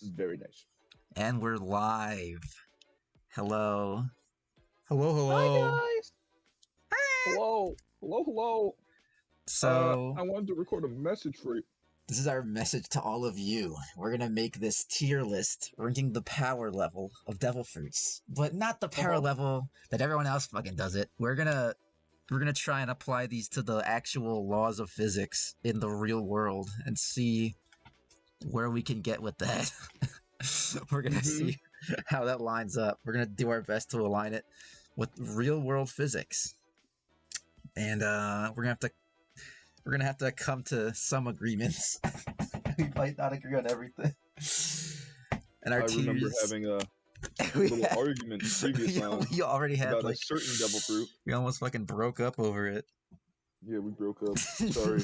Very nice. And we're live. Hello. Hello, hello. Hi guys. Hello. Hello. Hello. So, I wanted to record a message for you. this is our message to all of you. We're gonna make this tier list ranking the power level of devil fruits. But not the power level that everyone else fucking does it. We're gonna try and apply these to the actual laws of physics in the real world and see where we can get with that. We're gonna see how that lines up. We're gonna do our best to align it with real world physics. And we're gonna have to come to some agreements. We might not agree on everything. And our I remember tiers, having a little argument previous we already had about like a certain devil fruit. we almost fucking broke up over it. Yeah, we broke up. Sorry.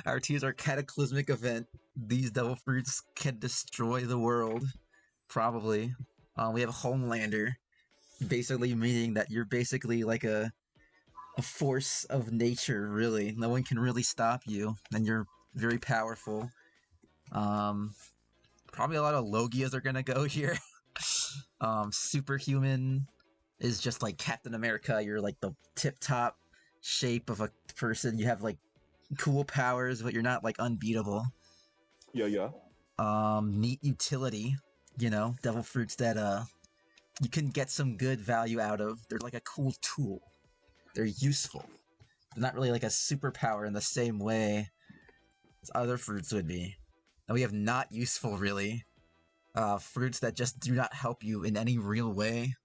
Our tiers are cataclysmic event. These devil fruits can destroy the world. Probably. We have Homelander, basically meaning that you're basically like a force of nature, really. No one can really stop you, and you're very powerful. Probably a lot of Logias are gonna go here. Superhuman is just like Captain America. You're like the tip-top shape of a person. You have like cool powers, but you're not like unbeatable. Yeah. Neat utility, devil fruits that you can get some good value out of. They're like a cool tool. They're useful. They're not really like a superpower in the same way as other fruits would be. And we have not useful, really. Fruits that just do not help you in any real way.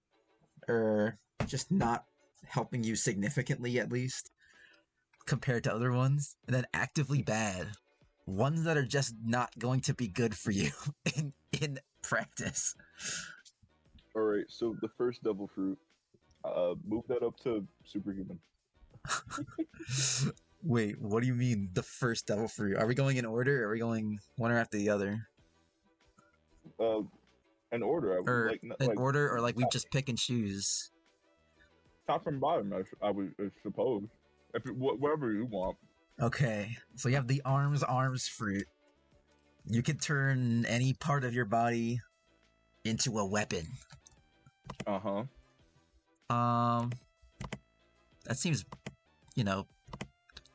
Or just not helping you significantly, at least, compared to other ones. And then actively bad. Ones that are just not going to be good for you in practice. Alright, so the first devil fruit. Move that up to superhuman. Wait, what do you mean the first devil fruit? Are we going in order, or are we going one after the other? In order. Or like order, or like we just pick and choose? top from bottom, I would suppose. Whatever you want. Okay, so you have the arms fruit. You can turn any part of your body into a weapon. Uh-huh. That seems,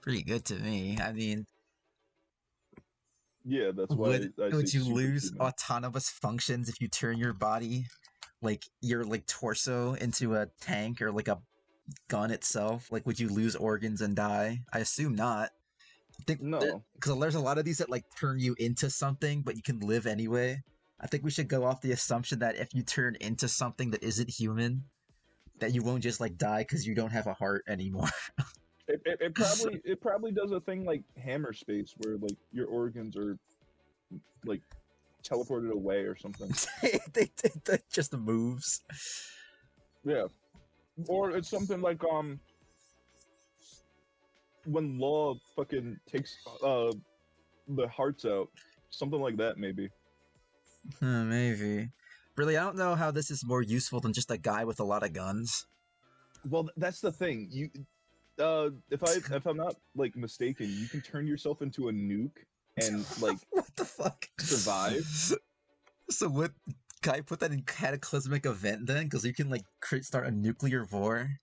pretty good to me. I mean, yeah, that's why would you lose superhuman. autonomous functions if you turn your body, like your torso, into a tank or like a gun itself? Like, would you lose organs and die? I assume not. No. Because there's a lot of these that turn you into something, but you can live anyway. I think we should go off the assumption that if you turn into something that isn't human, that you won't just die because you don't have a heart anymore. It probably does a thing like hammer space where your organs are teleported away or something. they just moves. Yeah, or it's something like when Law fucking takes the hearts out, something like that maybe. Maybe. Really, I don't know how this is more useful than just a guy with a lot of guns. Well, that's the thing. You, if I'm not mistaken, you can turn yourself into a nuke and what the fuck survive. So what? Can I put that in cataclysmic event then? Because you can start a nuclear war.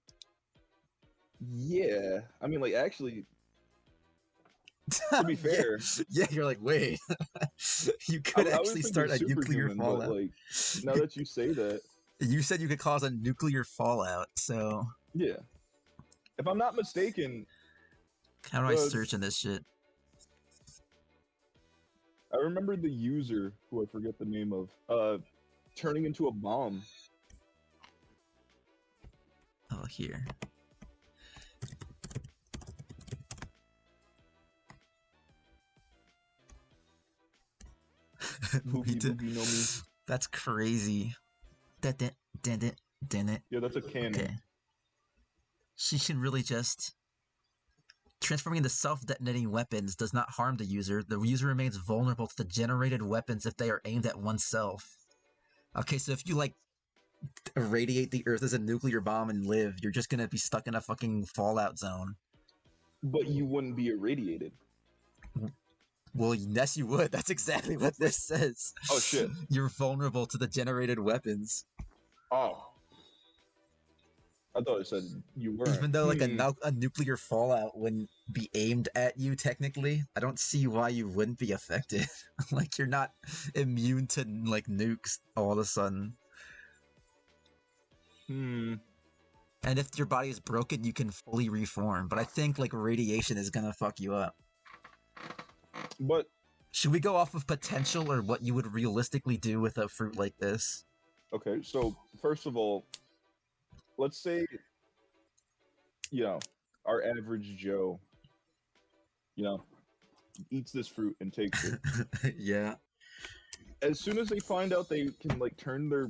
Yeah, I mean, actually, to be fair, yeah, you're wait, you could actually start a nuclear fallout. But, now that you say that, you said you could cause a nuclear fallout, so yeah. If I'm not mistaken, how do I search in this shit? I remember the user, who I forget the name of, turning into a bomb. Oh, here. That's crazy. Yeah, that's a cannon. Okay. She can really just... Transforming into self-detonating weapons does not harm the user. The user remains vulnerable to the generated weapons if they are aimed at oneself. Okay, so if you, irradiate the Earth as a nuclear bomb and live, you're just gonna be stuck in a fucking fallout zone. But you wouldn't be irradiated. Well, yes, you would. That's exactly what this says. Oh, shit. You're vulnerable to the generated weapons. Oh. I thought it said you weren't. Even though, like, a nuclear fallout wouldn't be aimed at you, technically, I don't see why you wouldn't be affected. Like, you're not immune to, like, nukes all of a sudden. Hmm. And if your body is broken, you can fully reform. But I think, like, radiation is gonna fuck you up. But Should we go off of potential or what you would realistically do with a fruit like this? okay, so first of all, let's say, our average Joe, eats this fruit and takes it. Yeah. As soon as they find out they can like turn their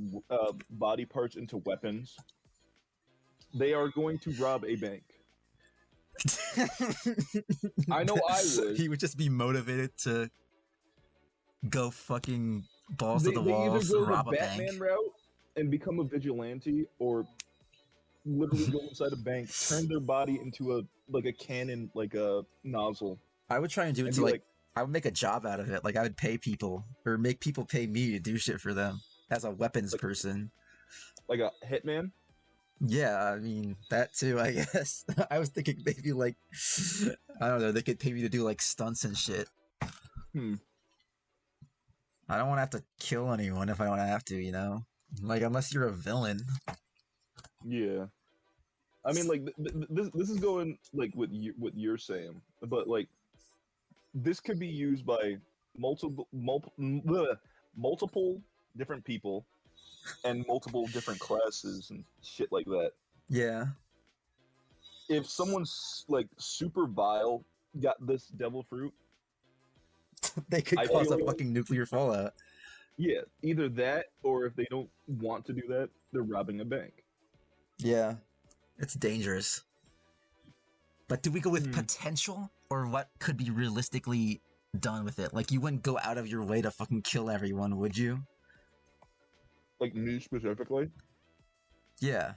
body parts into weapons, they are going to rob a bank. I know I would. He would just be motivated to go fucking balls to the They walls, either go rob the a Batman bank. route and become a vigilante, or literally go inside a bank, turn their body into a cannon, like a nozzle. I would try and do it And to be like I would make a job out of it. Like I would pay people or make people pay me to do shit for them as a weapons person. Like a hitman. Yeah, I mean that too, I guess. I was thinking maybe like I don't know, they could pay me to do like stunts and shit. I don't want to have to kill anyone if I don't have to, you know? Like unless you're a villain. Yeah. I mean, like this is going like what you're saying, but like this could be used by multiple different people and multiple different classes and shit like that. Yeah. If someone's like super vile got this devil fruit, They could I cause feel a like- fucking nuclear fallout. yeah, either that or if they don't want to do that, they're robbing a bank. Yeah. It's dangerous. But do we go with potential or what could be realistically done with it? Like you wouldn't go out of your way to fucking kill everyone, would you? Like me specifically? Yeah.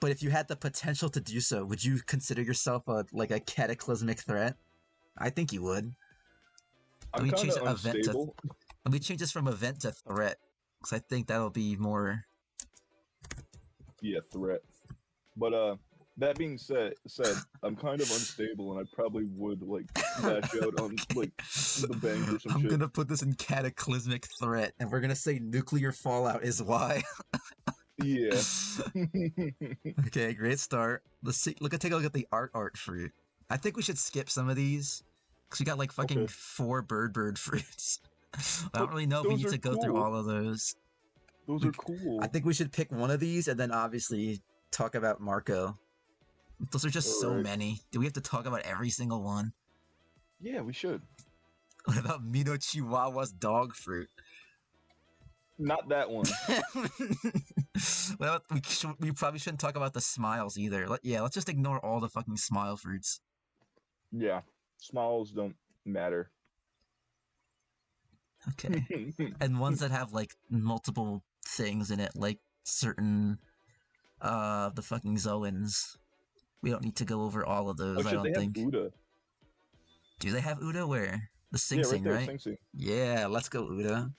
But if you had the potential to do so, would you consider yourself a cataclysmic threat? I think you would. I'm Let me kind change of the event to unstable. Let me change this from event to threat. Because I think that'll be more Yeah, threat. But that being said, I'm kind of unstable, and I probably would like lash out on like the bank or some I'm shit. gonna put this in cataclysmic threat, and we're gonna say nuclear fallout is why. Yeah. Okay, great start. Let's see. Take a look at the art fruit. I think we should skip some of these because we got like fucking Okay. 4 bird fruits. I don't But really know if we those need are to go through cool. all of those. Those are cool. I think we should pick one of these and then obviously talk about Marco. Those are just so Alright. many. Do we have to talk about every single one? Yeah, we should. What about Mino Chihuahua's dog fruit? Not that one. Well, we probably shouldn't talk about the smiles either. Let's just ignore all the fucking smile fruits. Yeah. Smiles don't matter. Okay. And ones that have like multiple things in it, like certain the fucking Zoans. We don't need to go over all of those, Oh I shit, don't they think. have Uda. Do they have Uda where? The Sing Yeah, Sing, right there, right? Sing Sing. Yeah, let's go Uda.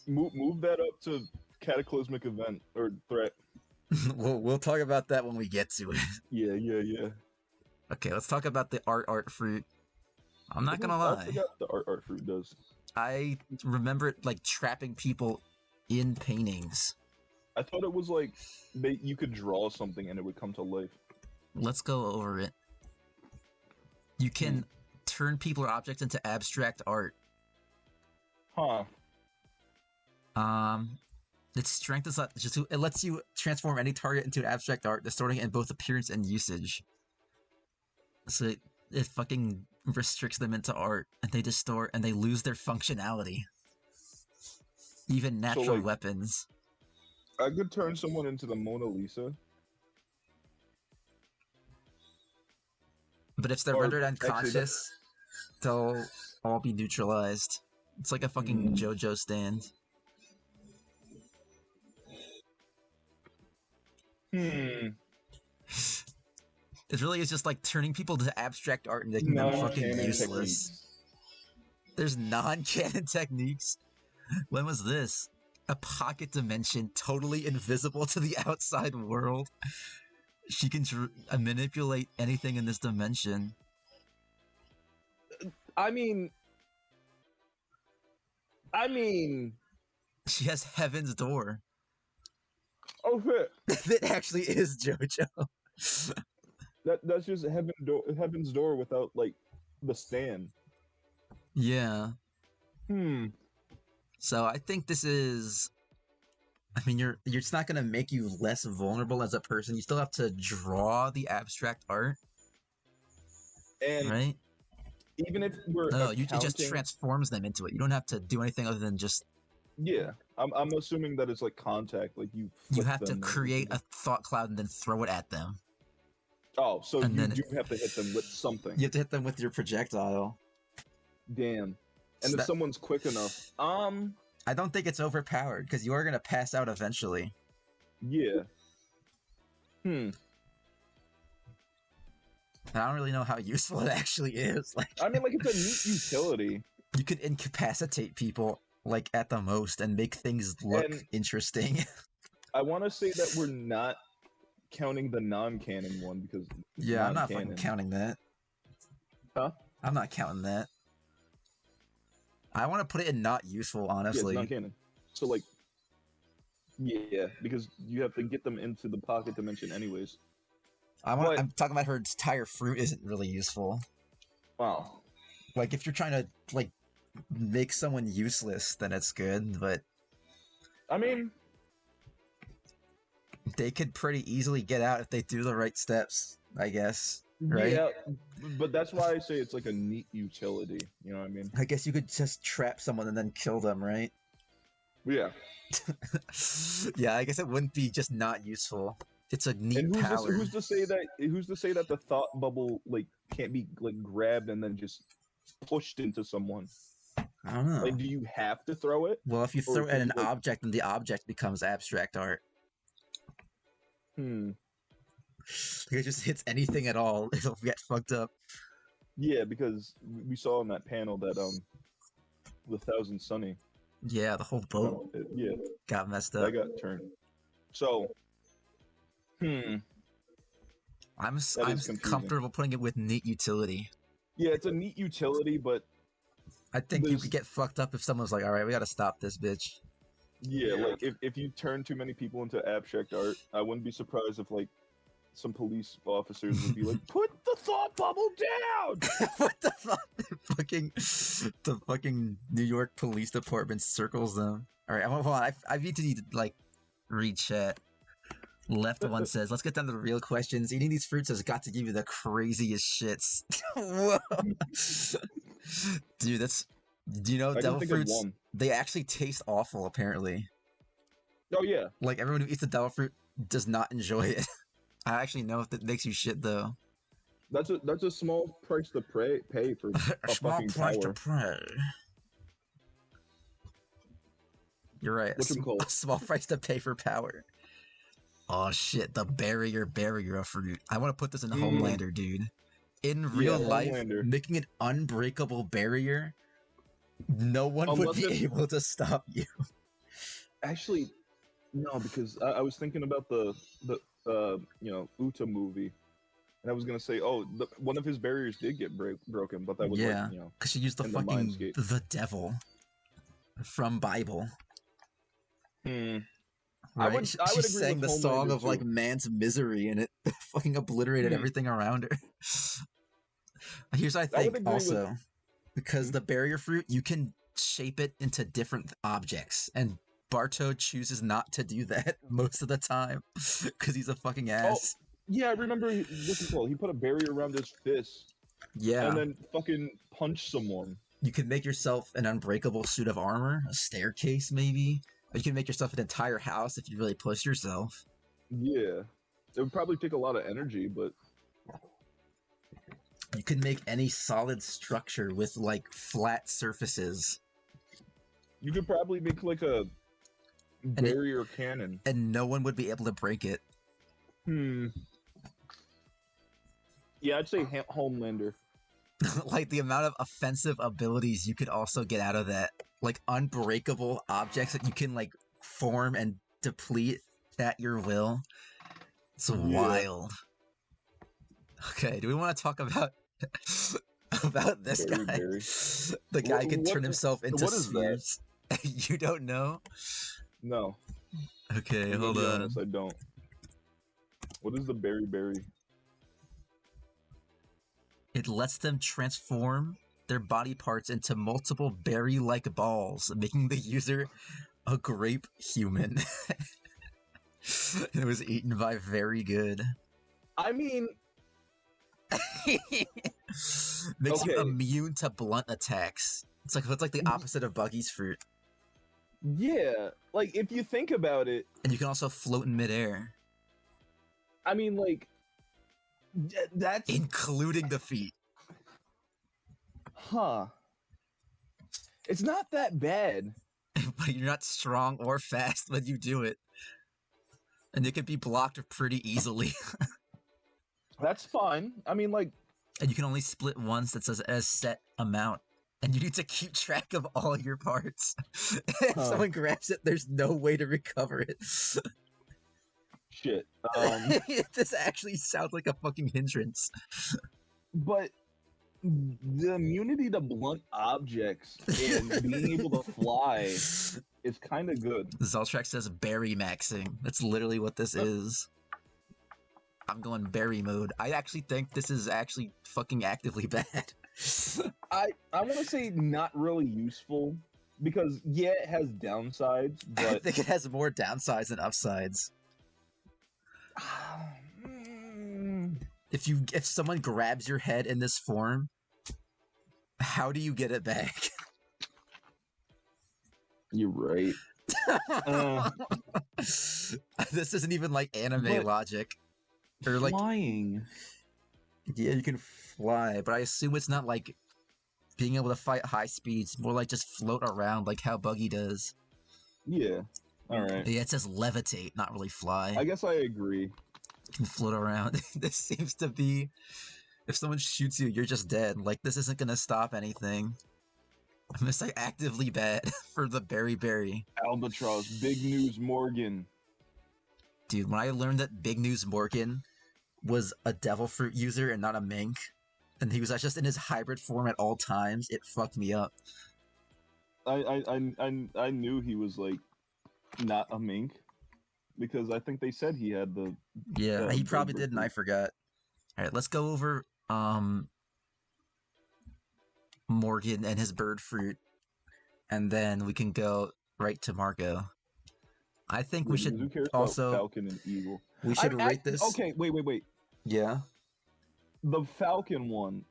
Move that up to cataclysmic event or threat. we'll talk about that when we get to it. Yeah. Okay, let's talk about the art fruit. I'm not gonna I lie. forgot the art fruit does. I remember it like trapping people in paintings. I thought it was like you could draw something and it would come to life. Let's go over it. You can turn people or objects into abstract art. Huh. Its strength is it lets you transform any target into an abstract art, distorting it in both appearance and usage. So it fucking restricts them into art, and they distort and they lose their functionality. Even natural like, weapons. I could turn someone into the Mona Lisa. But if they're Or rendered actually, unconscious, they'll all be neutralized. It's like a fucking JoJo stand. It really is just like turning people to abstract art and making them fucking useless. There's non-canon techniques. When was this? A pocket dimension, totally invisible to the outside world. She can manipulate anything in this dimension. I mean, She has Heaven's Door. oh shit. That actually is JoJo. That's just Heaven's Door without like the stand. Yeah. So I think this is. I mean, you're it's not gonna make you less vulnerable as a person. You still have to draw the abstract art, And right? even if we're No, it just transforms them into it. You don't have to do anything other than just. Yeah, I'm assuming that it's like contact, like you. You have to create a thought cloud and then throw it at them. Oh, so you do have to hit them with something. You have to hit them with your projectile. Damn. And So if someone's quick enough, I don't think it's overpowered because you are gonna pass out eventually. Yeah. I don't really know how useful it actually is. Like, I mean, like it's a neat utility. You could incapacitate people, like at the most, and make things look interesting. I want to say that we're not counting the non-canon one because yeah, I'm not fucking counting that. Huh? I'm not counting that. I want to put it in not useful, honestly. Yeah, it's non-canon. So like, yeah, because you have to get them into the pocket dimension anyways. I'm talking about her entire fruit isn't really useful. Wow. Like if you're trying to like make someone useless, then it's good, but I mean, they could pretty easily get out if they do the right steps, I guess. Right? Yeah, but that's why I say it's like a neat utility. You know what I mean? I guess you could just trap someone and then kill them, right? Yeah. Yeah, I guess it wouldn't be just not useful. It's a neat power. Who's to say that the thought bubble like can't be like grabbed and then just pushed into someone? I don't know. Like, do you have to throw it? Well, if you throw it at an object, then the object becomes abstract art. If it just hits anything at all, it'll get fucked up. Yeah, because we saw in that panel that the Thousand Sunny. Yeah, the whole boat. Got messed up. That got turned. So, I'm comfortable putting it with neat utility. Yeah, it's a neat utility, but I think you could get fucked up if someone's like, "All right, we gotta stop this bitch." Yeah, like if you turn too many people into abstract art, I wouldn't be surprised if like some police officers would be like, "Put the thought bubble down!" What the fuck? The fucking New York Police Department circles them. All right, hold on. I need to like read chat. Left one says, "Let's get down to the real questions. Eating these fruits has got to give you the craziest shits." Whoa, dude, that's. Do you know devil fruits? They actually taste awful, apparently. Oh yeah. Like everyone who eats the devil fruit does not enjoy it. I actually know if it makes you shit though. That's a small price to pay for a small price to pay. You're right. A small price to pay for power. Oh shit, the barrier of fruit. I want to put this in Homelander, dude. In real life, making an unbreakable barrier, no one would be able to stop you. Actually, no, because I was thinking about the Uta movie, and I was gonna say, one of his barriers did get broken, but that was because she used the fucking the devil from Bible. Right? I would she sang the song of like man's misery, and it fucking obliterated everything around her. Here's what I think also, because the barrier fruit, you can shape it into different objects, and Barto chooses not to do that most of the time because he's a fucking ass. Oh, yeah, I remember he put a barrier around his fist. Yeah. And then fucking punch someone. You can make yourself an unbreakable suit of armor, a staircase maybe. Or you can make yourself an entire house if you really push yourself. Yeah. It would probably take a lot of energy, but... You can make any solid structure with, like, flat surfaces. You could probably make, like, a barrier cannon. And no one would be able to break it. Yeah, I'd say Homelander. Like the amount of offensive abilities you could also get out of that. Like unbreakable objects that you can like form and deplete at your will. It's Yeah. wild. Okay, do we want to talk about about this Berry guy? berry. The guy can What turn himself into what is that? spheres. You don't know? No. Okay, I'm gonna hold be on. honest, I don't. What is the berry berry? It lets them transform their body parts into multiple berry-like balls, making the user a grape human. It was eaten by very good. I mean, Makes you okay. immune to blunt attacks. It's like the opposite of Buggy's fruit. Yeah, like if you think about it, And you can also float in midair, I mean, like that's including the feet. huh. It's not that bad. But you're not strong or fast when you do it. And it can be blocked pretty easily. That's fine. I mean, like, And you can only split once that says a set amount. And you need to keep track of all your parts. If Huh. someone grabs it, there's no way to recover it. shit. This actually sounds like a fucking hindrance. But the immunity to blunt objects and being able to fly is kind of good. Zeltrack says berry maxing. That's literally what this is. I'm going berry mode. I actually think this is actually fucking actively bad. I want to say not really useful because yeah, it has downsides, I but think it has more downsides than upsides. If someone grabs your head in this form, how do you get it back? You're right. This isn't even like anime But logic. Or like, flying. yeah, you can fly, but I assume it's not like being able to fight high speeds, more like just float around like how Buggy does. Yeah. All right. Yeah, it says levitate, not really fly. I guess I agree. Can float around. This seems to be, if someone shoots you, you're just dead. Like, this isn't gonna stop anything. This like actively bad for the berry. Albatross, Big News Morgan. Dude, when I learned that Big News Morgan was a devil fruit user and not a mink, and he was just in his hybrid form at all times, it fucked me up. I knew he was like not a mink because I think they said he had the Yeah, he probably bird did, and I fruit. forgot. All right, let's go over Morgan and his bird fruit, and then we can go right to Marco. I think we Because should who cares also about Falcon and Eagle? we should rate this. Okay, wait. Yeah, The Falcon one.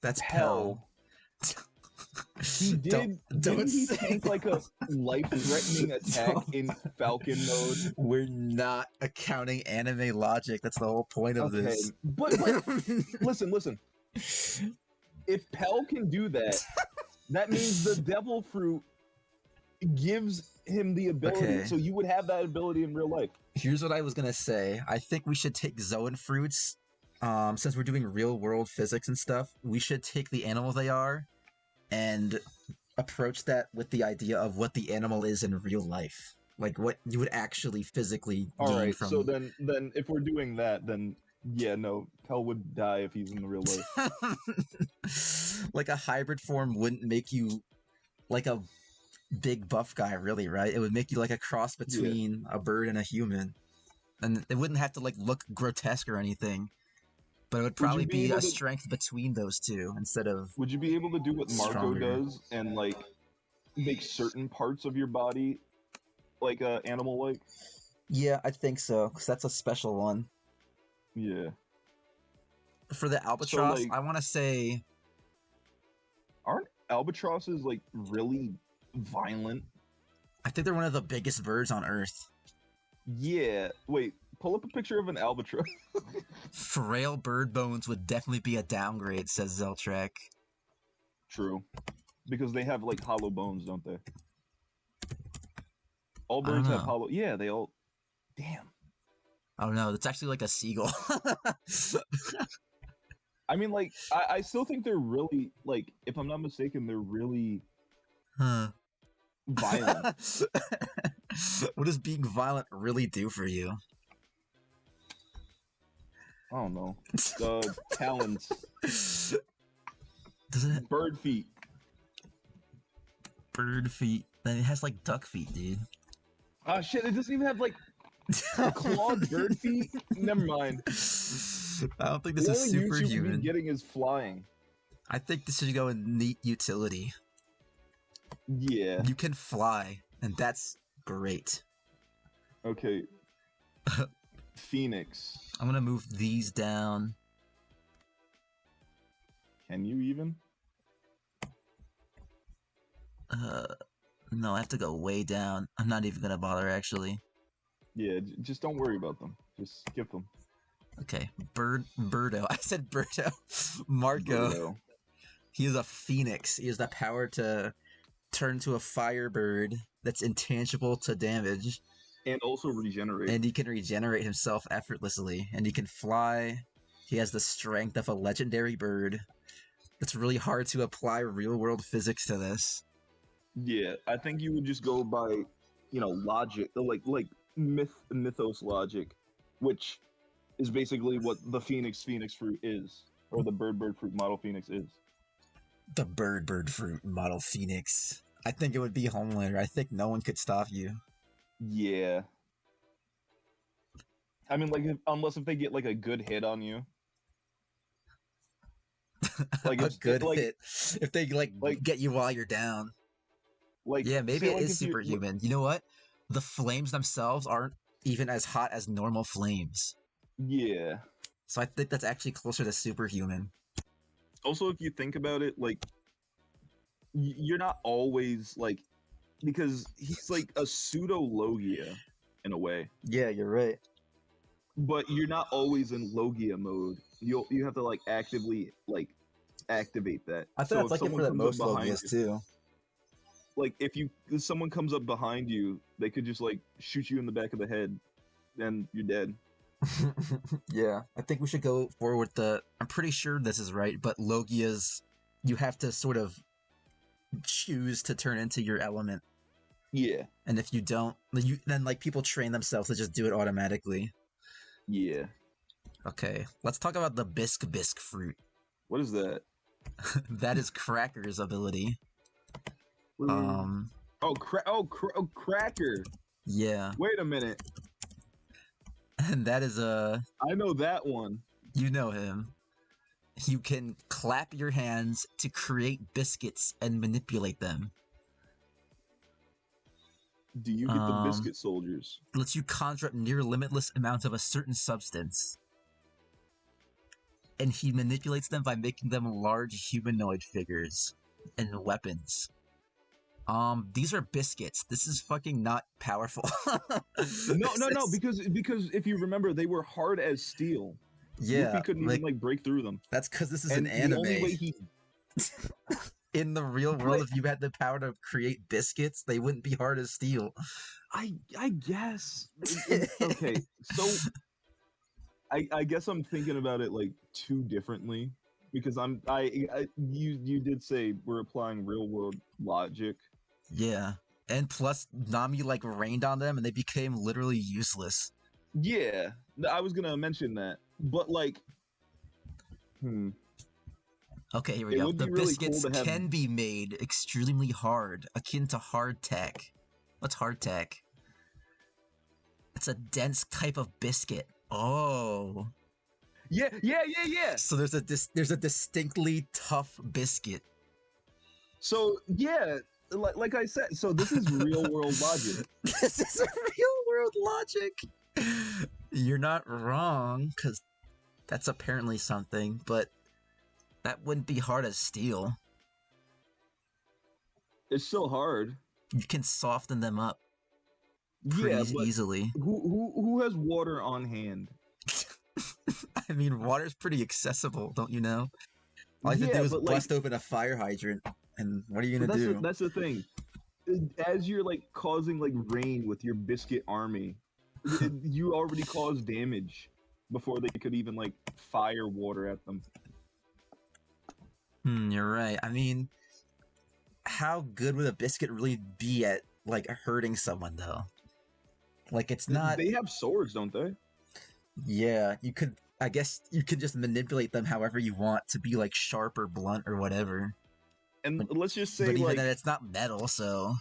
that's Pell. He did. Didn't he tank like a life-threatening attack in Falcon mode? We're not accounting anime logic. That's the whole point of Okay, this. but listen. If Pell can do that, that means the Devil Fruit gives him the ability. Okay. So you would have that ability in real life. Here's what I was gonna say. I think we should take Zoan fruits. Since we're doing real world physics and stuff, we should take the animal they are and approach that with the idea of what the animal is in real life. Like what you would actually physically gain Alright, from. so then if we're doing that, then yeah, no, Pell would die if he's in the real life. Like a hybrid form wouldn't make you like a big buff guy, really, right? It would make you like a cross between a bird and a human. And it wouldn't have to like look grotesque or anything. But it would probably be be able a to- strength between those two instead of. Would you be able to do what Marco Stronger. does and like make certain parts of your body like animal-like? Yeah, I think so, because that's a special one. Yeah. For the albatross, like- I want to say. Aren't albatrosses like really violent? I think they're one of the biggest birds on Earth. Yeah. Wait, pull up a picture of an albatross. Frail bird bones would definitely be a downgrade, says Zeltrack. True. Because they have like hollow bones, don't they? All I don't birds have know. hollow. Yeah, they all. Damn. I don't know. It's actually like a seagull. I mean, like, I still think they're really, like, if I'm not mistaken, they're really Huh. violent. What does being violent really do for you? I don't know. Talons. Does it Bird feet. bird feet? Then it has like duck feet, dude. Oh shit, it doesn't even have like clawed bird feet? Never mind. I don't think this The is only use you would be superhuman. getting is flying. I think this should go in neat utility. Yeah. You can fly, and that's great. Okay. Phoenix. I'm gonna move these down. Can you even? No, I have to go way down. I'm not even gonna bother, actually. Yeah, just don't worry about them. Just skip them. Okay, Birdo. I said Birdo. Marco. Birdo. He is a phoenix. He has the power to turn to a firebird that's intangible to damage. And also regenerate. And he can regenerate himself effortlessly. And he can fly. He has the strength of a legendary bird. It's really hard to apply real-world physics to this. Yeah, I think you would just go by, logic, like mythos logic, which is basically what the Phoenix fruit is, or the bird fruit model Phoenix is. The bird fruit model Phoenix. I think it would be Homelander. I think no one could stop you. Yeah. I mean, like, unless if they get like a good hit on you. Like a good hit. If they like get you while you're down. Like, yeah, maybe it is you, superhuman. You know what? The flames themselves aren't even as hot as normal flames. Yeah. So I think that's actually closer to superhuman. Also, if you think about it, like, you're not always like, because he's like a pseudo Logia in a way. Yeah, you're right. But you're not always in Logia mode. You have to like actively like activate that. I thought it's like it for the most Logias too. Like if someone comes up behind you, they could just like shoot you in the back of the head, and you're dead. Yeah, I think we should go forward with the. I'm pretty sure this is right, but Logias, you have to sort of choose to turn into your element. Yeah. And if you don't, then like people train themselves to just do it automatically. Yeah. Okay, let's talk about the Bisque fruit. What is that? That is Cracker's ability. Cracker. Yeah. Wait a minute. And that is I know that one. You know him. You can clap your hands to create biscuits and manipulate them. Do you get the biscuit soldiers? Lets you conjure up near limitless amounts of a certain substance. And he manipulates them by making them large humanoid figures and weapons. These are biscuits. This is fucking not powerful. No, because if you remember, they were hard as steel. Yeah, Luffy couldn't even break through them. That's because this is an anime. The only way he in the real world, if you had the power to create biscuits, they wouldn't be hard as steel. I guess. Okay, so I guess I'm thinking about it like too differently, because you did say we're applying real world logic. Yeah, and plus Nami like rained on them and they became literally useless. Yeah, I was gonna mention that, but like, Okay, here we go. The really biscuits can be made extremely hard, akin to hardtack. What's hardtack? It's a dense type of biscuit. Oh. Yeah. So there's a distinctly tough biscuit. So yeah, like I said, so this is real world logic. This is real world logic. You're not wrong, because that's apparently something, but that wouldn't be hard as steel. It's still hard. You can soften them up pretty easily. Who has water on hand? I mean, water's pretty accessible, don't you know? All you have to do is bust open a fire hydrant, and what are you gonna do? That's the thing. As you're like causing like rain with your biscuit army, you already caused damage before they could even like fire water at them. You're right. I mean, how good would a biscuit really be at like hurting someone though? Like it's not. They have swords, don't they? Yeah, you could. I guess you could just manipulate them however you want to be like sharp or blunt or whatever. And But let's just say but even like then, it's not metal, so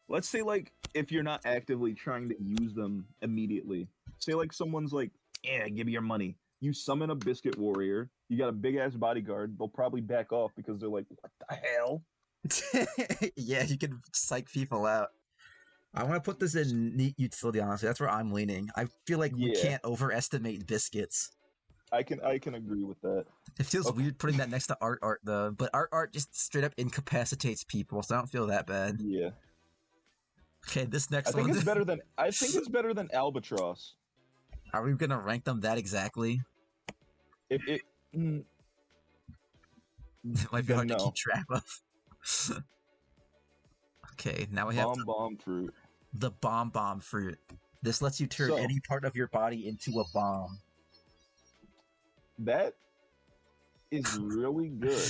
let's say like if you're not actively trying to use them immediately, say like someone's like, yeah, give me your money. You summon a biscuit warrior, you got a big ass bodyguard, they'll probably back off because they're like, what the hell? yeah, you can psych people out. I want to put this in neat utility, honestly. That's where I'm leaning. I feel like we Yeah, can't overestimate biscuits. I can agree with that. It feels Okay. weird putting that next to art though, but art just straight up incapacitates people, so I don't feel that bad. Yeah. Okay, this next I think one. it's better than albatross. Are we gonna rank them that exactly? If it mm, It might be then hard to keep no. track of. Okay, now we have Bomb fruit. the bomb fruit. This lets you turn So any part of your body into a bomb. that is really good.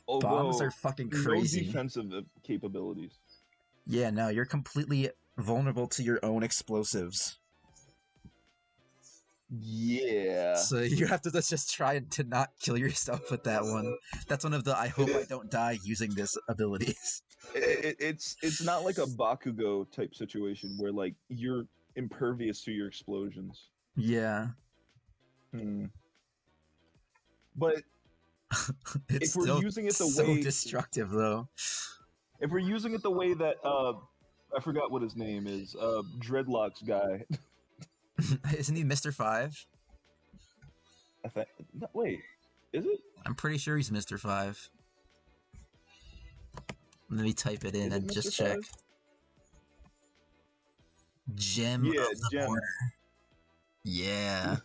Bombs are Although fucking no crazy. defensive capabilities. Yeah, no, you're completely vulnerable to your own explosives. Yeah. So you have to just try to not kill yourself with that one. That's one of the I hope I don't die using this abilities. It's not like a Bakugo type situation where like you're impervious to your explosions. Yeah. Hmm. But It's if we're still using it the so way destructive though. if we're using it the way that I forgot what his name is, Dreadlocks guy. Isn't he Mr. 5? I think no, wait, is it? I'm pretty sure he's Mr. 5. Let me type it in Is it and Mr. just check. Five? Gem Yeah, of the Gem. Border. Yeah.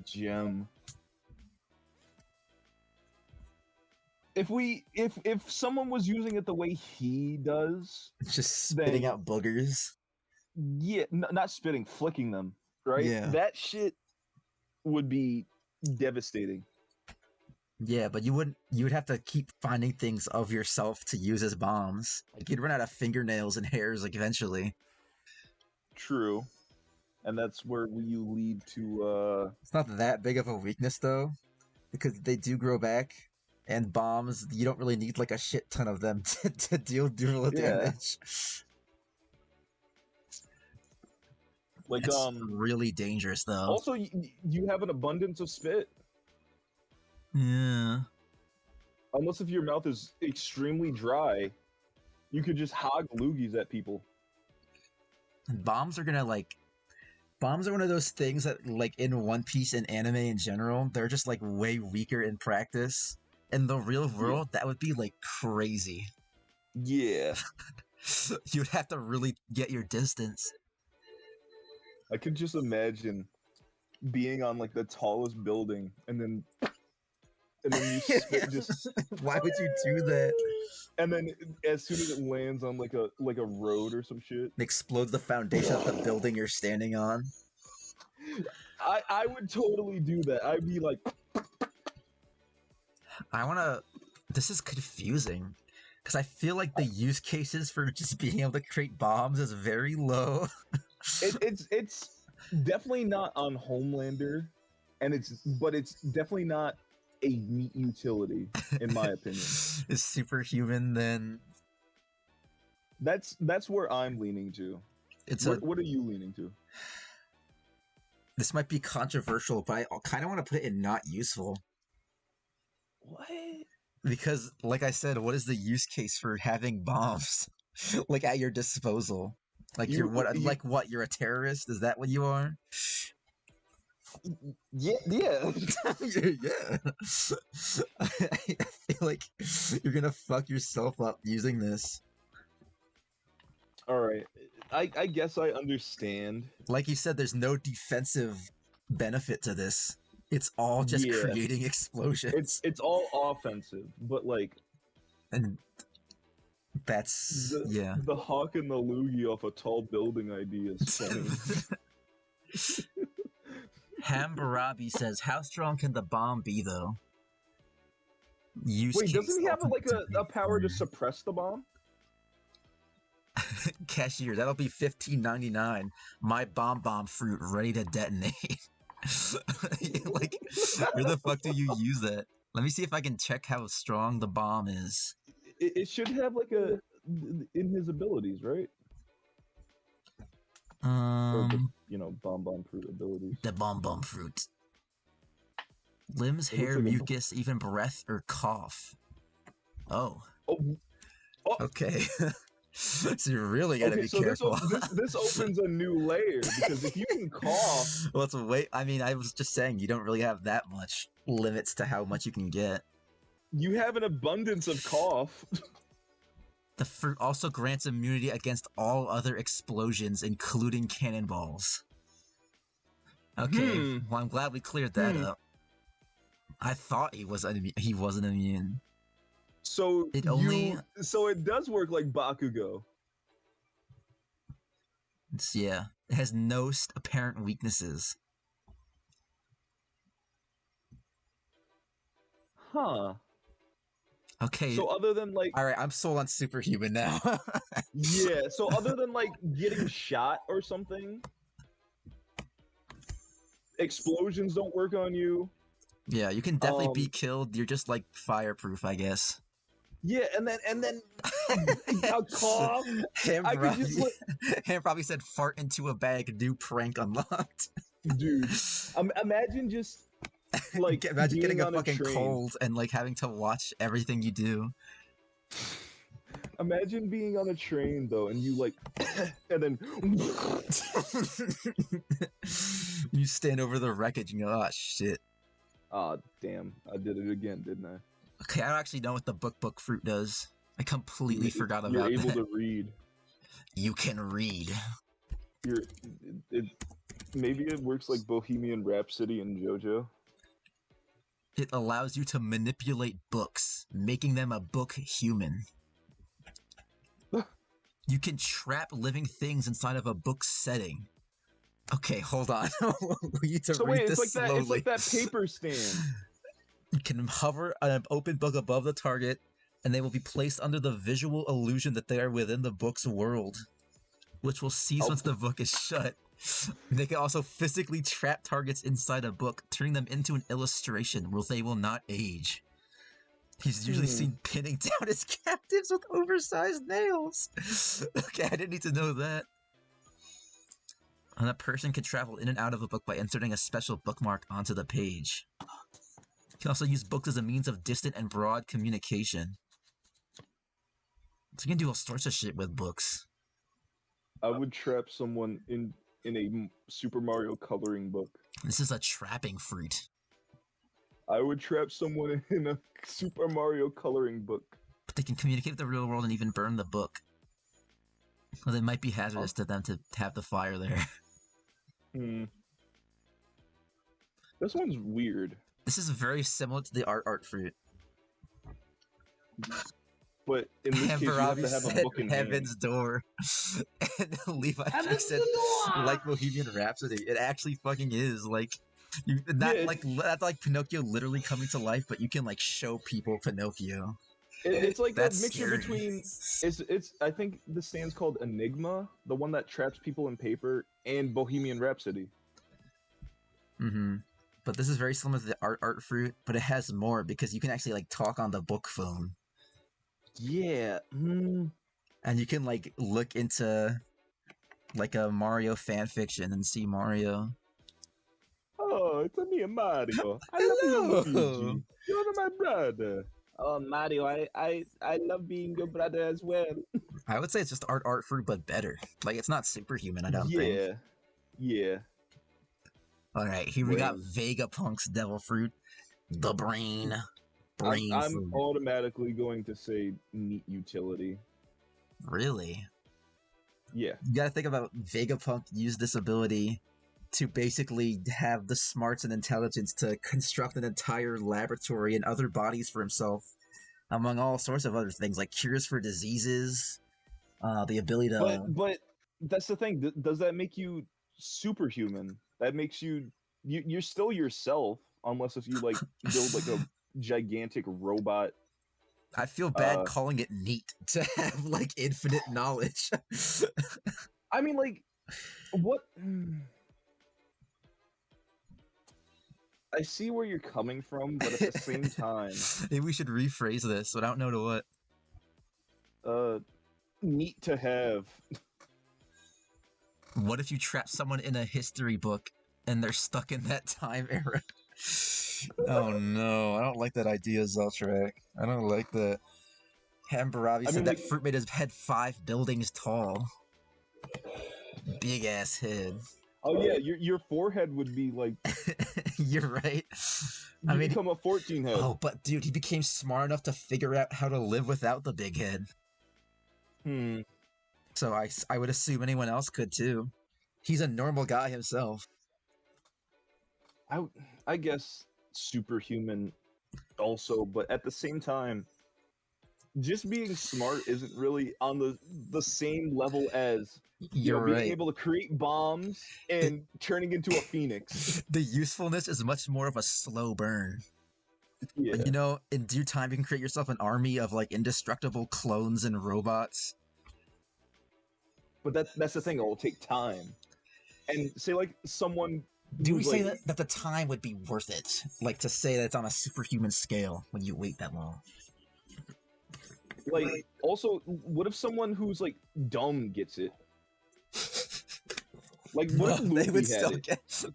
Gem. If someone was using it the way he does, Just spitting then out boogers. yeah, not spitting, flicking them, right? Yeah. That shit would be devastating. Yeah, but you would have to keep finding things of yourself to use as bombs. Like you'd run out of fingernails and hairs like eventually. True, and that's where you lead to. It's not that big of a weakness though, because they do grow back. And bombs, you don't really need like a shit ton of them to deal durable Yeah. damage. Like That's really dangerous though. Also, you have an abundance of spit. Yeah. Unless if your mouth is extremely dry, you could just hog loogies at people. Bombs are gonna like bombs are one of those things that like in One Piece and anime in general, they're just like way weaker in practice. In the real world, that would be like crazy. Yeah. You'd have to really get your distance. I could just imagine being on like the tallest building and then you spit just Why would you do that? and then as soon as it lands on like a road or some shit. It explodes the foundation of the building you're standing on. I would totally do that. I'd be like This is confusing. Because I feel like the use cases for just being able to create bombs is very low. it's definitely not on Homelander, but it's definitely not a neat utility in my opinion. Is superhuman then? That's where I'm leaning to. What are you leaning to? This might be controversial, but I kind of want to put it in not useful. What? Because, like I said, what is the use case for having bombs like at your disposal? Like you're what? You're a terrorist? Is that what you are? Yeah. Yeah. I feel like you're gonna fuck yourself up using this. All right. I guess I understand. Like you said, there's no defensive benefit to this. It's all just creating explosions. It's all offensive, but like, and that's the hawk and the loogie off a tall building idea is funny. Hambarabi says, "How strong can the bomb be, though?" Use Wait, case doesn't he have ultimate to a make power to suppress the bomb? cashier. That'll be $15.99. My bomb fruit ready to detonate. Like, where the fuck do you use that? Let me see if I can check how strong the bomb is. It should have like a in his abilities, right? Or just bomb fruit abilities. The bomb fruit. Limbs, It looks hair, like mucus, even breath or cough. Oh. Oh. Okay. So you really gotta Okay, be so careful. this opens a new layer because if you can cough, Let's wait. I mean, I was just saying you don't really have that much limits to how much you can get. you have an abundance of cough. The fruit also grants immunity against all other explosions, including cannonballs. Okay, well, I'm glad we cleared that up. I thought he wasn't immune. So So it does work like Bakugo. Yeah, it has no apparent weaknesses. Huh. Okay. So other than like, all right, I'm sold on superhuman now. Yeah. So other than like getting shot or something, explosions don't work on you. Yeah, you can definitely be killed. You're just like fireproof, I guess. Yeah, and then a cough. Ham probably said fart into a bag, new prank unlocked. Dude, imagine just like imagine getting a fucking train. cold and like having to watch everything you do. Imagine being on a train though, and you like, and then you stand over the wreckage and go, "Oh shit." Oh damn! I did it again, didn't I? Okay, I don't actually know what the book fruit does. I completely forgot about that. You're able to read. You can read. Maybe it works like Bohemian Rhapsody and JoJo. It allows you to manipulate books, making them a book human. You can trap living things inside of a book setting. Okay, hold on. We need to read this slowly. It's like that paper stand. You can hover an open book above the target, and they will be placed under the visual illusion that they are within the book's world, which will cease once the book is shut. They can also physically trap targets inside a book, turning them into an illustration where they will not age. He's usually seen pinning down his captives with oversized nails. Okay, I didn't need to know that. And a person can travel in and out of a book by inserting a special bookmark onto the page. You can also use books as a means of distant and broad communication. So you can do all sorts of shit with books. I would trap someone in a Super Mario coloring book. This is a trapping fruit. I would trap someone in a Super Mario coloring book. But they can communicate with the real world and even burn the book. Well, it might be hazardous to them to have the fire there. This one's weird. This is very similar to the art fruit. But in this case, you have to have a book in Heaven's hand. Door. And Levi said, like Bohemian Rhapsody. It actually fucking is. Like, that's like Pinocchio literally coming to life, but you can like show people Pinocchio. It's like that's that mixture scary. Between it's I think the stand's called Enigma, the one that traps people in paper, and Bohemian Rhapsody. But this is very similar to the art fruit, but it has more because you can actually like talk on the book phone. Yeah. And you can like look into like a Mario fan fiction and see Mario. Oh, it's me, Mario. I love you, Luigi. You're my brother. Oh, Mario, I love being your brother as well. I would say it's just art fruit, but better. Like, it's not superhuman, I don't think. Yeah. Alright, here we got Vegapunk's Devil Fruit. The brain. I'm automatically going to say neat utility. Really? Yeah. You gotta think about Vegapunk used this ability to basically have the smarts and intelligence to construct an entire laboratory and other bodies for himself, among all sorts of other things, like cures for diseases, the ability to... But that's the thing. Does that make you superhuman? That makes you're still yourself, unless if you like build like a gigantic robot. I feel bad calling it neat to have like infinite knowledge. I mean, like, what? I see where you're coming from, but at the same time, maybe we should rephrase this without know to what. Neat to have. What if you trap someone in a history book and they're stuck in that time era? Oh no, I don't like that idea, Zeltrak. I don't like that. Hambarabi said that fruit made his head 5 buildings tall. Big ass head. Oh yeah, your forehead would be like. You're right. I mean, become a 14 head. Oh, but dude, he became smart enough to figure out how to live without the big head. So I would assume anyone else could too. He's a normal guy himself. I guess superhuman also, but at the same time, just being smart isn't really on the same level as being able to create bombs and turning into a phoenix. The usefulness is much more of a slow burn. Yeah. You know, in due time, you can create yourself an army of like indestructible clones and robots. But that's the thing; it will take time. And say like someone. Do we say that the time would be worth it? Like to say that it's on a superhuman scale when you wait that long? Like, also, what if someone who's like dumb gets it? Like, what if Luffy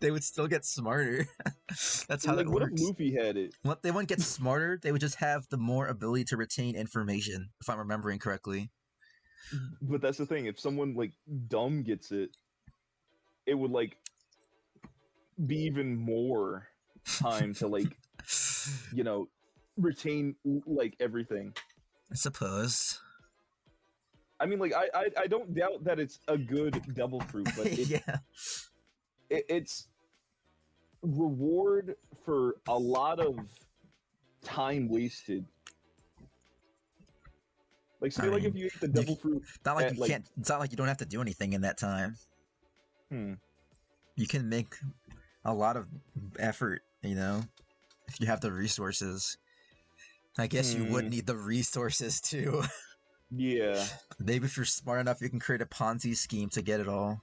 they would still get smarter. That's how that works. What if Luffy had it? What they wouldn't get smarter? They would just have the more ability to retain information, if I'm remembering correctly. But that's the thing. If someone like dumb gets it, it would like be even more time to like, retain like everything. I suppose. I mean, like, I don't doubt that it's a good devil fruit, but it's reward for a lot of time wasted. Like, say, like, if you eat the devil fruit, it's not like you can't. It's not like you don't have to do anything in that time. You can make a lot of effort, if you have the resources. I guess you would need the resources too. Yeah. Maybe if you're smart enough, you can create a Ponzi scheme to get it all.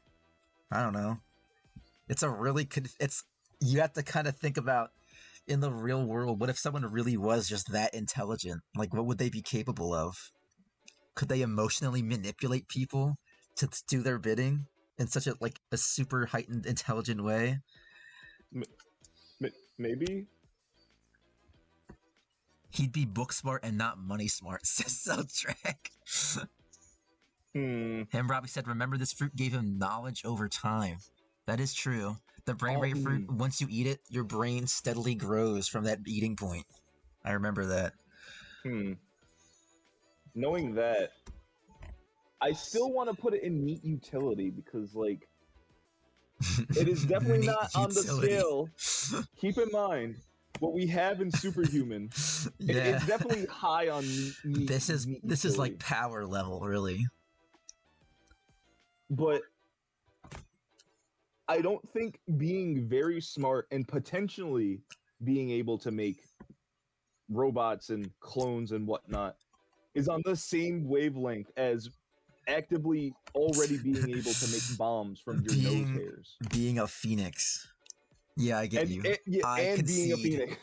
I don't know. It's a really you have to kind of think about in the real world. What if someone really was just that intelligent? Like, what would they be capable of? Could they emotionally manipulate people to do their bidding in such a super heightened, intelligent way? Maybe. He'd be book smart and not money smart, says Soundtrack. Robbie said, remember this fruit gave him knowledge over time. That is true. The brain rate fruit, once you eat it, your brain steadily grows from that eating point. I remember that. Knowing that, I still want to put it in neat utility because, like, it is definitely not on the scale. Keep in mind, what we have in Superhuman, it's definitely high on neat. This is like power level, really. But I don't think being very smart and potentially being able to make robots and clones and whatnot is on the same wavelength as actively already being able to make bombs from your nose hairs. Being a phoenix. Yeah, I get you. And being a phoenix.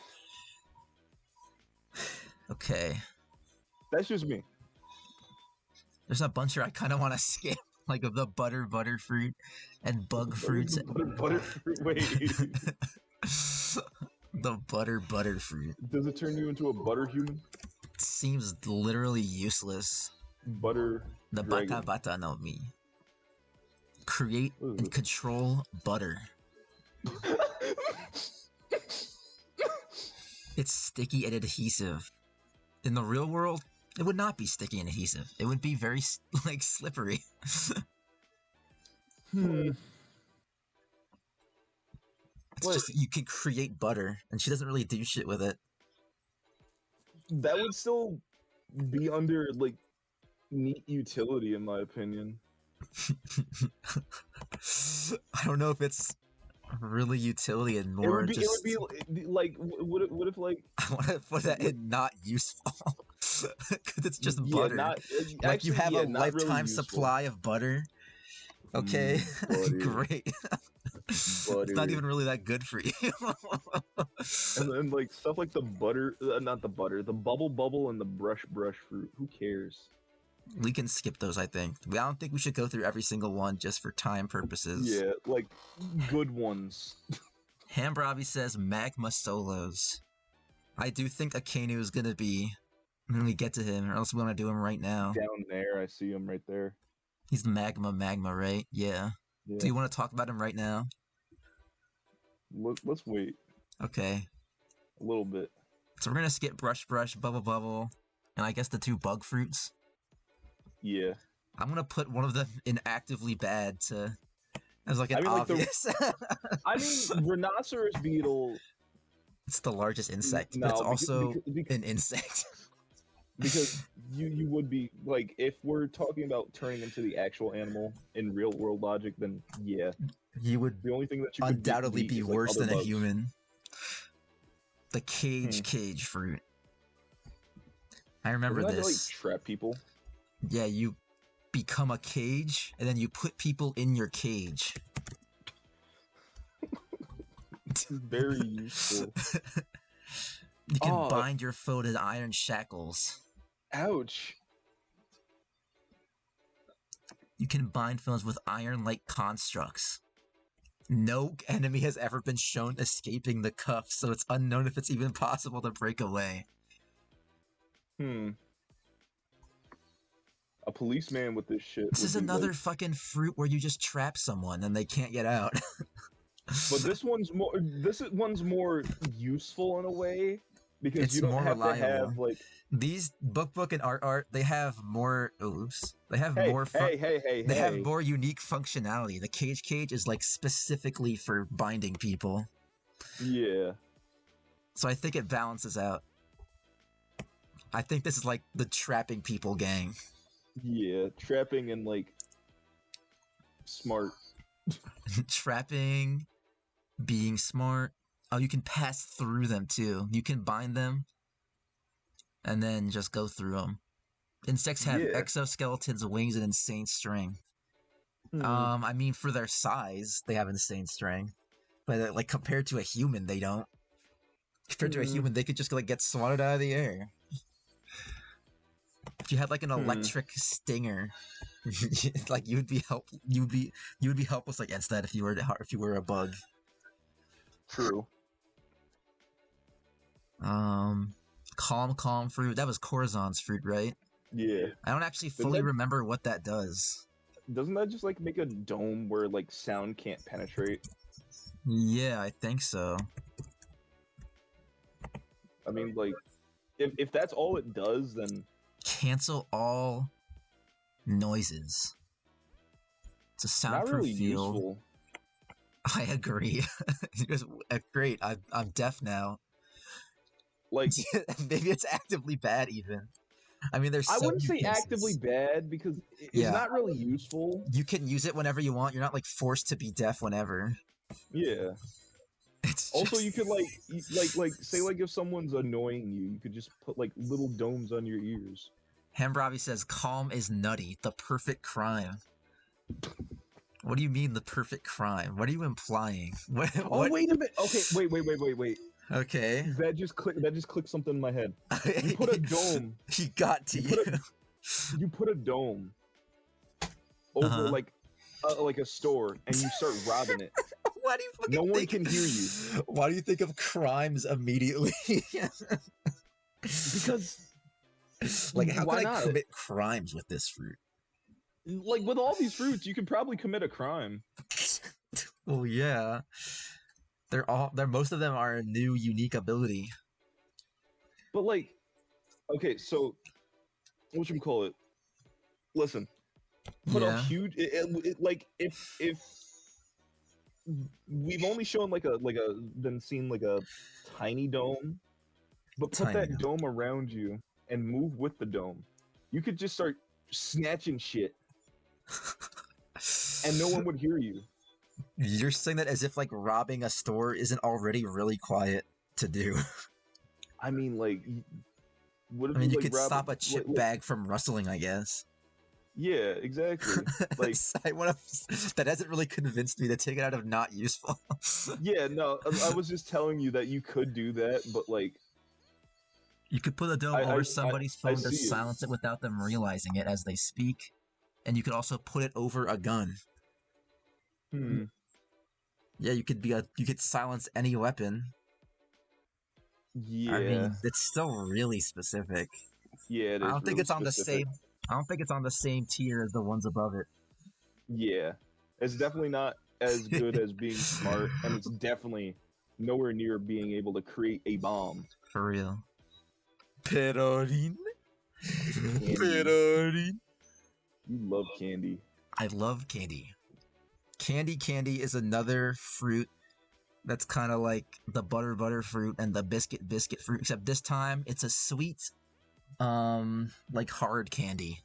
Okay. That's just me. There's a bunch here I kind of want to skip, like of the butter fruit and bug fruits. Butter fruit. Wait. The butter fruit. Does it turn you into a butter human? It seems literally useless. Butter. The bata no mi. Create and control butter. It's sticky and adhesive. In the real world, it would not be sticky and adhesive. It would be very, slippery. It's just, you can create butter, and she doesn't really do shit with it. That would still be under, neat utility, in my opinion. I don't know if it's really utility and It more would be. It just. would be like. What if like? I want to put that What, in not useful because it's just yeah, butter. not Like you actually. have a Yeah, not really lifetime useful. supply of butter. Okay, Butter, great. It's not butter, even really that good for you. and then like stuff like the butter, not the butter, the bubble, and the brush fruit. Who cares? We can skip those, I think. I don't think we should go through every single one just for time purposes. Yeah, like good ones. Hambravi says magma solos. I do think Akainu is gonna be when we get to him, or else we want to do him right now. Down there, I see him right there. He's magma, right? Yeah. Do Yeah. you want to talk about him right now? Let's wait Okay. a little bit. So we're gonna skip brush, bubble, and I guess the two bug fruits. Yeah. I'm gonna put one of them in actively bad to as like an I mean, like obvious. I mean, rhinoceros beetle. It's the largest insect, but No, it's also because, an insect. because you would be like, if we're talking about turning into the actual animal in real world logic, then yeah, You would the only thing that you could undoubtedly beat be is, like, worse other than a bugs. human. The cage fruit. I remember Doesn't that, like, this. trap people? Yeah, you become a cage, and then you put people in your cage. Very useful. You can bind your foe to iron shackles. Ouch. You can bind foes with iron-like constructs. No enemy has ever been shown escaping the cuffs, so it's unknown if it's even possible to break away. A policeman with this shit. This is would be, another like... fucking fruit where you just trap someone and they can't get out. But this one's more. This one's more useful in a way because It's you don't more have reliable. to have like. These book and art, they have more. Oops. They have Hey, more. hey! They have more unique functionality. The cage is like specifically for binding people. Yeah. So I think it balances out. I think this is like the trapping people gang. Yeah, trapping and like smart. Trapping, being smart. Oh, you can pass through them too. You can bind them and then just go through them. Insects have exoskeletons, wings, and insane strength. I mean, for their size, they have insane strength, but like compared to a human, they don't. Compared to a human, they could just like get swatted out of the air. If you had like an electric stinger, like you'd be helpless against that if you were a bug. True. Calm fruit. That was Corazon's fruit, right? Yeah. I don't actually fully remember what that does. Doesn't that just like make a dome where like sound can't penetrate? Yeah, I think so. I mean, like, if that's all it does, then cancel all noises. It's a soundproof not really field. Useful. I agree. Great. I'm deaf now. Like maybe it's actively bad even. I mean, I wouldn't say actively bad because it's not really useful. You can use it whenever you want. You're not like forced to be deaf whenever. Yeah. It's also, you could like say like if someone's annoying you, you could just put like little domes on your ears. Hambravi says, "Calm is nutty. The perfect crime." What do you mean the perfect crime? What are you implying? What? Wait a minute. Okay, wait. Okay. That just clicked something in my head. You put a dome. He got to you. You put a dome over like a store, and you start robbing it. Why do you fucking No one can hear you. Why do you think of crimes immediately? Because, like, how can I commit crimes with this fruit? Like, with all these fruits, you can probably commit a crime. Well, yeah. Most of them are a new, unique ability. But, like, okay, so, whatchamacallit? Listen, put a huge, like, if we've only shown been seen like a tiny dome, but put that dome around you and move with the dome. You could just start snatching shit, and no one would hear you. You're saying that as if like robbing a store isn't already really quiet to do. I mean, like, what I if mean, you you like could rob? stop a chip bag from rustling, I guess. Yeah, exactly. Like, I wanna, that hasn't really convinced me to take it out of not useful. yeah, no, I was just telling you that you could do that, but like, You could put a dome I I over I, somebody's I phone to see it. silence it without them realizing it as they speak, and you could also put it over a gun. Hmm. Yeah, you could silence any weapon. I Yeah. mean, it's still really specific. Yeah, it I is don't think really it's on the specific. same. I don't think it's on the same tier as the ones above Yeah. It's definitely not as good it. as being smart, and it's definitely nowhere near being able to create a bomb. For real. Perorin. Candy. Perorin. You love candy. I love candy. Candy is another fruit that's kind of like the butter fruit and the biscuit fruit, except this time it's a sweet, like hard candy.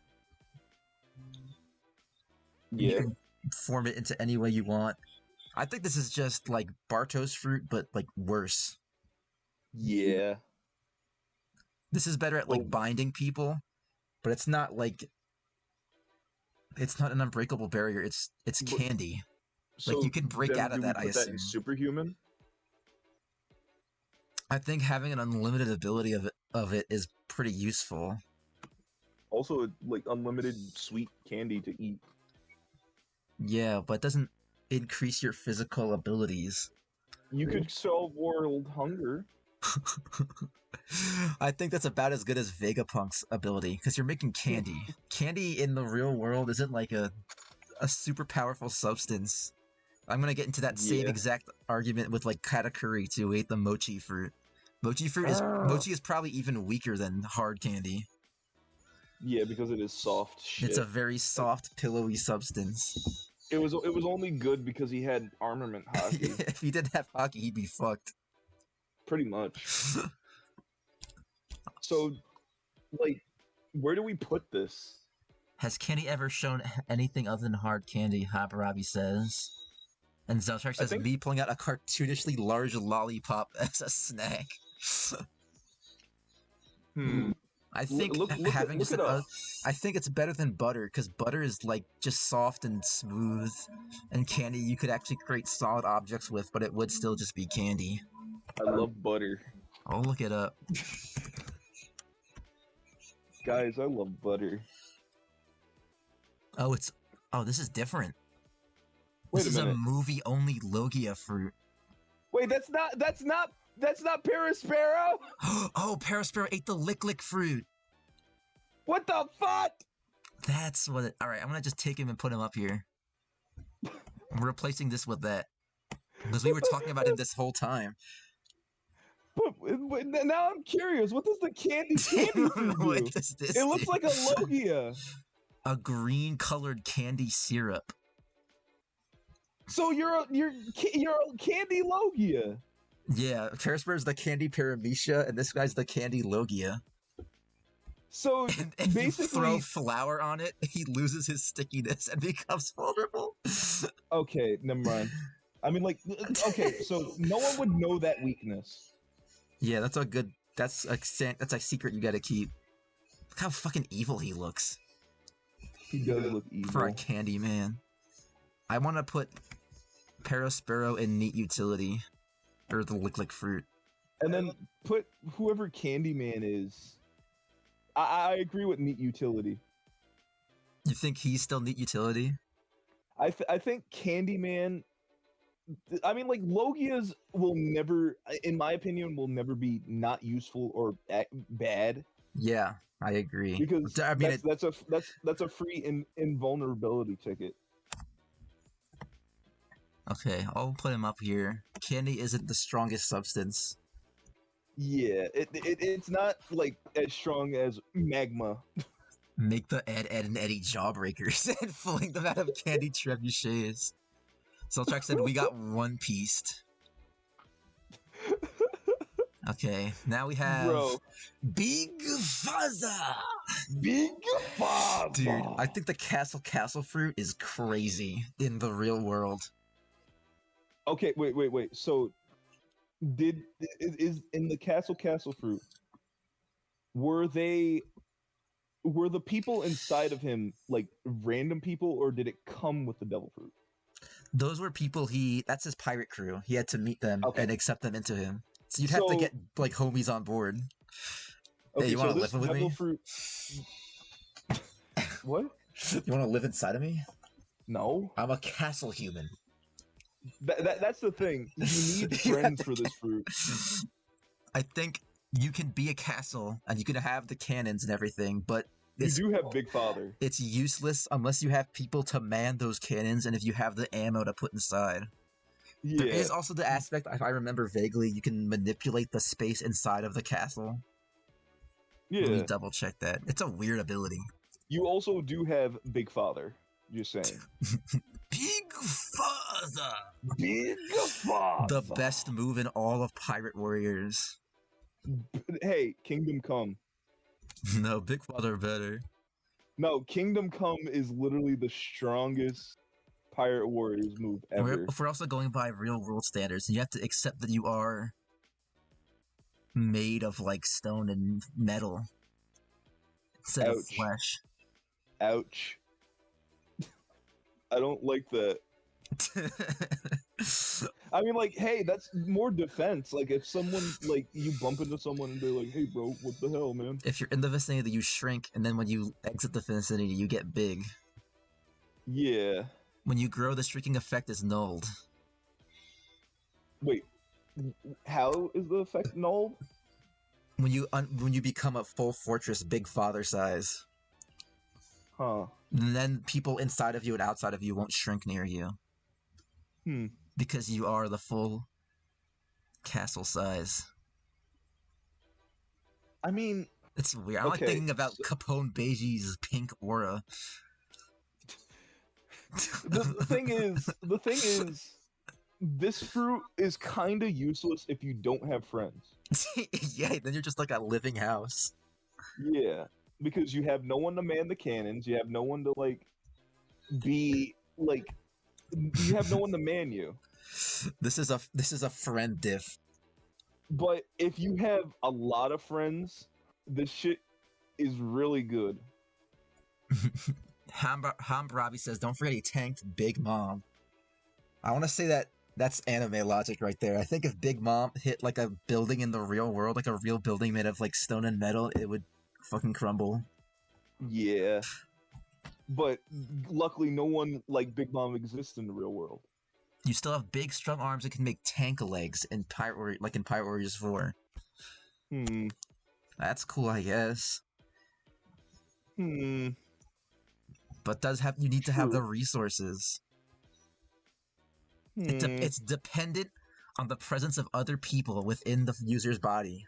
You Yeah. can form it into any way you want. I think this is just like Bartos fruit, but like worse. Yeah. This is better at But like binding people, but it's not an unbreakable barrier. It's but candy. Like you so can break then out of do we that, I put that in assume. superhuman? I think having an unlimited ability of it is pretty useful. Also, like unlimited sweet candy to eat. Yeah, but it doesn't increase your physical abilities. You could solve world hunger. I think that's about as good as Vegapunk's ability because you're making candy. Candy in the real world isn't like a super powerful substance. I'm gonna get into that same Yeah. exact argument with like Katakuri to ate the mochi fruit. Ah. Mochi is probably even weaker than hard candy. Yeah, because it is soft It's a shit. very soft, pillowy substance. It was only good because he had armament hockey, If he didn't have hockey, he'd be fucked. pretty much. So, like, where do we put this? Has candy ever shown anything other than hard candy? Habarabi says. And Zeltrak I says, think. me pulling out a cartoonishly large lollipop as a snack. Hmm. I think having Look just it up. I think it's better than butter because butter is like just soft and smooth, and candy you could actually create solid objects with, but it would still just be candy. I love butter, I'll look it up. guys. I love butter. Oh, this is different. Wait This a is a minute. movie only Logia fruit. Wait, that's not Perispero. Oh, Perispero ate the lick fruit. What the fuck? That's what it. All right, I'm gonna just take him and put him up here. I'm replacing this with that because we were talking about him this whole time. But now I'm curious. What does the candy fruit What do? does this It looks do? like a Logia. A green colored candy syrup. So you're a candy Logia. Yeah, Perisper's the candy paramecia, and this guy's the candy logia. So And if you throw basically, flour on it, he loses his stickiness and becomes vulnerable. okay, never mind. I mean, like, okay, so no one would know that weakness. Yeah, that's a good. That's a secret you gotta keep. Look how fucking evil he looks He does look for a evil. candy man. I want to put Perispero in neat utility, or the lick fruit. And then put whoever Candyman is. I agree with neat utility. You think he's still neat utility? I think Candyman. I mean, like Logias will never, in my opinion, will never be not useful or bad Yeah, I agree. because I mean, that's a free invulnerability ticket. okay, I'll put him up here. Candy isn't the strongest substance. Yeah, it's not like as strong as magma. Make the Ed and Eddie jawbreakers and fling them out of candy trebuchets. Seltrak said, we got One Pieced. Okay, now we have Bro, Big Fuzza! Big Father. Dude, I think the castle fruit is crazy in the real world. Okay, wait. So did is in the castle fruit, were they were the people inside of him like random people, or did it come with the devil fruit? Those were people that's his pirate crew. He had to meet them Okay, and accept them into him. So you'd have to so get like homies on board. Hey, okay, you want so to this live with devil me? fruit. What? You want to live inside of me? No, I'm a castle human. that's the thing. You need You have friends to. for this fruit. I think you can be a castle and you can have the cannons and everything, but You it's do have Big Father. it's useless unless you have people to man those cannons and if you have the ammo to put inside. There Yeah, is also the aspect, if I remember vaguely, you can manipulate the space inside of the castle. Let me yeah. double check that. It's a weird ability. You also do have Big Father. Just saying. Big Father! Big The Father. best move in all of Pirate Warriors. Hey, Kingdom Come. No, Big Father better. No, Kingdom Come is literally the strongest Pirate Warriors move And ever. if we're also going by real world standards, you have to accept that you are made of like stone and metal instead of Ouch. flesh. Ouch. I don't like that. I mean, like, hey, that's more defense. Like, if someone, like, you bump into someone and they're like, hey, bro, what the hell, man? If you're in the vicinity, you shrink, and then when you exit the vicinity, you get big. Yeah. When you grow, the shrinking effect is nulled. Wait, how is the effect nulled? When you become a full fortress, Big Father size, Huh. then people inside of you and outside of you won't shrink near you Hmm. because you are the full castle size. I mean, It's weird. I'm like okay. thinking about Capone Beiji's pink aura. The thing is, this fruit is kind of useless if you don't have friends. Yeah, then you're just like a living house. Yeah, because you have no one to man the cannons. You have no one to like be like. You have no one to man you. This is a friend diff. But if you have a lot of friends, this shit is really good. Hambarabi says, "Don't forget he tanked Big Mom." I want to say that's anime logic right there. I think if Big Mom hit like a building in the real world, like a real building made of like stone and metal, it would fucking crumble. Yeah, but luckily, no one like Big Mom exists in the real world. You still have big, strong arms that can make tank legs in Pirate Warriors 4. Hmm. That's cool, I guess. Hmm. But you need to have the True. resources. Hmm. It's dependent on the presence of other people within the user's body.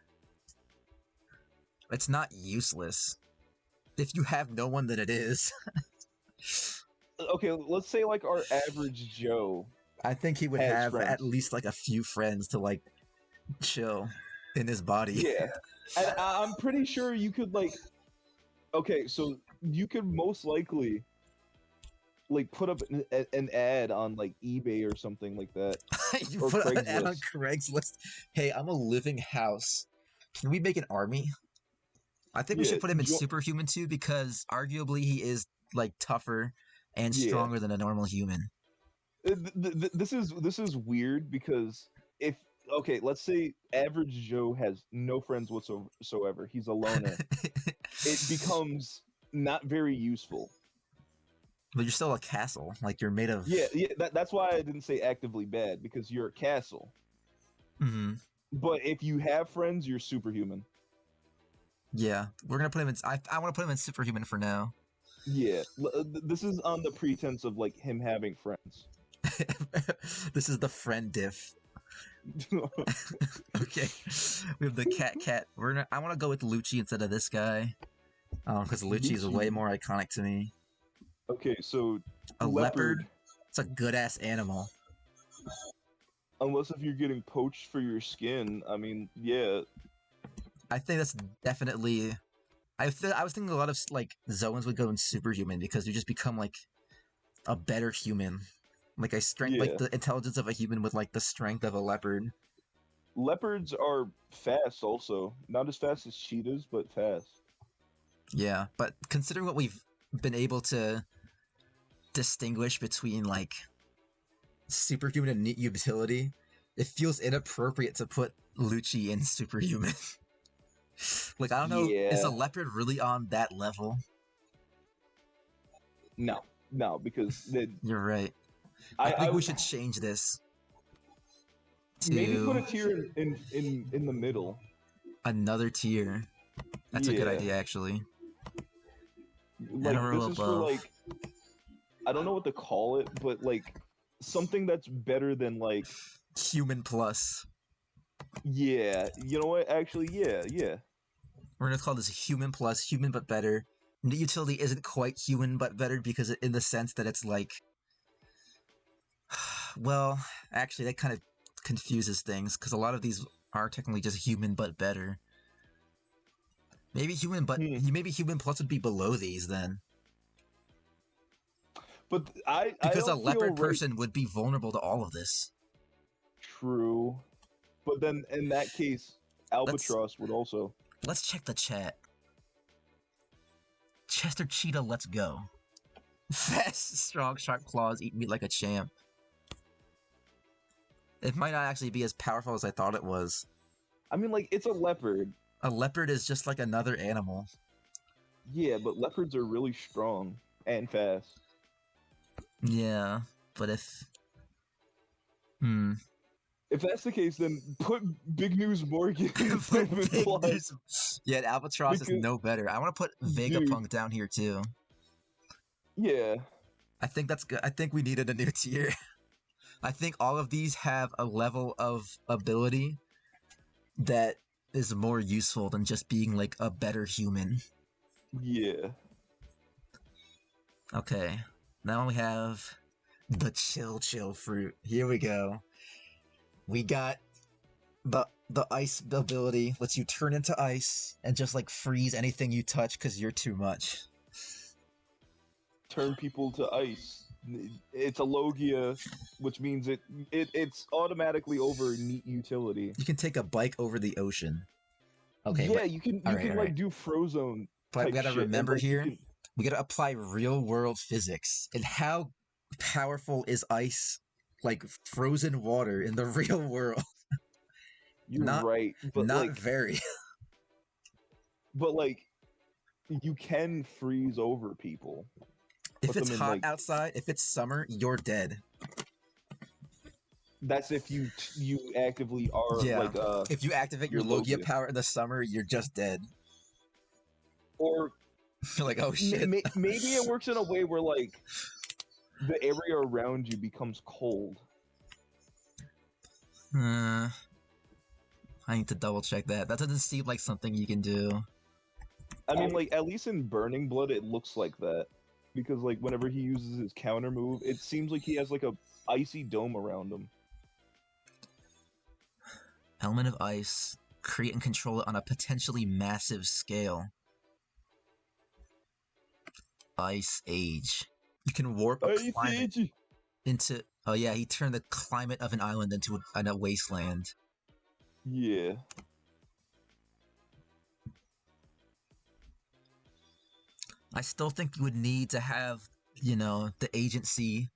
It's not useless. If you have no one, then it is. Okay, let's say like our average Joe I think he would has have at friends. least like a few friends to like chill in his body. Yeah, and I'm pretty sure you could like. Okay, so you could most likely like put up an ad on like eBay or something like that, You or put an ad on Craigslist. Craigslist. Hey, I'm a living house. Can we make an army? I think we Yeah, should put him in Superhuman too because arguably he is like tougher and yeah. stronger than a normal human. This is weird because if okay, let's say average Joe has no friends whatsoever. He's a loner. It becomes not very useful. But you're still a castle. Like you're made of. Yeah. That's why I didn't say actively bad because you're a castle. Mm-hmm. But if you have friends, you're superhuman. Yeah, we're gonna put him in. I want to put him in Superhuman for now. Yeah, this is on the pretense of like him having friends. This is the friend diff. Okay, we have the cat. I want to go with Lucci instead of this guy. Because Lucci is way Lucci. more iconic to me. Okay, so A leopard. It's a good ass animal. Unless if you're getting poached for your skin, I mean, yeah. I think that's definitely. I was thinking a lot of like Zoans would go in Superhuman because you just become like a better human. Like a strength, like Yeah. the intelligence of a human with like the strength of a leopard. Leopards are fast also. Not as fast as cheetahs, but fast. Yeah, but considering what we've been able to distinguish between like superhuman and neat utility, it feels inappropriate to put Lucci in superhuman. Like, I don't know, is a Yeah. leopard really on that level? No. No, because You're right. I I think we should change this maybe put to a tier in the middle. another tier. That's a good Yeah. idea, actually. Like Arrow this is for above. like I don't know what to call it, but like something that's better than like Human plus. yeah, you know what? Actually, yeah. We're gonna call this human plus, human but better. Neat utility isn't quite human but better because in the sense that it's like, well, actually that kind of confuses things because a lot of these are technically just human but better. Maybe human plus would be below these then. But I Because a don't feel leopard right. person would be vulnerable to all of this. True. But then in that case, albatross would also. Let's check the chat. Chester Cheetah, let's go. Fast, strong, sharp claws, eat meat like a champ. It might not actually be as powerful as I thought it was. I mean, like, it's a leopard. A leopard is just like another animal. Yeah, but leopards are really strong and fast. Yeah, but if... If that's the case, then put Big News Morgan in Human Plus. Yeah, Albatross is no better. I want to put Vegapunk down here too. Yeah. I think that's good. I think we needed a new tier. I think all of these have a level of ability that is more useful than just being like a better human. Yeah. Okay, now we have the chill fruit. Here we go. We got the ice ability, lets you turn into ice and just like freeze anything you touch because you're too much. Turn people to ice. It's a Logia, which means it's automatically over neat utility. You can take a bike over the ocean. Okay. Yeah, but, you can right. like do Frozone. But we gotta shit, remember and, like, here, we gotta apply real world physics. And how powerful is ice, like frozen water, in the real world? You're not, right, but not like very. But like, you can freeze over people. If it's hot outside, if it's summer, you're dead. That's if you actively are like if you activate your Logia power in the summer, you're just dead. Or you're like, oh shit. Maybe it works in a way where like the area around you becomes cold. I need to double check that. That doesn't seem like something you can do. I mean, like, at least in Burning Blood, it looks like that. Because, like, whenever he uses his counter move, it seems like he has, like, a icy dome around him. Element of Ice. Create and control it on a potentially massive scale. Ice Age. You can warp a climate into... Oh yeah, he turned the climate of an island into a wasteland. Yeah. I still think you would need to have, you know, the agency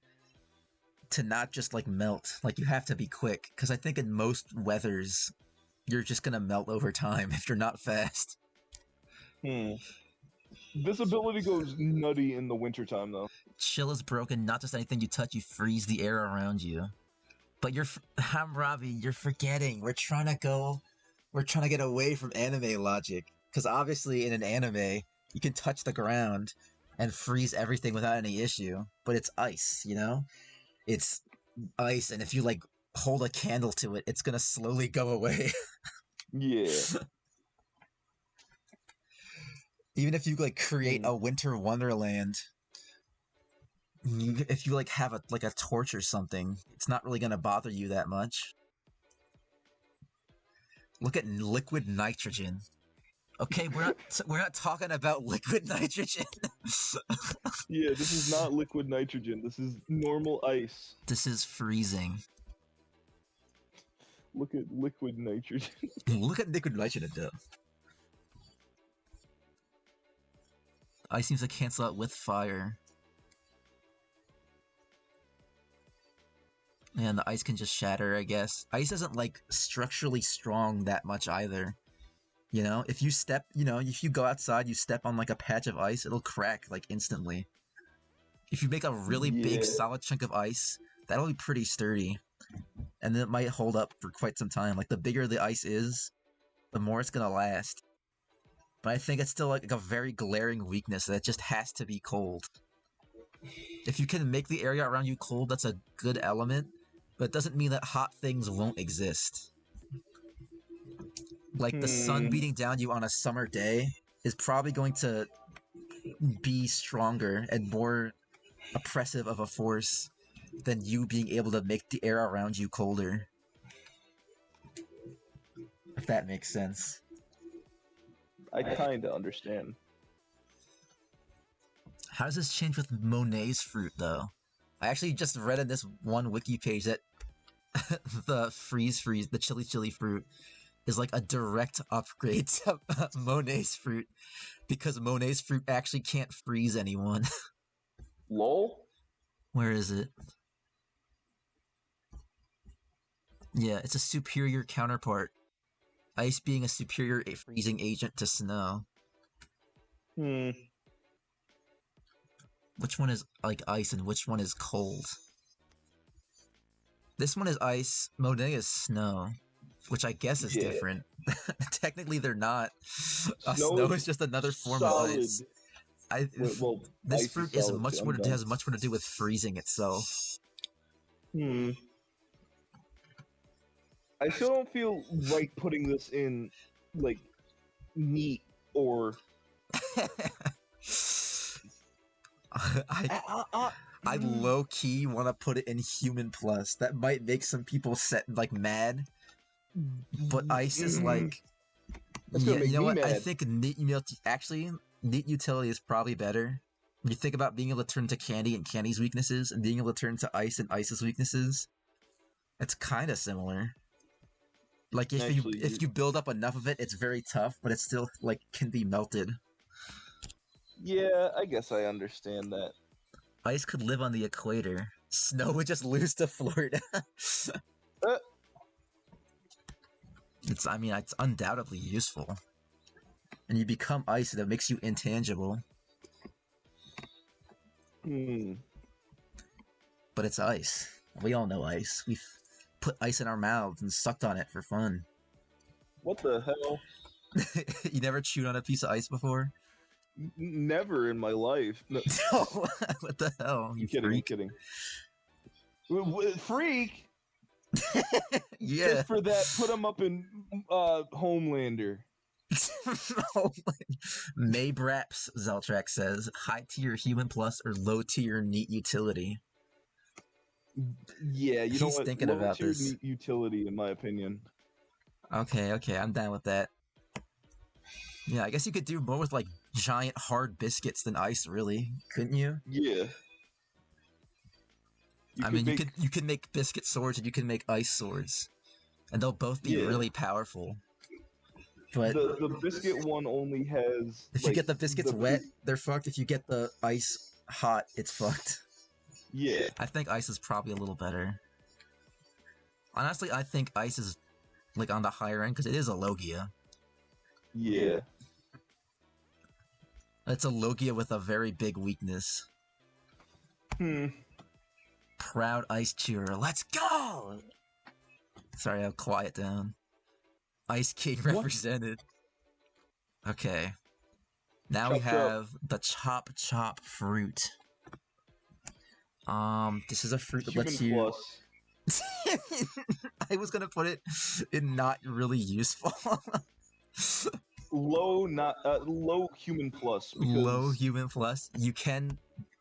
to not just, like, melt. Like, you have to be quick. Because I think in most weathers, you're just gonna melt over time if you're not fast. This ability goes nutty in the wintertime, though. Chill is broken. Not just anything you touch, you freeze the air around you. But Hamravi, you're forgetting. We're trying to get away from anime logic. Because obviously in an anime, you can touch the ground and freeze everything without any issue. But it's ice, you know? It's ice, and if you, like, hold a candle to it, it's gonna slowly go away. Yeah. Even if you, like, create a winter wonderland, if you, like, have a torch or something, it's not really gonna bother you that much. Look at liquid nitrogen. Okay, we're not talking about liquid nitrogen. Yeah, this is not liquid nitrogen. This is normal ice. This is freezing. Look at liquid nitrogen. Look at liquid nitrogen though. Ice seems to cancel out with fire. And the ice can just shatter, I guess. Ice isn't like structurally strong that much either. You know, if you step, if you go outside, you step on like a patch of ice, it'll crack like instantly. If you make a really big Yeah. solid chunk of ice, that'll be pretty sturdy. And then it might hold up for quite some time. Like the bigger the ice is, the more it's gonna last. But I think it's still like a very glaring weakness that just has to be cold. If you can make the area around you cold, that's a good element, but it doesn't mean that hot things won't exist. Like the sun beating down you on a summer day is probably going to be stronger and more oppressive of a force than you being able to make the air around you colder. If that makes sense. I kind of understand. How does this change with Monet's fruit, though? I actually just read in this one wiki page that the freeze, the chili fruit, is like a direct upgrade to Monet's fruit, because Monet's fruit actually can't freeze anyone. Lol? Where is it? Yeah, it's a superior counterpart. Ice being a superior freezing agent to snow. Which one is like ice and which one is cold? This one is ice, Monet is snow, which I guess is different. Technically they're not. Snow is just another form of ice. This fruit has much more to do with freezing itself. I still don't feel right putting this in, like, neat or... I low-key want to put it in human plus. That might make some people mad. But ice is like... you know what? Mad. I think neat utility is probably better. When you think about being able to turn to candy and candy's weaknesses, and being able to turn to ice and ice's weaknesses, it's kind of similar. Like if you build up enough of it, it's very tough, but it still like can be melted. Yeah, I guess I understand that. Ice could live on the equator. Snow would just lose to Florida. It's undoubtedly useful. And you become ice and it makes you intangible. But it's ice. We all know ice. We've put ice in our mouths and sucked on it for fun. What the hell? You never chewed on a piece of ice before? Never in my life. No. What the hell? I'm kidding. Freak? Yeah. Just for that, put him up in Homelander. Maybraps, Zeltrax says, high tier human plus or low tier neat utility. Yeah, you know what? He's thinking about this. Neat utility, in my opinion. Okay, I'm down with that. Yeah, I guess you could do more with like giant hard biscuits than ice, really, couldn't you? Yeah. You can make biscuit swords and you can make ice swords, and they'll both be really powerful. But the biscuit one only has. If you get the biscuits wet, they're fucked. If you get the ice hot, it's fucked. Yeah. I think ice is probably a little better. Honestly, I think ice is like on the higher end because it is a Logia. Yeah. It's a Logia with a very big weakness. Proud ice cheerer, let's go! Sorry, I'll quiet down. Ice King represented. Okay. Now we have the Chop fruit. This is a fruit that lets you... I was gonna put it in not really useful. Low human plus. Low human plus.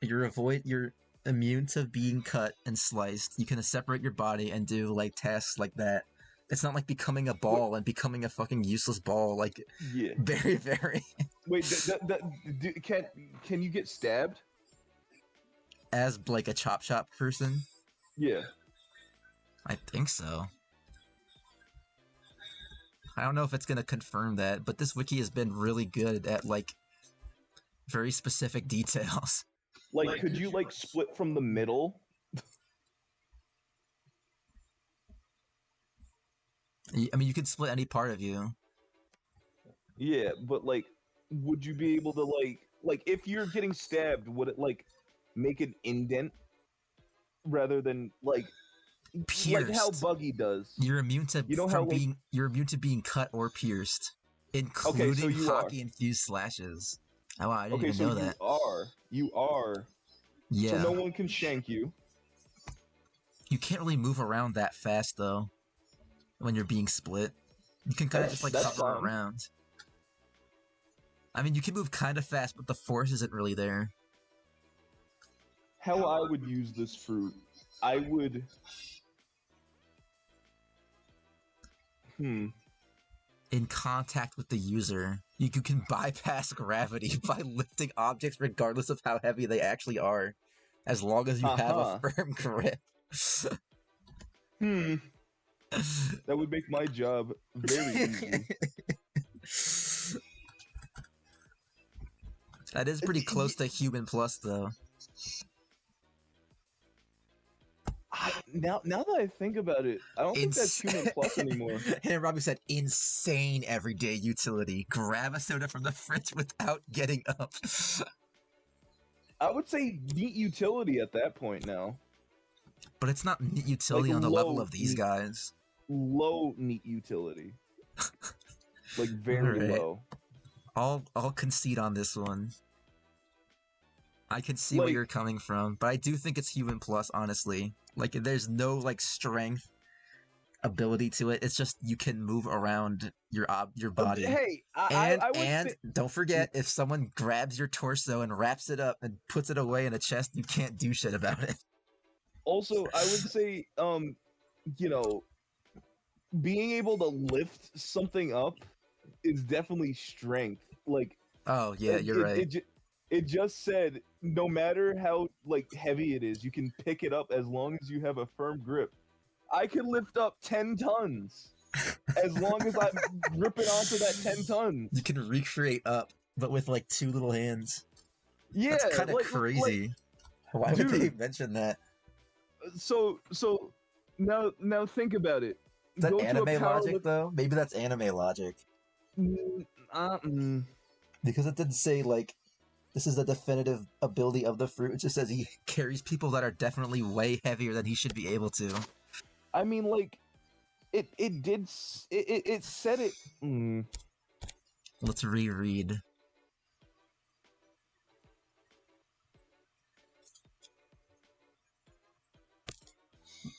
You're immune to being cut and sliced. You can separate your body and do like tasks like that It's not like becoming a ball and becoming a fucking useless ball. Like, Yeah. very, very. Wait, can you get stabbed? As like a chop shop person, Yeah. I think so. I don't know if it's gonna confirm that, but this wiki has been really good at like very specific details. Like, could you like split from the middle? I mean, you could split any part of you. Yeah, but like, would you be able to like if you're getting stabbed, would it like make an indent rather than like how Pierced. Buggy does? You're immune to You know how like you're immune to being cut or pierced, okay, so including you are hockey infused slashes. Oh, wow, I didn't okay, even so know that. you are so Yeah. no one can shank you. You can't really move around that fast though when you're being split. You can kind of just like That's hover fine. around. I mean, you can move kind of fast, but the force isn't really there. How I would use this fruit, I would. In contact with the user, you can bypass gravity by lifting objects regardless of how heavy they actually are, as long as you have a firm grip. That would make my job very easy. That is pretty close to human plus, though. Now that I think about it, I don't think that's human plus anymore. And Robbie said, insane everyday utility. Grab a soda from the fridge without getting up. I would say neat utility at that point now. But it's not neat utility Like on the level of these guys. Low neat utility. Like very low. I'll concede on this one. I can see like, where you're coming from, but I do think it's human plus, honestly. Like, there's no, like, strength ability to it. It's just you can move around your body. Hey, and I would say... don't forget, if someone grabs your torso and wraps it up and puts it away in a chest, you can't do shit about it. Also, I would say, you know, being able to lift something up is definitely strength. Like, oh yeah, you're right. It just said no matter how like heavy it is, you can pick it up as long as you have a firm grip. I can lift up 10 tons as long as I'm gripping onto that 10 tons. You can recreate up, but with like 2 little hands. Yeah, that's kind of crazy. Why would they mention that? So now think about it. Is that anime logic though? Maybe that's anime logic. Because it didn't say like this is the definitive ability of the fruit. It just says he carries people that are definitely way heavier than he should be able to. I mean, like, it said it. Let's reread.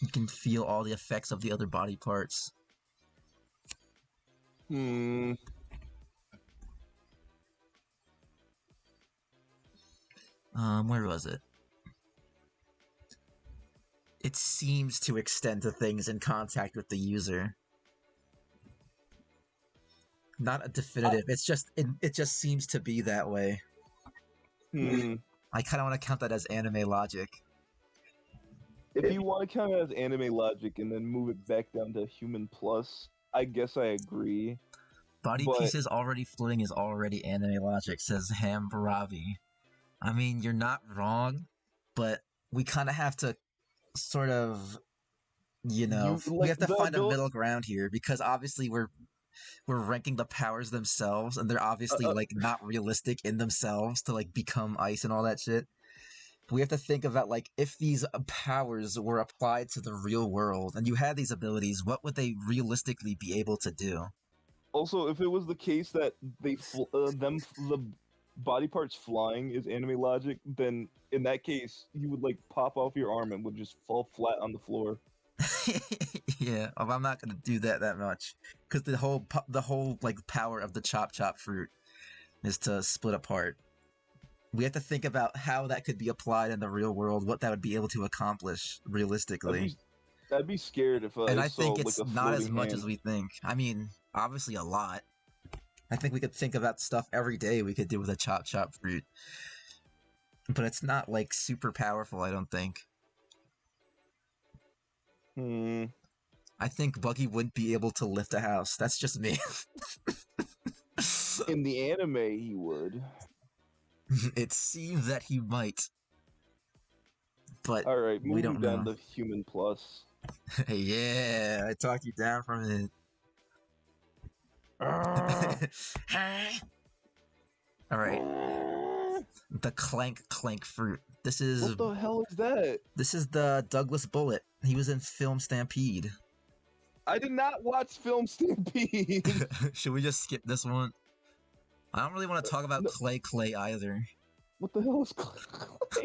You can feel all the effects of the other body parts. Where was it? It seems to extend to things in contact with the user. Not a definitive. It's just it just seems to be that way. I kind of want to count that as anime logic. If you want to count it as anime logic and then move it back down to human plus, I guess I agree. Body pieces already floating is already anime logic, says Hambaravi. I mean, you're not wrong, but we kind of have to sort of, we have to find a middle ground here, because obviously we're ranking the powers themselves, and they're obviously like not realistic in themselves to like become ice and all that shit. We have to think about like if these powers were applied to the real world and you had these abilities, what would they realistically be able to do? Also, if it was the case that the body parts flying is anime logic, then in that case you would like pop off your arm and would just fall flat on the floor. Yeah, I'm not gonna do that much, because the whole like power of the chop fruit is to split apart. We have to think about how that could be applied in the real world, what that would be able to accomplish realistically. I'd be scared if And I I saw think like it's a not as floating much hand. as we think. I mean, obviously a lot. I think we could think about stuff every day we could do with a chop chop fruit. But it's not like super powerful, I don't think. Hmm. I think Buggy wouldn't be able to lift a house. That's just me. In the anime, he would. It seems that he might, but All right, we moving don't down know. to human plus. Yeah, I talked you down from it. Ah. All right, the clank clank fruit. This is What the hell is that? the Douglas Bullet. He was in Film Stampede. I did not watch Film Stampede. Should we just skip this one? I don't really want to talk about No, clay either. what the hell is clay?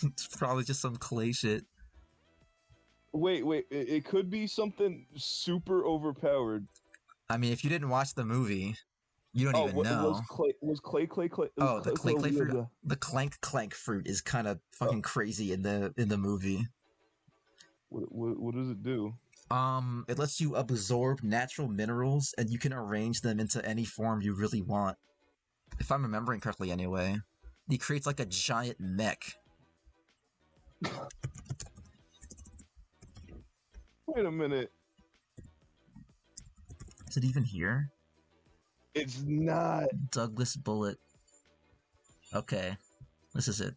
It's probably just some clay shit. Wait, it could be something super overpowered. I mean, if you didn't watch the movie, you don't even know. Was clay? Oh, the clay fruit, the clank clank fruit is kind of fucking crazy in the movie. What does it do? It lets you absorb natural minerals and you can arrange them into any form you really want. If I'm remembering correctly, anyway. He creates like a giant mech. Wait a minute. Is it even here? It's not. Douglas Bullet. Okay, this is it.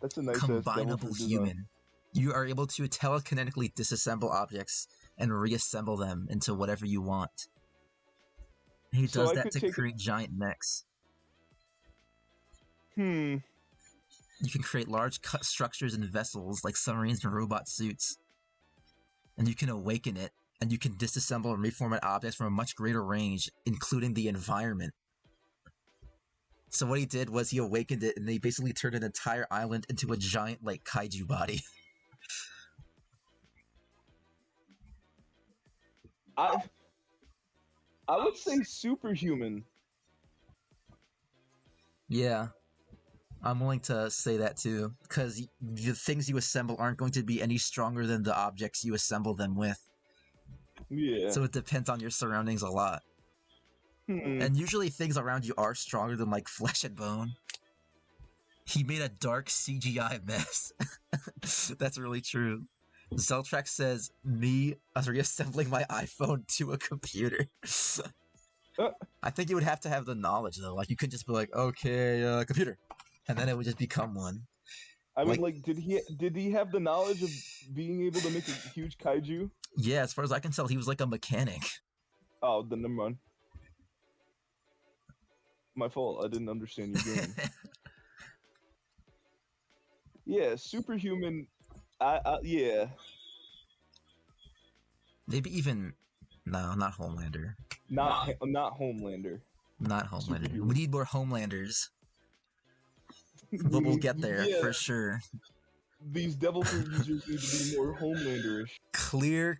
That's a nice Combinable human. You are able to telekinetically disassemble objects and reassemble them into whatever you want. He does that to create giant mechs. Hmm. You can create large cut structures and vessels like submarines and robot suits. And you can awaken it, and you can disassemble and reformat objects from a much greater range, including the environment. So what he did was he awakened it, and they basically turned an entire island into a giant, like, kaiju body. I would say superhuman. Yeah, I'm willing to say that too, because the things you assemble aren't going to be any stronger than the objects you assemble them with. Yeah. So it depends on your surroundings a lot. And usually things around you are stronger than, like, flesh and bone. He made a dark CGI mess. That's really true. Zeltrax says, me reassembling my iPhone to a computer. I think you would have to have the knowledge, though. Like, you couldn't just be like, okay, computer. And then it would just become one. I mean, like, did he have the knowledge of being able to make a huge kaiju? Yeah, as far as I can tell, he was like a mechanic. Oh, then never mind. My fault. I didn't understand your game. Yeah, superhuman. Yeah. Maybe even no, not Homelander. Not Homelander. Not Homelander. We need more Homelanders. But we'll get there for sure. These devil fruit users need to be more Homelanderish. Clear.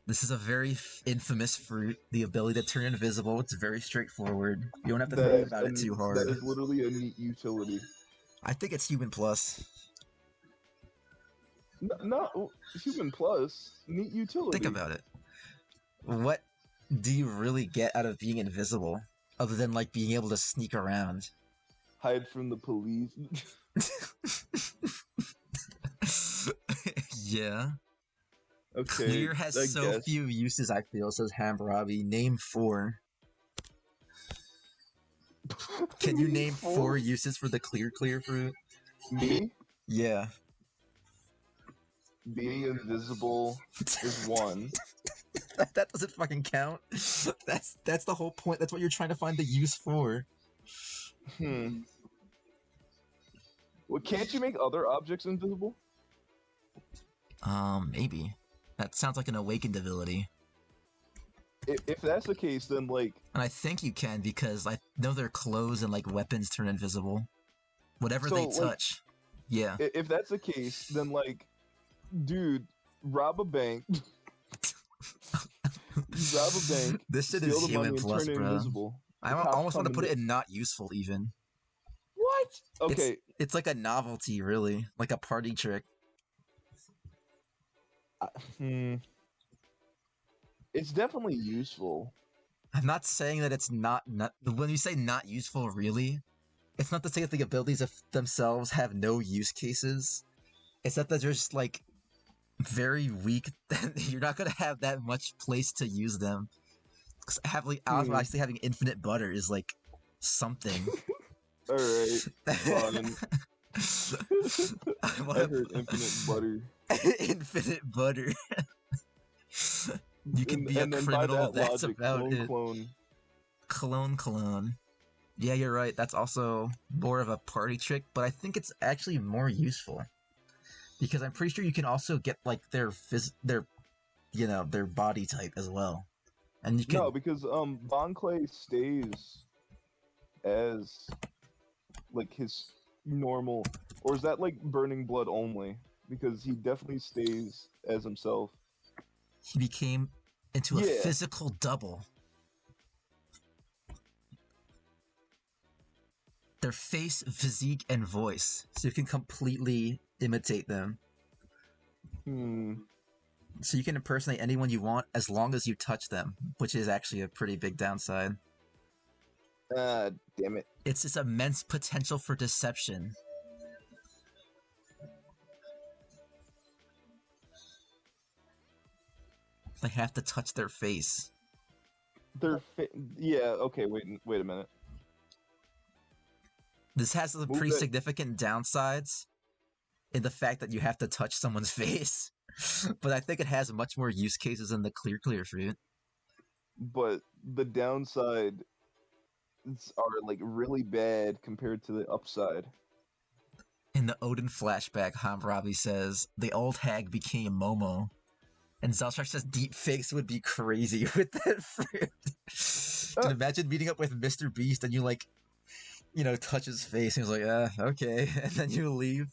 This is a very infamous fruit. The ability to turn invisible. It's very straightforward. You don't have to think about it too hard. That is literally a neat utility. I think it's human plus. Not human plus. Neat utility. Think about it. What do you really get out of being invisible? Other than, like, being able to sneak around? Hide from the police. Yeah. Okay. Clear has so few uses, I feel, says Hammurabi. Name 4. Can you name 4 uses for the clear fruit? Me? Yeah. Being invisible is 1. That doesn't fucking count. That's the whole point. That's what you're trying to find the use for. Well, can't you make other objects invisible? Maybe. That sounds like an awakened ability. If that's the case, then, like... And I think you can, because I know their clothes and, like, weapons turn invisible. Whatever they touch. Yeah. If that's the case, then, like... Dude, rob a bank. Rob a bank. This shit is human plus, bro. Invisible. I almost want to put it in not useful, even. What? Okay. It's like a novelty, really, like a party trick. Hmm. It's definitely useful. I'm not saying that it's not. When you say not useful, really, it's not to say that the abilities of themselves have no use cases. It's that they're just like very weak. You're not gonna have that much place to use them. Because Hmm. obviously having infinite butter is like something. All right, fine. I I want heard infinite butter, infinite butter. You can be a and then by criminal. that That's logic, about it. clone. Clone. Yeah, you're right. That's also more of a party trick, but I think it's actually more useful because I'm pretty sure you can also get like their body type as well, and you No, could. because Von Clay stays as like his normal, or is that like Burning Blood only? Because he definitely stays as himself. He became into a Yeah. physical double. Their face, physique, and voice, so you can completely imitate them. Hmm. So you can impersonate anyone you want as long as you touch them, which is actually a pretty big downside. Damn it. It's this immense potential for deception. They have to touch their face. Yeah. Okay. Wait a minute. This has some Move pretty that. significant downsides in the fact that you have to touch someone's face. But I think it has much more use cases than the clear fruit. But the downside are like really bad compared to the upside. In the Odin flashback, Hammurabi says, the old hag became Momo. And Zelstar says deep fakes would be crazy with that fruit. Dude, Uh, imagine meeting up with Mr. Beast and you like, touch his face and he's like, okay. And then you leave.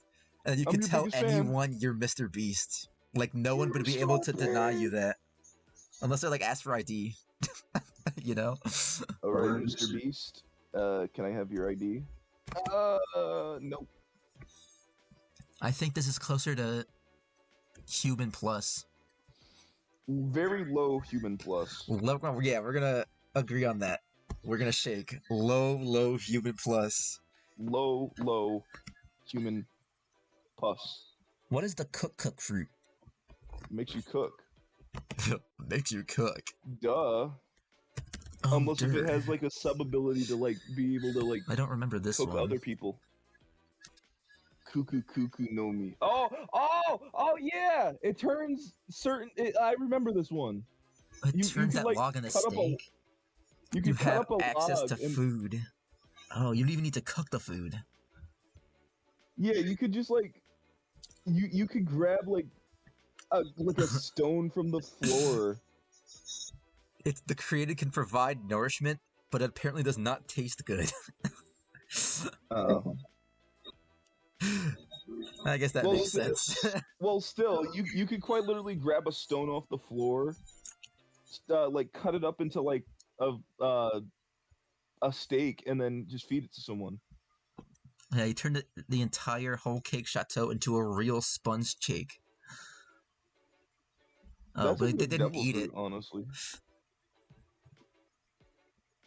And then you I'm can your tell biggest fan. anyone you're Mr. Beast. Like, no one You're would be able so to deny big. you that. Unless they like ask for ID. you know? All right, Mr. Beast. Can I have your ID? Nope. I think this is closer to human plus. Very low human plus. Yeah, we're gonna agree on that. We're gonna shake. Low human plus. Low human plus. What is the cook fruit? Makes you cook. Makes you cook. Duh. Oh, Unless if it has like a sub ability to like be able to like I don't remember this cook one. other people. Cuckoo no mi. Oh yeah! It turns certain. I remember this one. It You turns could that like log into cut up a. steak. You You could cut have up a access log to and food. Oh, you don't even need to cook the food. yeah, you could just like you could grab like a stone from the floor. It's the creator can provide nourishment, but it apparently does not taste good. Oh. I guess that Well, makes sense. Well, still, you could quite literally grab a stone off the floor, like cut it up into like a steak, and then just feed it to someone. Yeah, he turned the entire whole cake chateau into a real sponge cake. Oh, That's a but they good didn't devil eat it. fruit, honestly.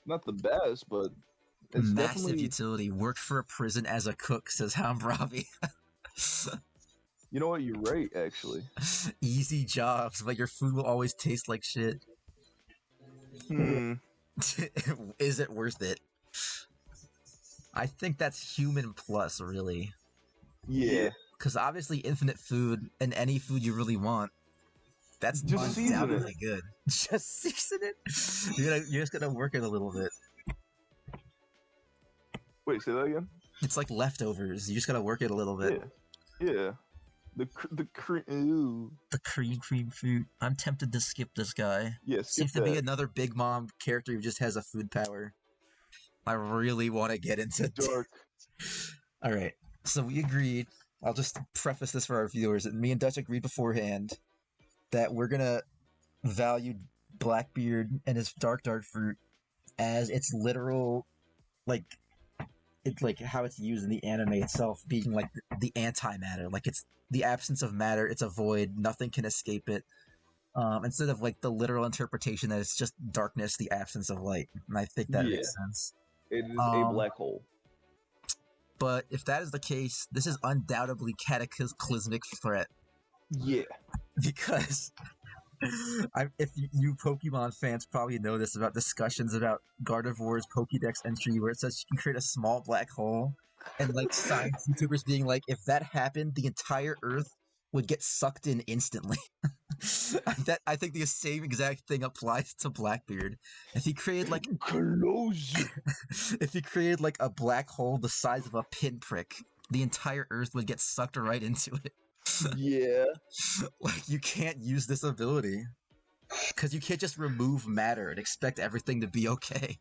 Not the best, but it's Massive definitely. utility. Worked for a prison as a cook, says Hammurabi. You know what? You're right, actually. Easy jobs, but your food will always taste like shit. Hmm. Is it worth it? I think that's human plus, really. Yeah. Because obviously, infinite food and any food you really want, that's Just season it. undoubtedly good. Just season it. You're just gonna work it a little bit. Wait, say that again. It's like leftovers. You just gotta work it a little bit. Yeah. The ooh. The cream fruit. I'm tempted to skip this guy. Yeah, skip Seems to be that. another Big Mom character who just has a food power. I really want to get into Dark. All right, so we agreed. I'll just preface this for our viewers. That me and Dutch agreed beforehand that we're gonna value Blackbeard and his dark fruit as its literal, like, it's like how it's used in the anime itself, being like the antimatter, like it's the absence of matter, it's a void, nothing can escape it. Instead of like the literal interpretation that it's just darkness, the absence of light. And I think that Yeah, makes sense. it is a Um, black hole. but if that is the case, this is undoubtedly cataclysmic threat Yeah. because if you Pokemon fans probably know this about discussions about Gardevoir's Pokédex entry where it says you can create a small black hole, and like science YouTubers being like, if that happened, the entire Earth would get sucked in instantly. I think the same exact thing applies to Blackbeard. If he created like Close. if he created like a black hole the size of a pinprick, the entire Earth would get sucked right into it. Yeah. Like you can't use this ability because you can't just remove matter and expect everything to be okay.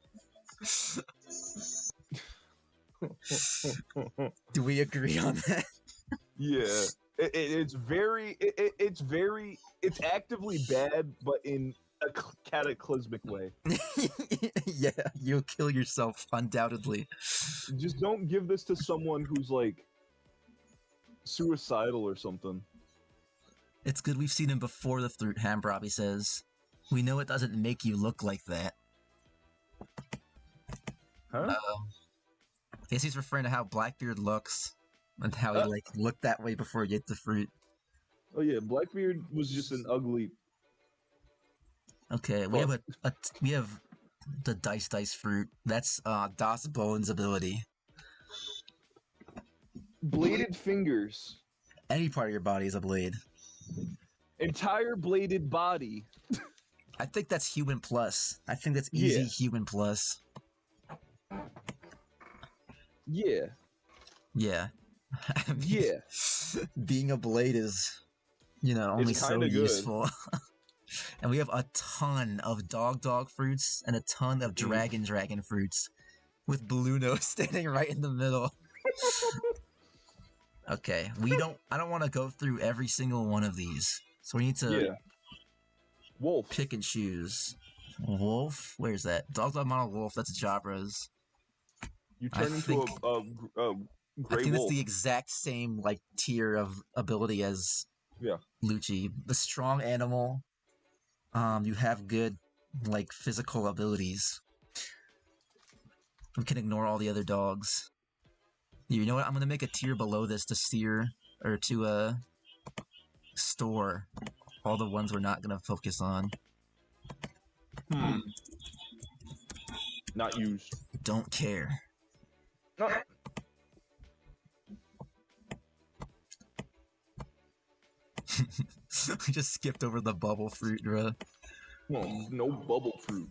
Do we agree on that? Yeah. It's very. It's actively bad, but in a cataclysmic way. Yeah, you'll kill yourself undoubtedly. Just don't give this to someone who's like suicidal or something. It's good we've seen him before the fruit, Hambrabi says. We know it doesn't make you look like that. Huh? I guess he's referring to how Blackbeard looks and how he like looked that way before he ate the fruit. Oh yeah, Blackbeard was just an ugly. Okay, we have we have the dice fruit. That's Das Bone's ability. Bladed fingers. Any part of your body is a blade. Entire bladed body. I think that's human plus. I think that's easy human plus. Yeah. Yeah. I mean, Yeah. Being a blade is, only so good. useful. And we have a ton of dog fruits and a ton of dragon fruits, with Bluno standing right in the middle. Okay, I don't want to go through every single one of these, so we need to Wolf. pick and choose. Wolf? Where's that? Dog Mono Wolf, that's Jabra's. You turn into a gray I think wolf. it's the exact same like tier of ability as Lucci. The strong animal. You have good like physical abilities. We can ignore all the other dogs. You know what? I'm gonna make a tier below this to steer or to store all the ones we're not gonna focus on. Not used. Don't care. No. We just skipped over the bubble fruit, bruh. Well, no bubble fruit.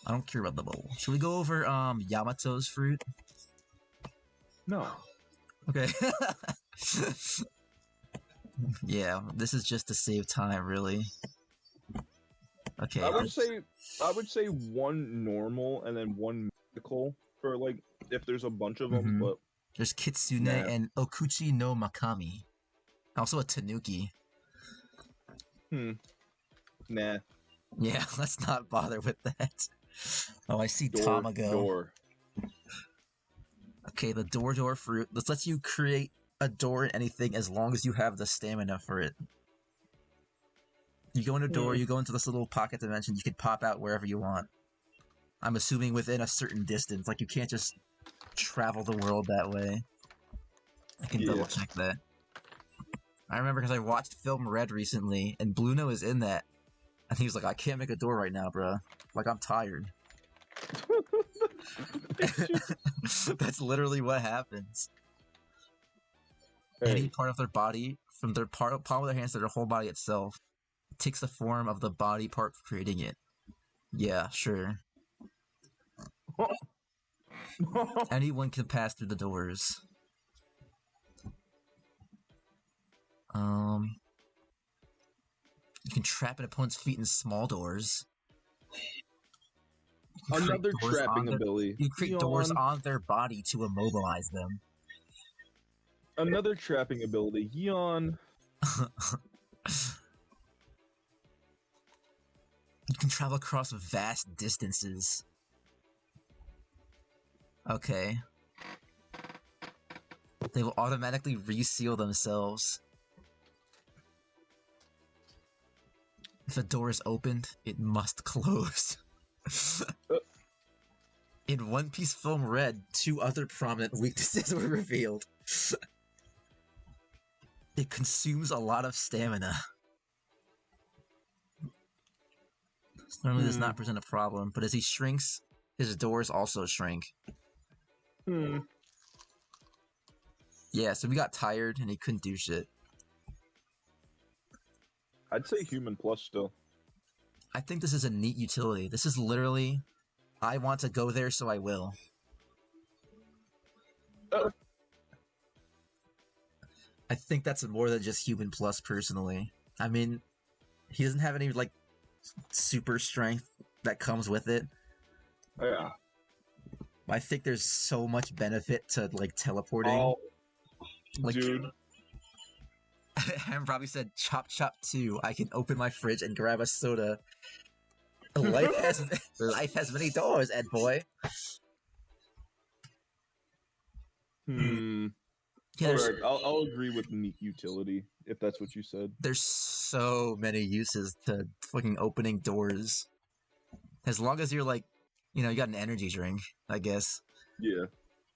I don't care about the bubble. Should we go over Yamato's fruit? No. Okay. Yeah, this is just to save time, really. Okay. I would say one normal and then one mythical for like if there's a bunch of them, but there's Kitsune and Okuchi no Makami. Also a Tanuki. Nah. Yeah, let's not bother with that. Oh, I see Tamago. Door. Okay, the door fruit. This lets you create a door in anything as long as you have the stamina for it. You go in a door, you go into this little pocket dimension, you can pop out wherever you want. I'm assuming within a certain distance. Like, you can't just travel the world that way. I can double check that. I remember because I watched Film Red recently, and Bluno is in that. And he was like, I can't make a door right now, bruh. Like, I'm tired. That's literally what happens. Hey. Any part of their body, from their palm of their hands to their whole body itself, takes the form of the body part creating it. Yeah, sure. Anyone can pass through the doors. You can trap an opponent's feet in small doors. Another trapping ability. You create doors on their body to immobilize them. Another trapping ability. Yawn. You can travel across vast distances. Okay. They will automatically reseal themselves. If a door is opened, it must close. In One Piece Film Red, 2 other prominent weaknesses were revealed. It consumes a lot of stamina. Normally does not present a problem, but as he shrinks, his doors also shrink. Yeah, so we got tired and he couldn't do shit. I'd say human plus still. I think this is a neat utility. This is literally, I want to go there, so I will. I think that's more than just human plus, personally. I mean, he doesn't have any, like, super strength that comes with it. Yeah. I think there's so much benefit to, like, teleporting. Oh, like, dude. Ham probably said, chop chop 2. I can open my fridge and grab a soda. Life has many doors, Ed boy. Yeah, Alright, I'll agree with neat utility, if that's what you said. There's so many uses to fucking opening doors. As long as you're like, you know, you got an energy drink, I guess. Yeah.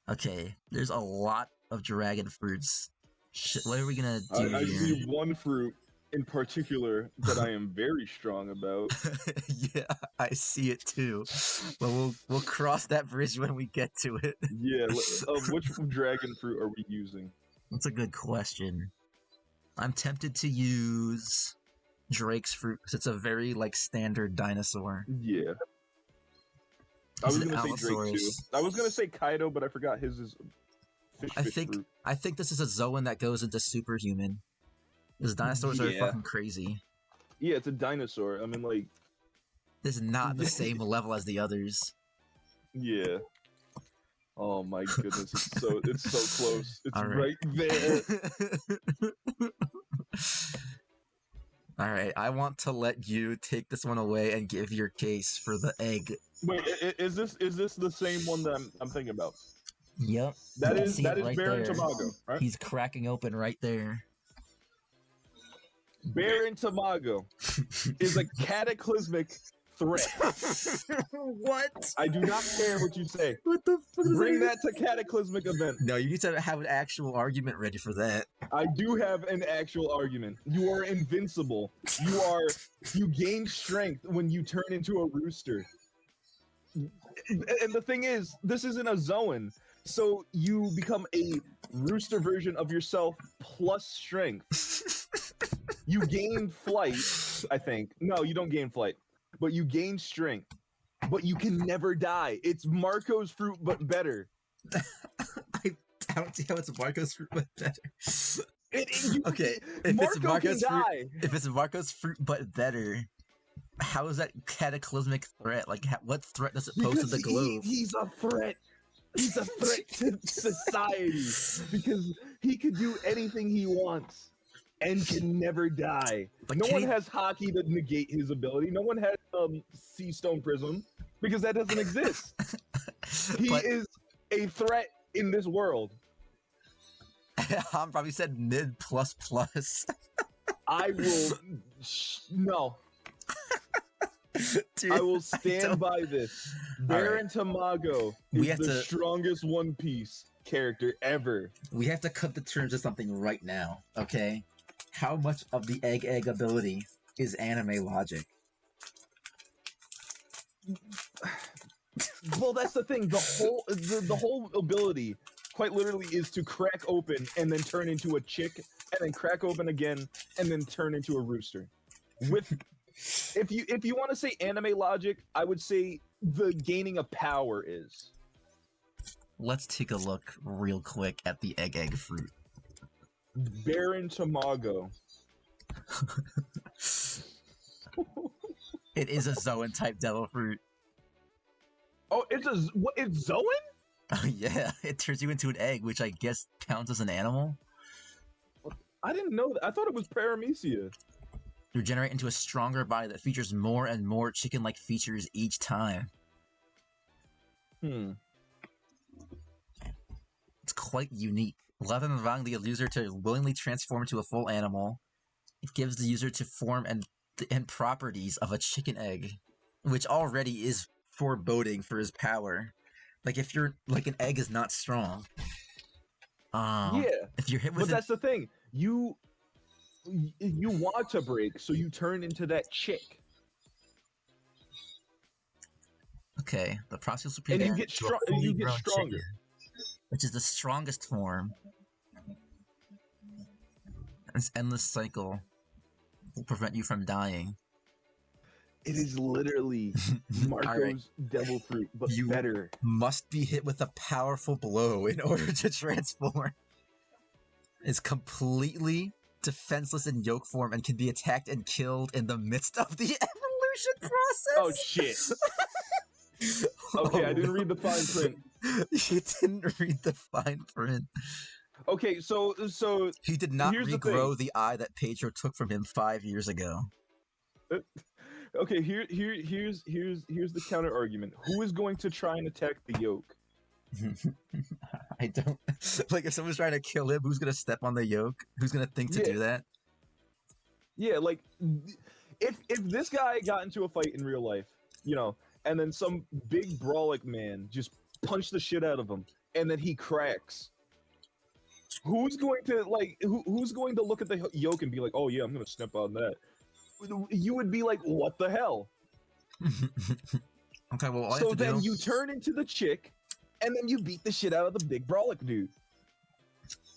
Okay, there's a lot of dragon fruits. Shit, what are we gonna do I here? see one fruit in particular that I am very strong about. Yeah, I see it too. But we'll cross that bridge when we get to it. Yeah, which dragon fruit are we using? That's a good question. I'm tempted to use Drake's fruit because it's a very like standard dinosaur. Yeah. I was gonna say Drake too. I was gonna say Kaido, but I forgot his is fish fruit. I think this is a Zoan that goes into superhuman. Because dinosaurs are fucking crazy. Yeah, it's a dinosaur. I mean, like, this is not the same level as the others. Yeah. Oh my goodness, it's so close. It's right there. Alright, I want to let you take this one away and give your case for the egg. Wait, is this the same one that I'm thinking about? Yep. That is right Baron there. Tamago, right? He's cracking open right there. Baron Tamago is a cataclysmic threat. What? I do not care what you say. What the fuck? Bring that to cataclysmic event. No, you need to have an actual argument ready for that. I do have an actual argument. You are invincible. You gain strength when you turn into a rooster. And the thing is, this isn't a Zoan, so you become a rooster version of yourself plus strength. You gain flight, I think. No, you don't gain flight, but you gain strength. But you can never die. It's Marco's fruit, but better. I don't see how it's Marco's fruit, but better. Okay, if it's Marco's fruit, but better, how is that cataclysmic threat? Like, what threat does it pose to the globe? He's a threat. He's a threat to society because he could do anything he wants and can never die. But no one has hockey to negate his ability. No one has Sea Stone Prism because that doesn't exist. He is a threat in this world. Ham probably said mid plus plus. I will no. Dude, I will stand by this. Baron Tamago is the strongest One Piece character ever. We have to cut the terms of something right now, okay? How much of the egg ability is anime logic? Well, that's the thing. The whole ability, quite literally, is to crack open and then turn into a chick, and then crack open again, and then turn into a rooster. If you want to say anime logic, I would say the gaining of power is. Let's take a look real quick at the egg fruit. Baron Tamago. It is a Zoan type devil fruit. Oh, it's Zoan? Oh yeah, it turns you into an egg, which I guess counts as an animal. I didn't know that. I thought it was Paramecia. You regenerate into a stronger body that features more and more chicken-like features each time. It's quite unique. Rather than allowing the user to willingly transform into a full animal, it gives the user to form and properties of a chicken egg, which already is foreboding for his power. Like if you're like an egg is not strong. Yeah, If you're hit with but that's the thing. You want to break, so you turn into that chick, okay, the process will and prevent you get to a fully You get grown stronger. chicken, which is the strongest form. This endless cycle will prevent you from dying. It is literally Marco's right. devil fruit, but You better. must be hit with a powerful blow in order to transform. It's completely defenseless in yolk form and can be attacked and killed in the midst of the evolution process. Oh shit. Okay, I didn't read the fine print. You didn't read the fine print. Okay, so he did not here's regrow the eye that Pedro took from him 5 years ago. Okay, here's the counter argument. Who is going to try and attack the yolk? I don't like if someone's trying to kill him. Who's gonna step on the yolk? Who's gonna think to do that? Yeah, like if this guy got into a fight in real life, you know, and then some big brawlic man just punched the shit out of him, and then he cracks. Who's going to who's going to look at the yolk and be like, oh yeah, I'm gonna step on that? You would be like, what the hell? Okay, well, all so then you turn into the chick, and then you beat the shit out of the big brawlic dude.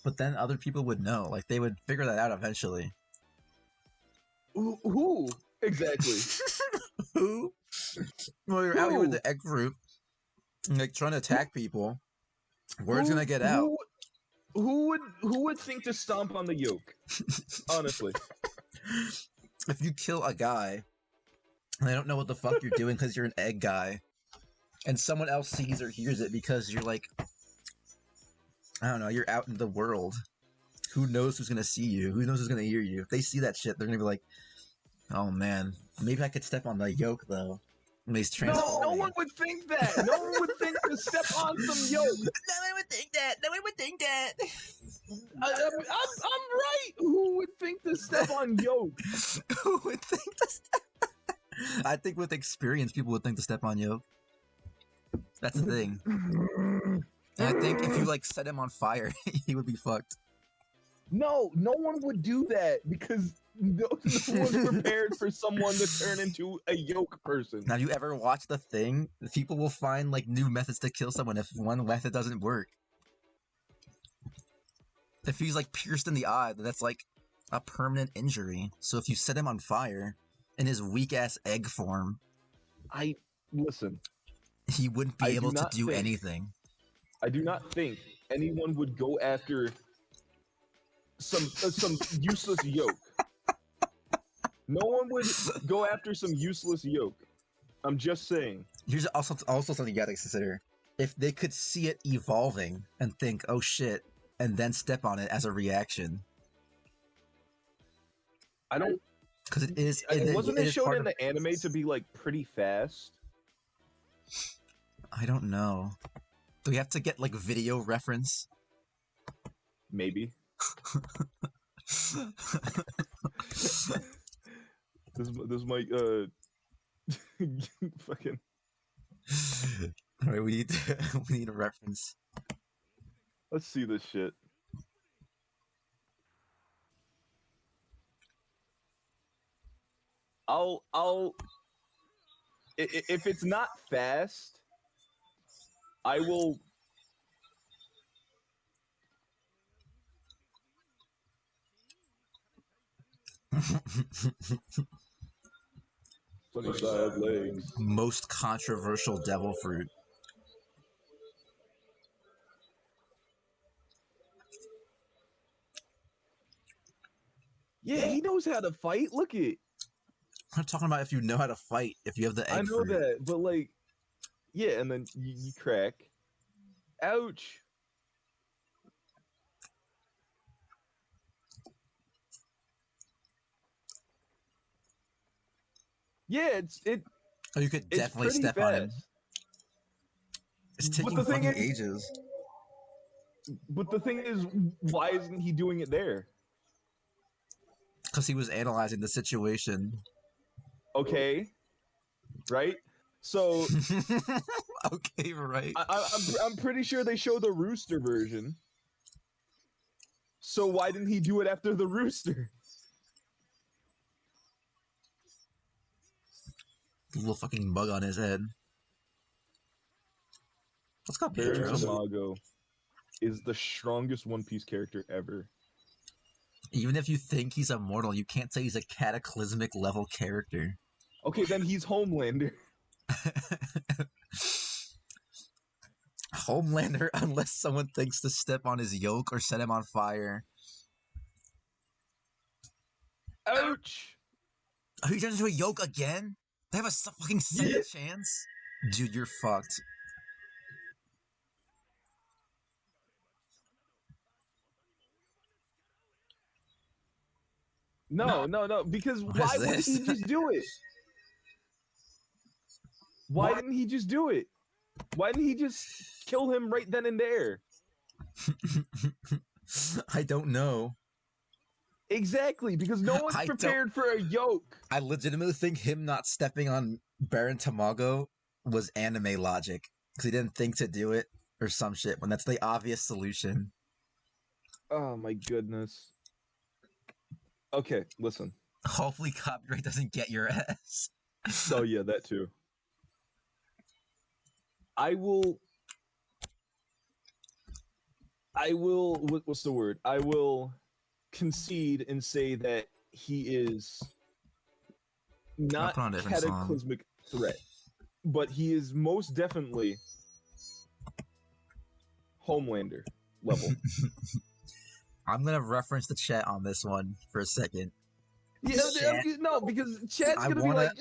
But then other people would know, like they would figure that out eventually. Who exactly? Who? Well, you're out here with the egg fruit, like trying to attack people. Word's gonna get out. Who would think to stomp on the yolk? Honestly. If you kill a guy, and they don't know what the fuck you're doing because you're an egg guy, and someone else sees or hears it because you're like, I don't know, you're out in the world. Who knows who's gonna see you? Who knows who's gonna hear you? If they see that shit, they're gonna be like, oh man, maybe I could step on the yolk though. When he's transforming. No one would think that. No one would think to step on some yolk. No one would think that. No one would think that. I'm right. Who would think to step on yolk? Who would think to step? I think with experience, people would think to step on yolk. That's the thing. And I think if you like set him on fire, he would be fucked. No one would do that because no one's prepared for someone to turn into a yolk person. Now, have you ever watched The Thing? People will find like new methods to kill someone if one method doesn't work. If he's like pierced in the eye, that's like a permanent injury. So if you set him on fire in his weak ass egg form, listen. He wouldn't be able to do anything. I do not think anyone would go after some useless yolk. No one would go after some useless yolk. I'm just saying. Here's also something you gotta consider. If they could see it evolving and think, oh shit, and then step on it as a reaction. I don't... Because it is... Wasn't it shown in the anime to be, like, pretty fast? I don't know. Do we have to get, like, video reference? Maybe. This might fucking. All right, we need a reference. Let's see this shit. If it's not fast, I will. Sunny side legs. Most controversial devil fruit. Yeah, he knows how to fight. Look it. I'm talking about if you know how to fight, if you have the egg I know fruit. that, but like, yeah, and then you crack. Ouch. Yeah, Oh, you could definitely step on him. It's taking fucking ages. But the thing is, why isn't he doing it there? Because he was analyzing the situation. Okay, right? So Okay, right. I'm pretty sure they show the rooster version. So why didn't he do it after the rooster? Little fucking bug on his head. Let's go, Baron Pietro. Tamago is the strongest One Piece character ever. Even if you think he's immortal, you can't say he's a cataclysmic level character. Okay, then he's Homelander. Homelander, unless someone thinks to step on his yoke or set him on fire. Ouch! Are you turning into a yoke again? They have a fucking second chance? Dude, you're fucked. No, because What why is wouldn't this? he just do it? Why didn't he just do it? Why didn't he just kill him right then and there? I don't know. Exactly, because no one's prepared for a yoke. I legitimately think him not stepping on Baron Tamago was anime logic. Because he didn't think to do it or some shit when that's the obvious solution. Oh my goodness. Okay, listen. Hopefully copyright doesn't get your ass. Oh yeah, that too. I will, what's the word? I will concede and say that he is not put on a different song. cataclysmic threat, but he is most definitely Homelander level. I'm gonna reference the chat on this one for a second. Yeah, no, because chat's gonna be like,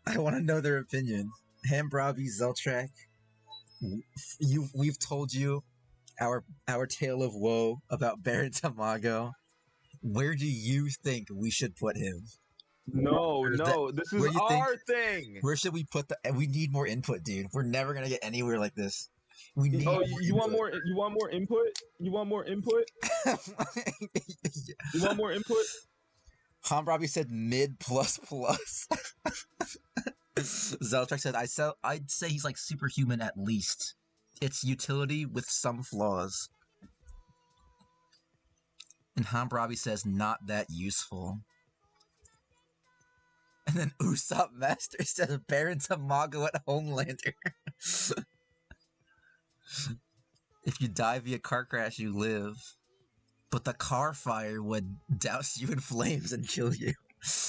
I want to know their opinion. Hambrabi Zeltrak, we've told you our tale of woe about Baron Tamago. Where do you think we should put him? No, this is our thing. Where should we put we need more input, dude. We're never gonna get anywhere like this. We need you want more input? You want more input? You want more input? Hambrabi said mid plus plus. Zeltrak said I'd say he's like superhuman at least. It's utility with some flaws. And Hambrabi says not that useful. And then Usopp Master says Baron Tamago at Homelander. If you die via car crash, you live. But the car fire would douse you in flames and kill you.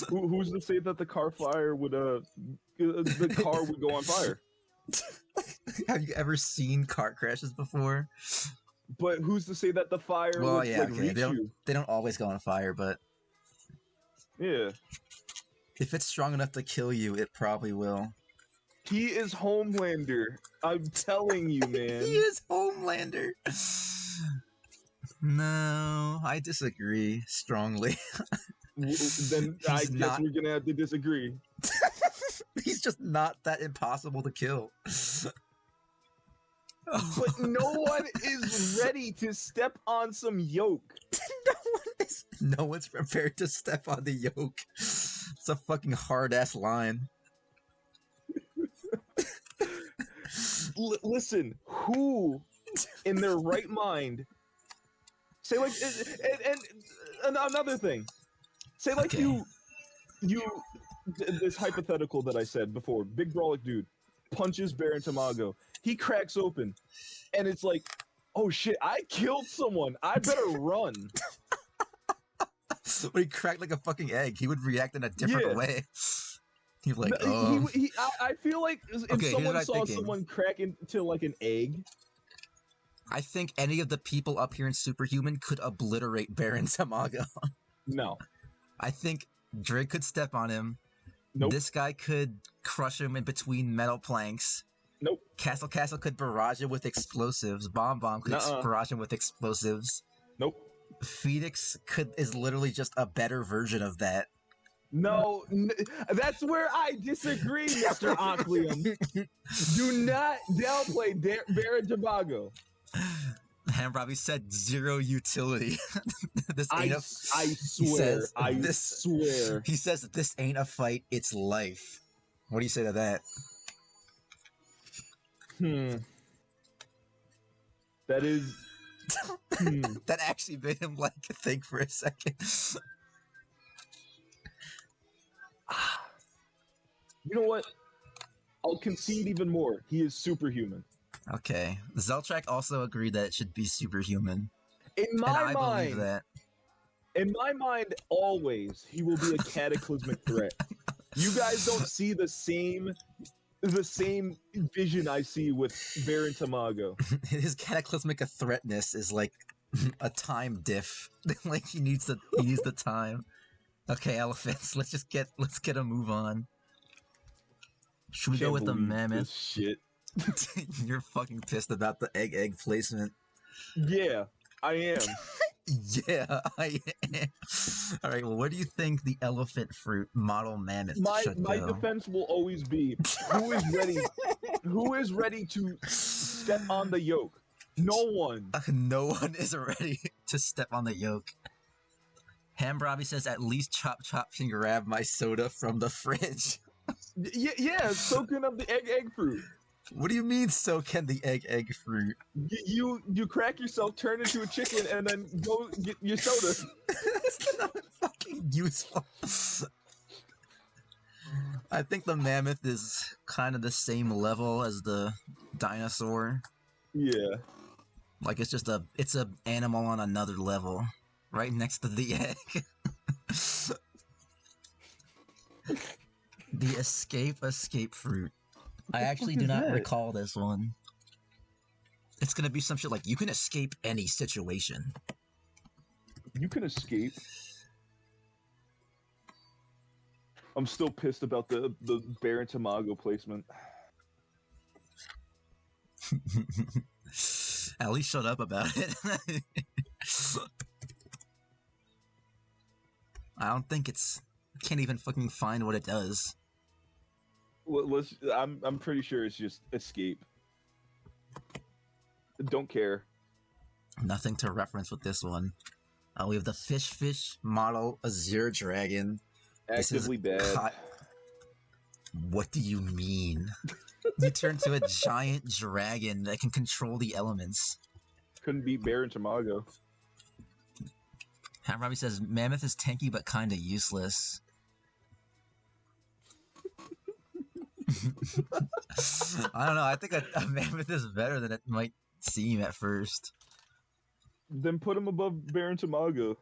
Who's to say that the car fire would the car would go on fire? Have you ever seen car crashes before? But who's to say that the fire would reach you? They don't always go on fire, but yeah, if it's strong enough to kill you, it probably will. He is Homelander. I'm telling you, man. He is Homelander. No, I disagree strongly. Then I guess we're gonna have to disagree. He's just not that impossible to kill. But no one is ready to step on some yoke. No one's prepared to step on the yoke. It's a fucking hard ass line. Listen, who in their right mind say like and another thing, say like you this hypothetical that I said before, big brolic dude punches Baron Tamago, he cracks open and it's like, oh shit, I killed someone, I better run. When he cracked like a fucking egg, he would react in a different way. He's like, oh. I feel like if someone saw someone crack into like an egg, I think any of the people up here in Superhuman could obliterate Baron Tamago. No. I think Drake could step on him. Nope. This guy could crush him in between metal planks. Nope. Castle could barrage him with explosives. Bomb could barrage him with explosives. Nope. Phoenix is literally just a better version of that. No, that's where I disagree, Mr. Ocklium. Do not downplay Baron Tamago. And Robbie said 0 utility. This ain't a. I He swear, says I this. swear. He says this ain't a fight. It's life. What do you say to that? That is. That actually made him like think for a second. You know what? I'll concede even more. He is superhuman. Okay. Zeltrak also agreed that it should be superhuman. In And my I believe mind, that. in my mind, always he will be a cataclysmic threat. You guys don't see the same vision I see with Baron Tamago. His cataclysmic threatness is like a time diff. Like he needs the time. Okay, elephants. Let's get a move on. Should we go with the mammoth? This shit. You're fucking pissed about the egg placement. Yeah, I am. Yeah, I am. All right. Well, where do you think the elephant fruit model mammoth should My go? defense will always be who is ready. Who is ready to step on the yoke? No one. No one is ready to step on the yoke. Ham Robbie says at least Chop Chop can grab my soda from the fridge. Yeah, soaking up the egg fruit. What do you mean? So can the egg fruit? You crack yourself, turn into a chicken, and then go get your soda. It's not fucking useful. I think the mammoth is kind of the same level as the dinosaur. Yeah. Like it's a animal on another level, right next to the egg. The escape fruit. I actually do not recall this one. It's gonna be some shit like you can escape any situation. You can escape. I'm still pissed about the Baron Tamago placement. At least shut up about it. I don't think can't even fucking find what it does. I'm pretty sure it's just escape. Don't care. Nothing to reference with this one. We have the fish model Azure Dragon. Actively bad. What do you mean? You turn to a giant dragon that can control the elements. Couldn't beat Baron Tamago. Ham Robbie says mammoth is tanky but kinda useless. I don't know. I think a mammoth is better than it might seem at first. Then put him above Baron Tamago.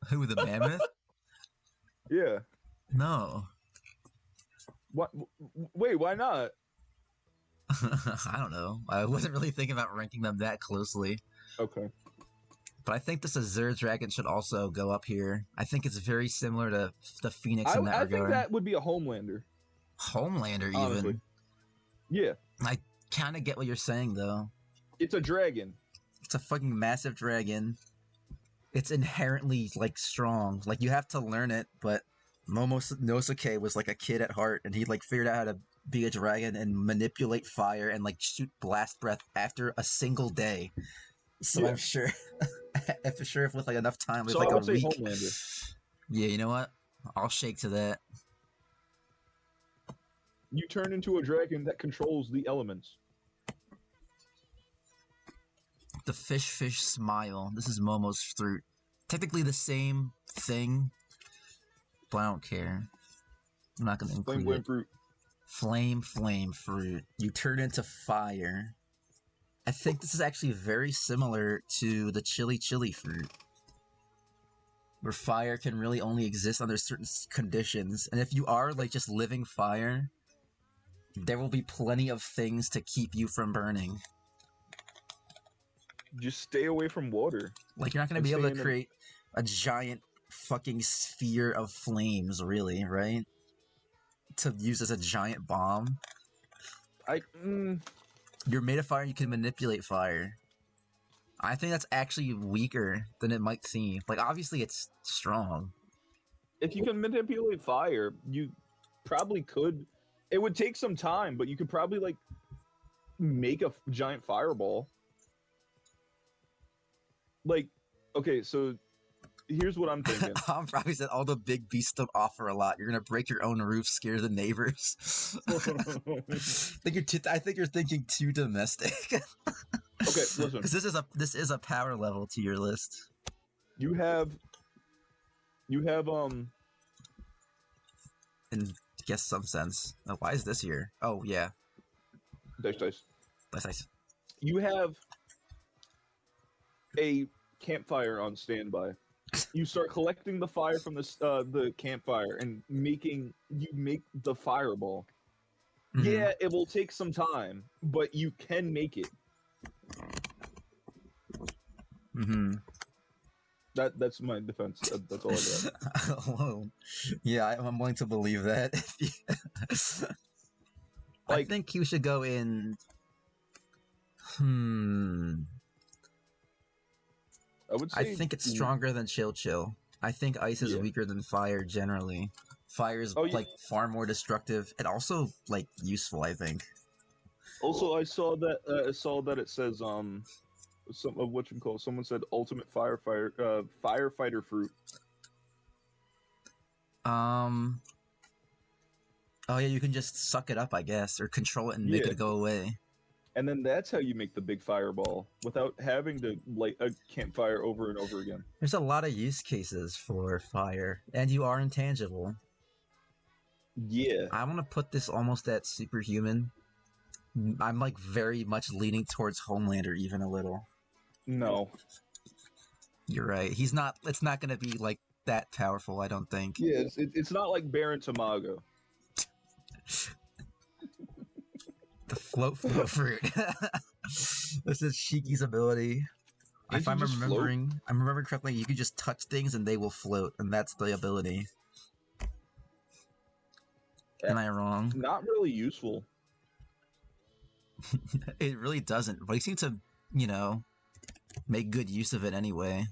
Who, the mammoth? Yeah. No. What? Wait, why not? I don't know. I wasn't really thinking about ranking them that closely. Okay. But I think this Azure Dragon should also go up here. I think it's very similar to the Phoenix in that regard. I think that would be a Homelander. Homelander, honestly. even? Yeah. I kind of get what you're saying, though. It's a dragon. It's a fucking massive dragon. It's inherently, like, strong. Like, you have to learn it, but Momonosuke was, like, a kid at heart, and he, like, figured out how to be a dragon and manipulate fire and, like, shoot blast breath after a single day. So yeah. I'm sure if with, like, enough time, with, so like, I would a say week... Homelander. Yeah, you know what? I'll shake to that. You turn into a dragon that controls the elements. The fish smile. This is Momo's fruit. Technically the same thing, but I don't care. I'm not gonna include Flame fruit. Flame fruit. You turn into fire. I think this is actually very similar to the chili fruit, where fire can really only exist under certain conditions, and if you are like just living fire, there will be plenty of things to keep you from burning. Just stay away from water. Like, you're not going to be able to create a giant fucking sphere of flames, really, right? To use as a giant bomb. You're made of fire, you can manipulate fire. I think that's actually weaker than it might seem. Like, obviously it's strong. If you can manipulate fire, you probably could. It would take some time, but you could probably, like, make a giant fireball. like, okay, so here's what I'm thinking. Probably said all the big beasts don't offer a lot. You're gonna break your own roof, scare the neighbors. I think you're thinking too domestic. Okay, listen. Because this is a power level to your list. You have In guess some sense. Oh, why is this here? Oh yeah, dice. that's nice. You have a campfire on standby. You start collecting the fire from the campfire and you make the fireball. Mhm. Yeah, it will take some time, but you can make it. Mm-hmm. That's my defense. That's all I got. Alone. Yeah, I'm willing to believe that. I Like, think you should go in. Hmm. I would I say, think it's stronger than Chill. I think ice is Yeah. weaker than fire generally. Fire is Oh, yeah. like far more destructive and also like useful, I think. Also, I saw that it says some of what you call someone said ultimate firefighter fruit. Um Oh yeah, you can just suck it up, I guess, or control it and make Yeah. it go away. And then that's how you make the big fireball without having to light a campfire over and over again. There's a lot of use cases for fire, and you are intangible. Yeah. I want to put this almost at superhuman. I'm like very much leaning towards Homelander even a little. No. You're right. He's not. It's not going to be like that powerful. I don't think. Yeah, it's not like Baron Tamago. The float fruit. This is Shiki's ability. If I'm remembering correctly, you can just touch things and they will float, and that's the ability. Am I wrong? Not really useful. It really doesn't, but he seems to, make good use of it anyway.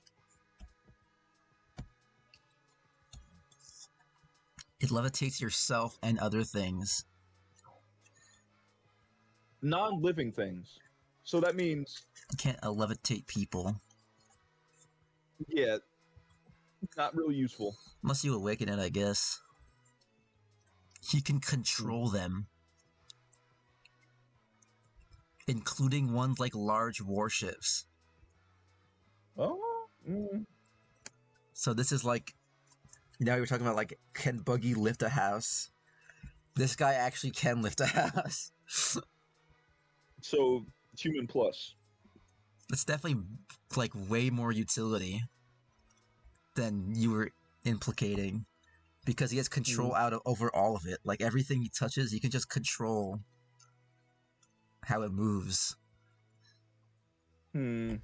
It levitates yourself and other things. Non-living things. So that means, You can't levitate people. yeah, not really useful. Unless you awaken it, I guess. You can control them. Including ones like large warships. Oh. Mm. So this is like, now you're talking about like, can Buggy lift a house? This guy actually can lift a house. So human plus. It's definitely like way more utility than you were implicating, because he has control over all of it. Like everything he touches, he can just control how it moves. Hmm.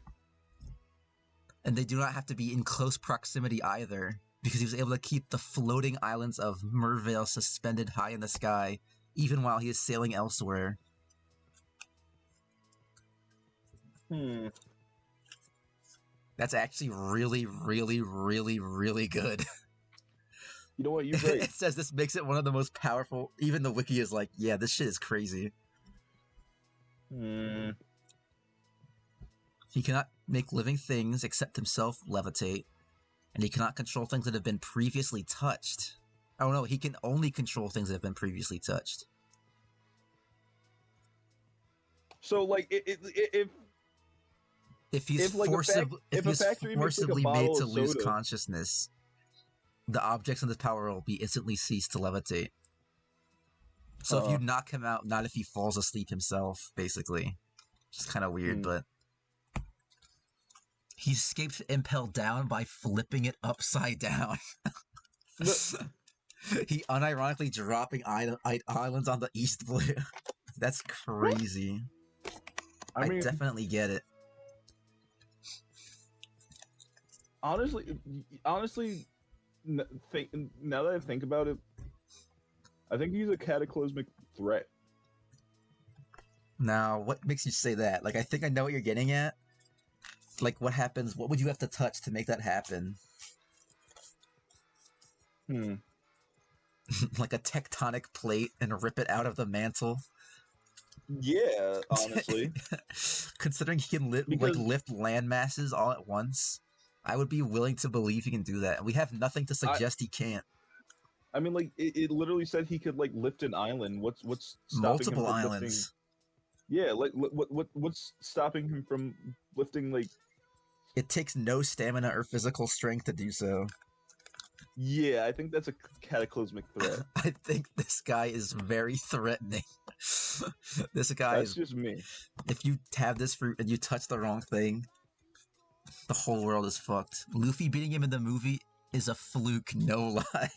And they do not have to be in close proximity either, because he was able to keep the floating islands of Mervale suspended high in the sky, even while he is sailing elsewhere. Hmm. That's actually really, really, really, really good. You know what? You're right. It says this makes it one of the most powerful. Even the wiki is like, yeah, this shit is crazy. Hmm. He cannot make living things except himself levitate, and he cannot control things that have been previously touched. Oh no, he can only control things that have been previously touched. So, like, if he's like forcibly a made bottle to of lose soda. consciousness, the objects in this power will be instantly ceased to levitate. So if you knock him out, not if he falls asleep himself, basically. Just kind of weird, but... He escapes impel down by flipping it upside down. He unironically dropping islands on the East Blue. That's crazy. I mean, definitely get it. Honestly, now that I think about it, I think he's a cataclysmic threat. Now, what makes you say that? Like, I think I know what you're getting at. Like, what happens? What would you have to touch to make that happen? Like a tectonic plate and rip it out of the mantle? Yeah, honestly, Considering he can because lift land masses all at once, I would be willing to believe he can do that. We have nothing to I suggest he can't. I mean, like it literally said he could like lift an island. What's stopping him Multiple from lifting? islands. Yeah, like what's stopping him from lifting like? It takes no stamina or physical strength to do so. Yeah, I think that's a cataclysmic threat. I think this guy is very threatening. This guy That's is. just me. If you have this fruit and you touch the wrong thing, the whole world is fucked. Luffy beating him in the movie is a fluke, no lie.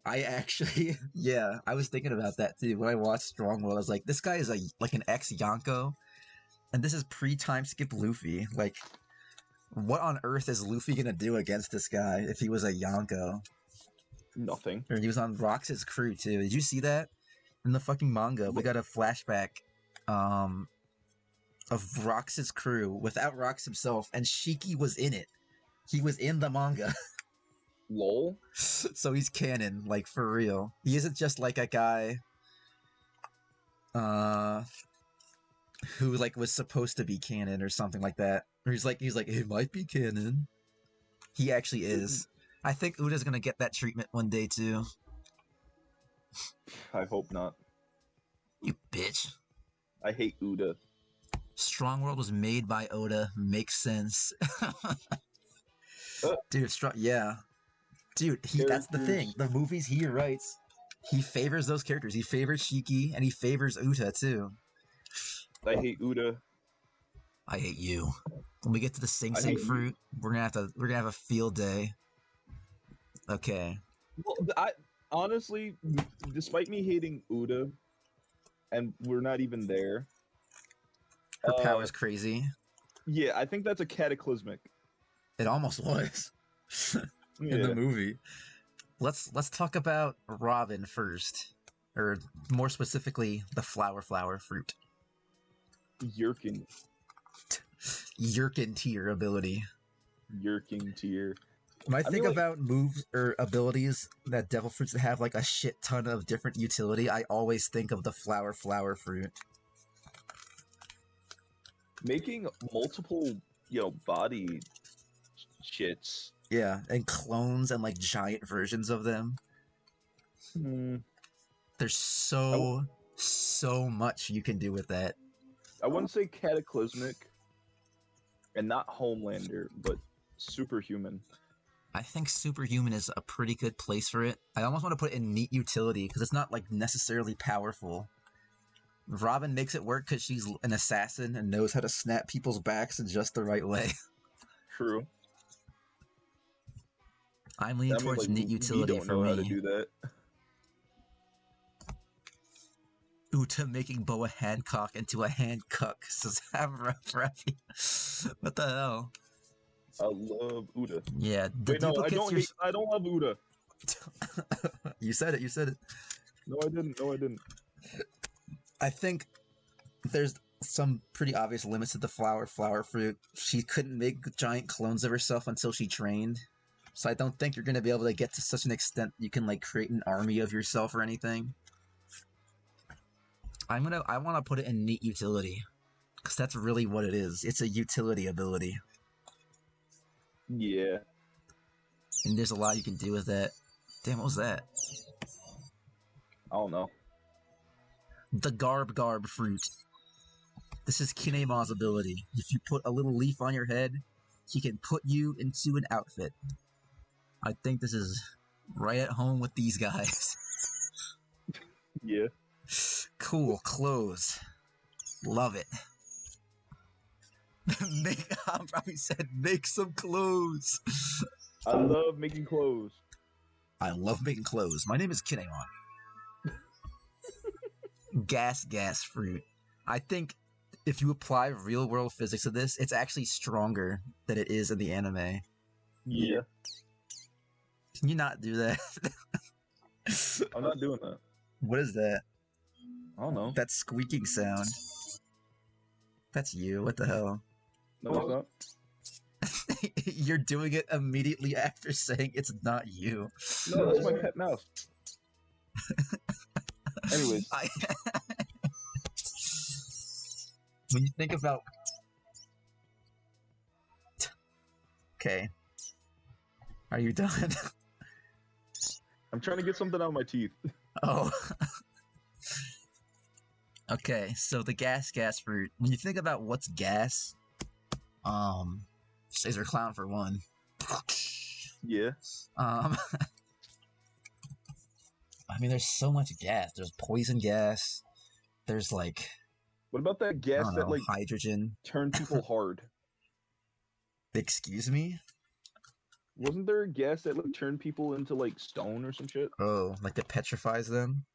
I actually, yeah, I was thinking about that too when I watched Strong World. I was like, this guy is like an ex Yonko, and this is pre-time skip Luffy. Like, what on earth is Luffy gonna do against this guy if he was a Yonko? Nothing. Or he was on Rox's crew too. Did you see that in the fucking manga? We got a flashback, of Rox's crew without Rox himself, and Shiki was in it. He was in the manga. Lol. So he's canon, like for real. He isn't just like a guy who like was supposed to be canon or something like that. Or he's like it might be canon. He actually is. I think Uda's gonna get that treatment one day too. I hope not. You bitch. I hate Uda. Strong World was made by Oda. Makes sense. Dude, yeah. Dude, that's the thing. The movies he writes, he favors those characters. He favors Shiki and he favors Uta too. I hate Uda. I hate you. When we get to the Sing Sing hate fruit, we're gonna have a field day. Okay. Well, I honestly, despite me hating Uda, and we're not even there. Her power's crazy. Yeah, I think that's a cataclysmic. It almost was in the movie. Let's talk about Robin first, or more specifically, the flower fruit. Yerkin tier ability. Yerking tier. When I think about moves or abilities that devil fruits that have like a shit ton of different utility, I always think of the flower fruit. Making multiple, body shits. Yeah, and clones and like giant versions of them. There's so much you can do with that. I wouldn't say cataclysmic, and not Homelander, but superhuman. I think superhuman is a pretty good place for it. I almost want to put it in neat utility because it's not like necessarily powerful. Robin makes it work because she's an assassin and knows how to snap people's backs in just the right way. True. I'm leaning towards neat utility for me. How to do that. Uta making Boa Hancock into a Hancock. Says what the hell? I love Uda. Yeah. Wait, no, I don't love Uda. You said it. No, I didn't. I think there's some pretty obvious limits to the flower fruit. She couldn't make giant clones of herself until she trained. So I don't think you're going to be able to get to such an extent you can like create an army of yourself or anything. I want to put it in neat utility because that's really what it is. It's a utility ability. Yeah. And there's a lot you can do with that. Damn, what was that? I don't know. The Garb fruit. This is Kinema's ability. If you put a little leaf on your head, he can put you into an outfit. I think this is right at home with these guys. Yeah. Cool. Clothes. Love it. I probably said make some clothes. I love making clothes. I love making clothes. My name is Kinemon. Gas fruit. I think if you apply real world physics to this, it's actually stronger than it is in the anime. Yeah. Can you not do that? I'm not doing that. What is that? I don't know. That squeaking sound. That's you. What the hell? No, it's not. You're doing it immediately after saying it's not you. No, that's my pet mouse. Anyways. When you think about... Okay. Are you done? I'm trying to get something out of my teeth. Oh. Okay, so the gas fruit. When you think about what's gas, Caesar Clown for one. Yeah. I mean, there's so much gas. There's poison gas. There's like, What about that I gas don't that know, like hydrogen. turned people hard? Excuse me? Wasn't there a gas that like turned people into like stone or some shit? Oh, like it petrifies them?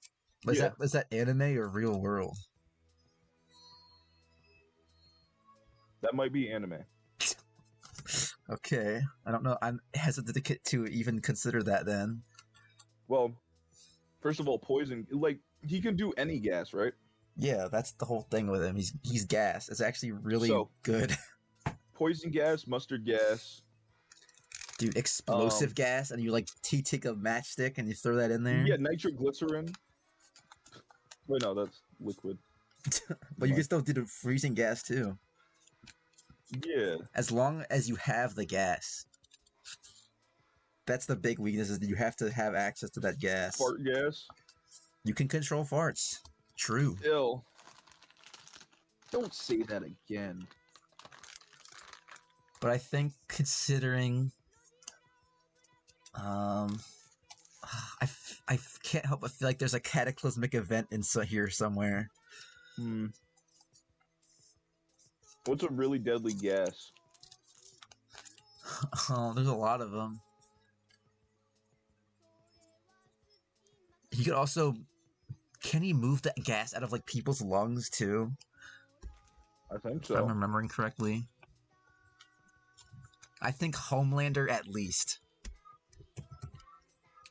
Was Yeah. that anime or real world? That might be anime. Okay, I don't know. I'm hesitant to even consider that then. Well, first of all, poison, like he can do any gas, right? Yeah, that's the whole thing with him. He's gas. It's actually really good. Poison gas, mustard gas. Dude, explosive gas, and you like take a matchstick and you throw that in there. Yeah, nitroglycerin. Wait, no, that's liquid. But you can still do the freezing gas too. Yeah. As long as you have the gas. That's the big weakness, is that you have to have access to that gas. Fart gas. You can control farts. True. Ill. Don't say that again. But I think considering... I can't help but feel like there's a cataclysmic event here somewhere. What's a really deadly gas? Oh, there's a lot of them. He could also... Can he move the gas out of like people's lungs too? I think If so. I'm remembering correctly. I think Homelander at least.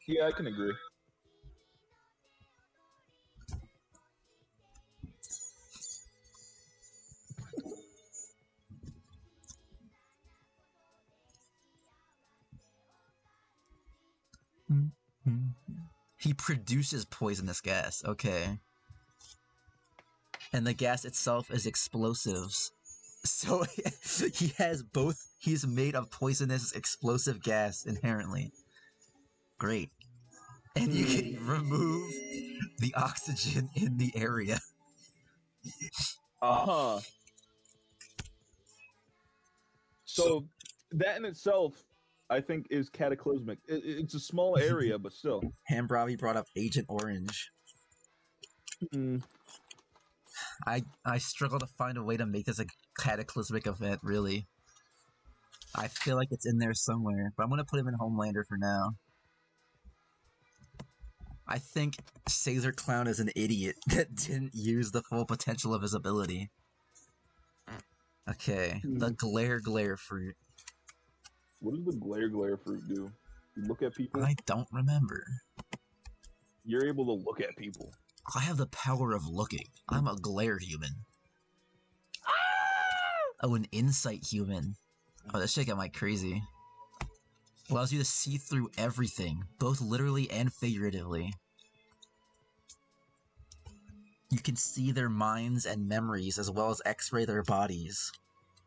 Yeah, I can agree. He produces poisonous gas, okay. And the gas itself is explosives. So he has both. He's made of poisonous explosive gas inherently. Great. And you can remove the oxygen in the area. Uh-huh. So that in itself, I think, is cataclysmic. It's a small area, but still. Hambravi brought up Agent Orange. I struggle to find a way to make this a cataclysmic event, really. I feel like it's in there somewhere, but I'm gonna put him in Homelander for now. I think Caesar Clown is an idiot that didn't use the full potential of his ability. Okay, the glare fruit. What does the glare fruit do? You look at people? I don't remember. You're able to look at people. I have the power of looking. I'm a glare human. Oh, an insight human. Oh, this shit got my crazy. Allows you to see through everything, both literally and figuratively. You can see their minds and memories as well as x-ray their bodies.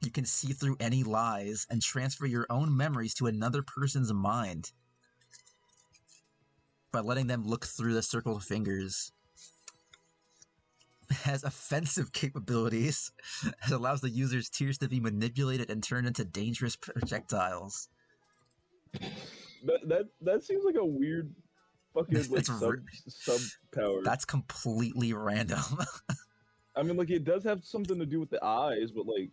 You can see through any lies and transfer your own memories to another person's mind by letting them look through the circled fingers. It has offensive capabilities. It allows the user's tears to be manipulated and turned into dangerous projectiles. That seems like a weird fucking like sub power. That's completely random. I mean, like, it does have something to do with the eyes, but like,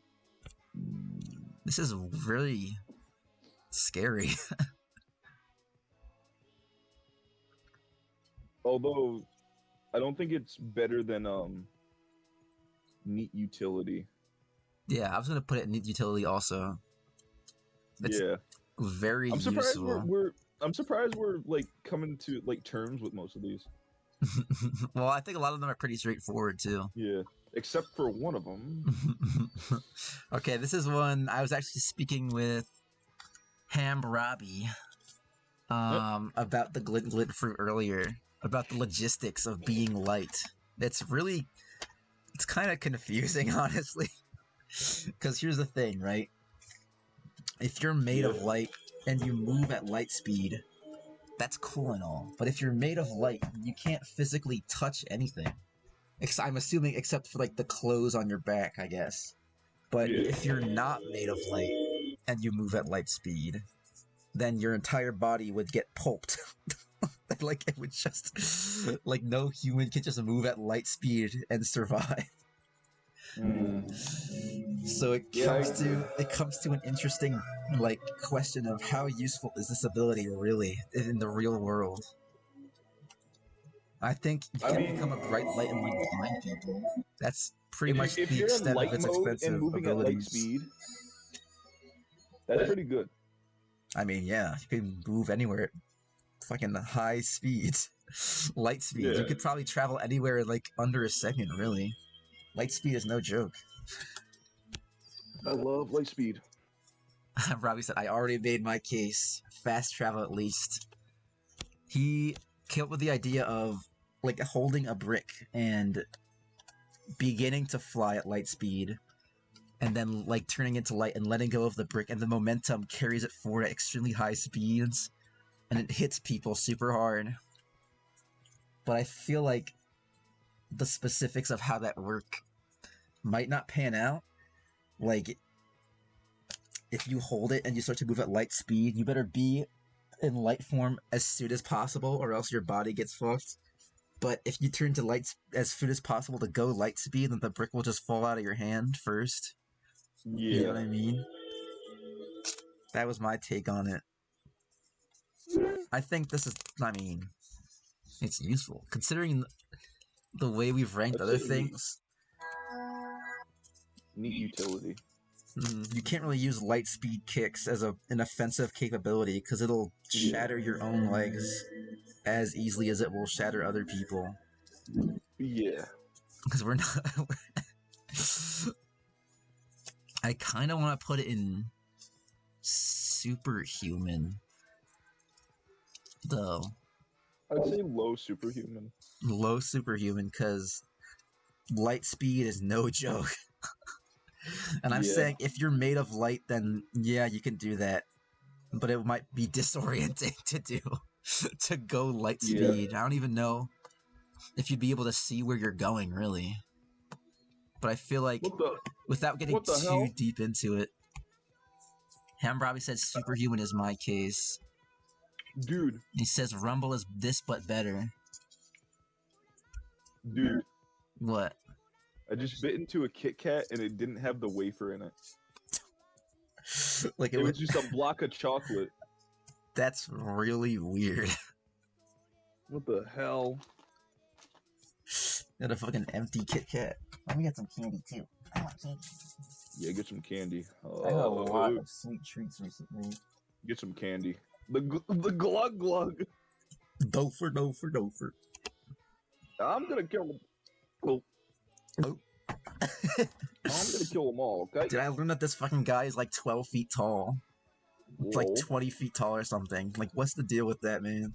this is really scary. Although, I don't think it's better than neat utility. Yeah, I was gonna put it in neat utility also. It's very useful. I'm surprised we're like coming to like terms with most of these. Well, I think a lot of them are pretty straightforward too. Yeah, except for one of them. Okay, this is one I was actually speaking with Hambrabi about the glit fruit earlier, about the logistics of being light. It's really It's kind of confusing, honestly. Because here's the thing, right? If you're made of light and you move at light speed, that's cool and all. But if you're made of light, you can't physically touch anything. I'm assuming except for like the clothes on your back, I guess. But Yeah. if you're not made of light and you move at light speed, then your entire body would get pulped. Like it would just like no human can just move at light speed and survive. So it comes to an interesting like question of how useful is this ability really in the real world. I think you can become a bright light and like blind people. That's pretty much If the you're in extent of light its mode and expensive moving at light abilities. speed, that's pretty good. I mean, yeah, you can move anywhere at fucking high speeds. Light speed. You could probably travel anywhere in like under a second, really. Light speed is no joke. I love light speed. Robbie said, I already made my case. Fast travel at least. He came up with the idea of like holding a brick and beginning to fly at light speed and then like turning into light and letting go of the brick, and the momentum carries it forward at extremely high speeds and it hits people super hard. But I feel like the specifics of how that work might not pan out. Like, if you hold it and you start to move at light speed, you better be in light form as soon as possible, or else your body gets fucked. But if you turn to light as soon as possible to go light speed, then the brick will just fall out of your hand first. Yeah. You know what I mean? That was my take on it. I think this is, I mean, it's useful. Considering the way we've ranked other things. Neat utility. You can't really use light speed kicks as an offensive capability because it'll shatter your own legs as easily as it will shatter other people. Yeah. Because we're not. I kind of want to put it in superhuman, though. I'd say low superhuman. Low superhuman, because light speed is no joke. And I'm saying if you're made of light, then yeah, you can do that. But it might be disorienting to do. To go light speed. I don't even know if you'd be able to see where you're going, really. But I feel like, without getting too deep into it, Ham probably said superhuman is my case. Dude. He says Rumble is this but better. Dude. What? I just bit into a Kit Kat and it didn't have the wafer in it. Like it was just a block of chocolate. That's really weird. What the hell? Got a fucking empty Kit Kat. Let me get some candy too. I want candy. Yeah, get some candy. I got a lot of sweet treats recently. Get some candy. The glug glug. Dofer. I'm gonna kill them. Oh. I'm gonna kill them all, okay? Did I learn that this fucking guy is like 12 feet tall? It's like 20 feet tall or something. Like, what's the deal with that, man?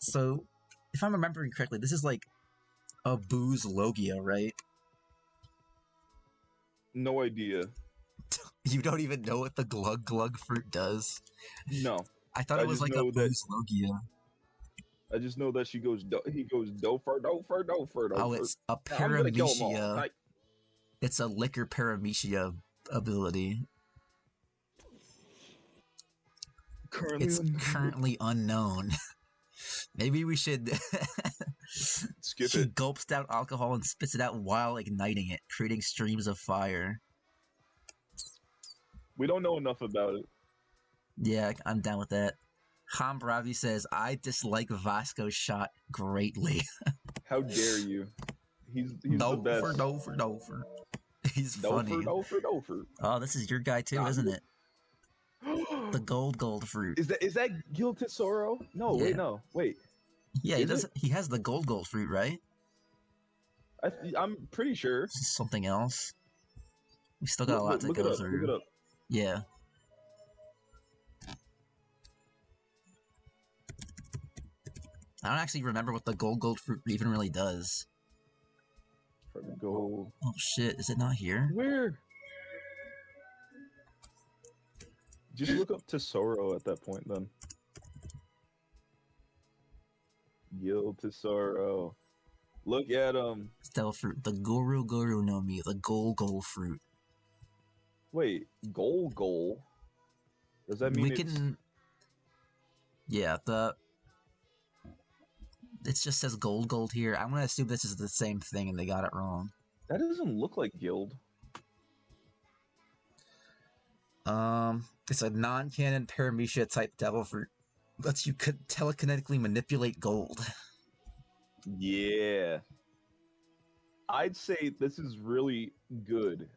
So, if I'm remembering correctly, this is like a booze Logia, right? No idea. You don't even know what the glug glug fruit does? No. I thought it was like a booze Logia. I just know that he goes dofer. Oh, it's a paramecia. It's a liquor paramecia ability. It's currently unknown. Maybe we should skip it. He gulps down alcohol and spits it out while igniting it, creating streams of fire. We don't know enough about it. Yeah, I'm down with that. Hambravi says, I dislike Vasco's shot greatly. How dare you? He's the best. Dofer. He's funny. Dofer. Oh, this is your guy too, isn't it? The gold fruit. Is that Gil Tesoro? No, yeah. Wait. Yeah, he has the gold fruit, right? I'm pretty sure. This is something else. We still got a lot to go through. Look it up. Yeah. I don't actually remember what the gold fruit even really does. Gold. Oh shit, is it not here? Where? Just look up Tesoro at that point then. Yield Tesoro. Look at Devil fruit. The Guru no Mi. The goal fruit. Wait, goal. Does that mean We it's... can... Yeah, it just says gold here. I'm gonna assume this is the same thing and they got it wrong. That doesn't look like guild. It's a non-canon paramecia type devil fruit. Lets you telekinetically manipulate gold. Yeah. I'd say this is really good,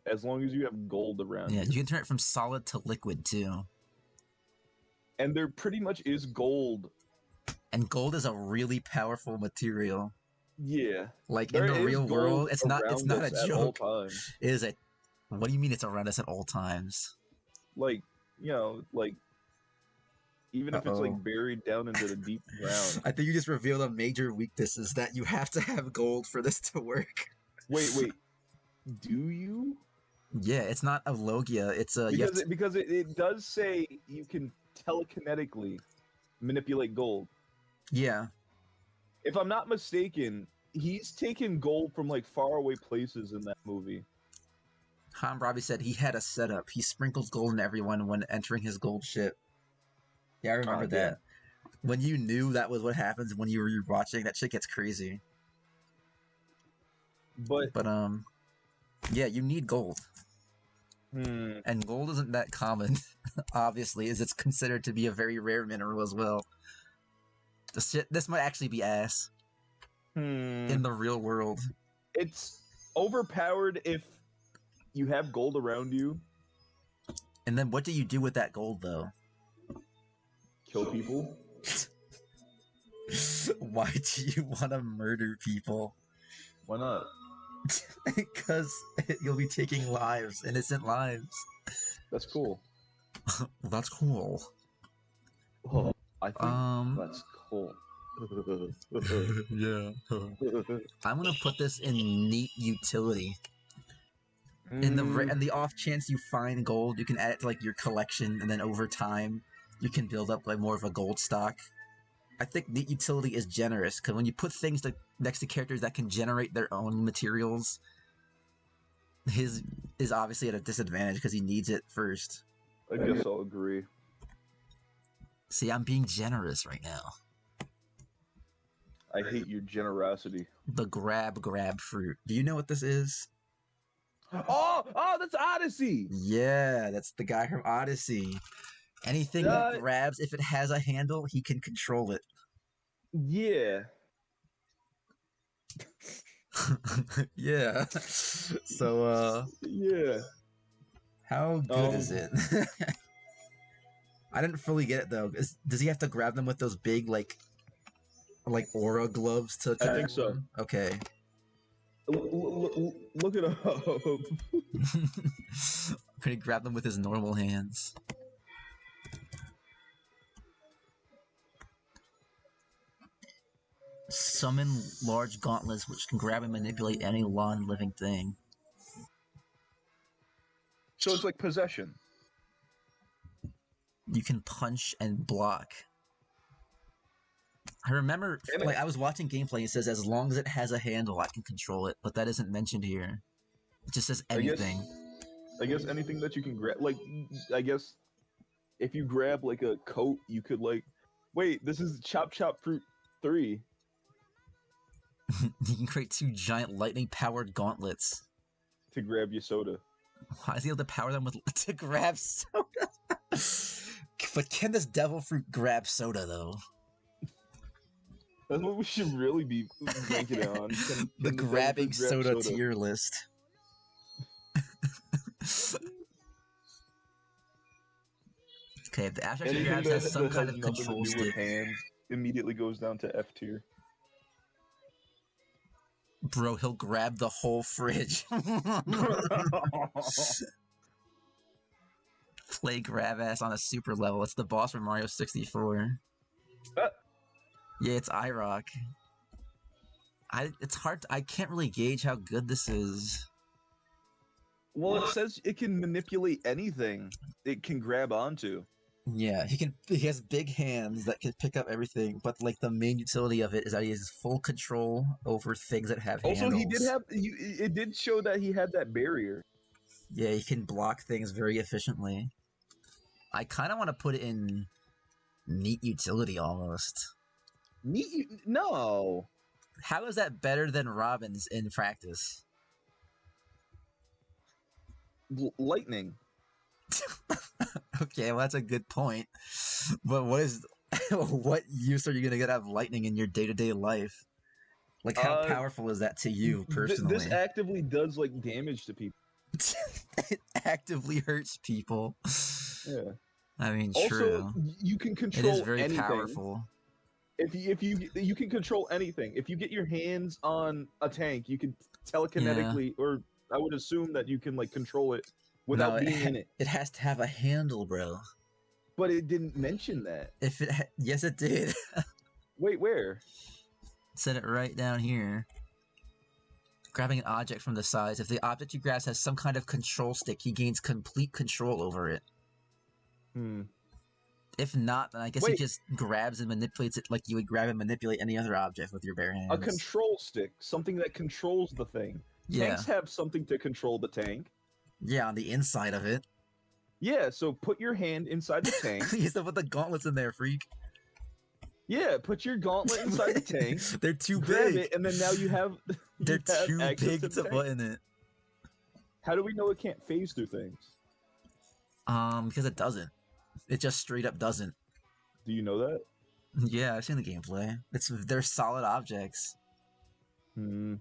as long as you have gold around Yeah, you. you can turn it from solid to liquid too. And there pretty much is gold. And gold is a really powerful material. Yeah. Like There in the is real gold world, it's not around a us at all joke. times. It is a... What do you mean it's around us at all times? Like, you know, like, even if it's like buried down into the deep ground. I think you just revealed a major weakness, is that you have to have gold for this to work. Wait. Do you? Yeah, it's not a logia. It's a... Because it does say you can telekinetically manipulate gold. Yeah. If I'm not mistaken, he's taken gold from like faraway places in that movie. Han Robbie said he had a setup. He sprinkles gold in everyone when entering his gold ship. Yeah, I remember that. When you knew that was what happens when you were watching, that shit gets crazy. But yeah, you need gold. Hmm. And gold isn't that common, obviously, as it's considered to be a very rare mineral as well. This might actually be ass. In the real world. It's overpowered if you have gold around you. And then what do you do with that gold, though? Kill people. Why do you want to murder people? Why not? Because you'll be taking lives, innocent lives. That's cool. That's cool. Oh, I think that's cool. Yeah. I'm gonna put this in neat utility. In the off chance you find gold, you can add it to like your collection, and then over time, you can build up like more of a gold stock. I think neat utility is generous, because when you put things next to characters that can generate their own materials, his is obviously at a disadvantage because he needs it first. I guess I'll agree. See, I'm being generous right now. I hate your generosity. The grab fruit. Do you know what this is? Oh, that's Odyssey! Yeah, that's the guy from Odyssey. Anything he grabs, if it has a handle, he can control it. Yeah. Yeah. So, yeah. How good is it? I didn't fully get it, though. Does he have to grab them with those big, like aura gloves to... I think so. Okay. Look it up. Can he grab them with his normal hands? Summon large gauntlets which can grab and manipulate any non-living thing. So it's like possession. You can punch and block. I remember, I was watching gameplay and it says as long as it has a handle, I can control it, but that isn't mentioned here. It just says anything. I guess anything that you can grab, like, I guess if you grab like a coat, you could like, wait, this is Chop Fruit 3. You can create 2 giant lightning-powered gauntlets. To grab your soda. Why is he able to power them to grab soda? But can this devil fruit grab soda, though? That's what we should really be ranking it on. The grabbing soda tier list. Okay, if the abstract he grabs has some kind of control stick. Hands immediately goes down to F tier. Bro, he'll grab the whole fridge. Play grab ass on a super level. It's the boss from Mario 64. Yeah, it's IROC. It's hard. I can't really gauge how good this is. Well, it says it can manipulate anything it can grab onto. Yeah, he has big hands that can pick up everything, but like the main utility of it is that he has full control over things that have Also, handles. he did have. It did show that he had that barrier. Yeah, he can block things very efficiently. I kind of want to put it in neat utility almost. Neat? No. How is that better than Robin's in practice? Lightning. Okay, well that's a good point. But what use are you gonna get out of lightning in your day-to-day life? Like how powerful is that to you personally? This actively does like damage to people. It actively hurts people. Yeah. I mean, Also, true. you can It control is very anything. powerful. If you can control anything. If you get your hands on a tank, you can telekinetically, or I would assume that you can like control it without being in it. It has to have a handle, bro. But it didn't mention that. Yes, it did. Wait, where? Set it right down here. Grabbing an object from the sides. If the object you grasp has some kind of control stick, he gains complete control over it. If not, then I guess he just grabs and manipulates it like you would grab and manipulate any other object with your bare hands. A control stick, something that controls the thing. Yeah. Tanks have something to control the tank. Yeah, on the inside of it. Yeah, so put your hand inside the tank. You still put the gauntlets in there, freak. Yeah, put your gauntlet inside the tank. They're too grab big. it, and then now you have. They're too big to button it. How do we know it can't phase through things? Because it doesn't. It just straight up doesn't. Do you know that? Yeah, I've seen the gameplay. They're solid objects. I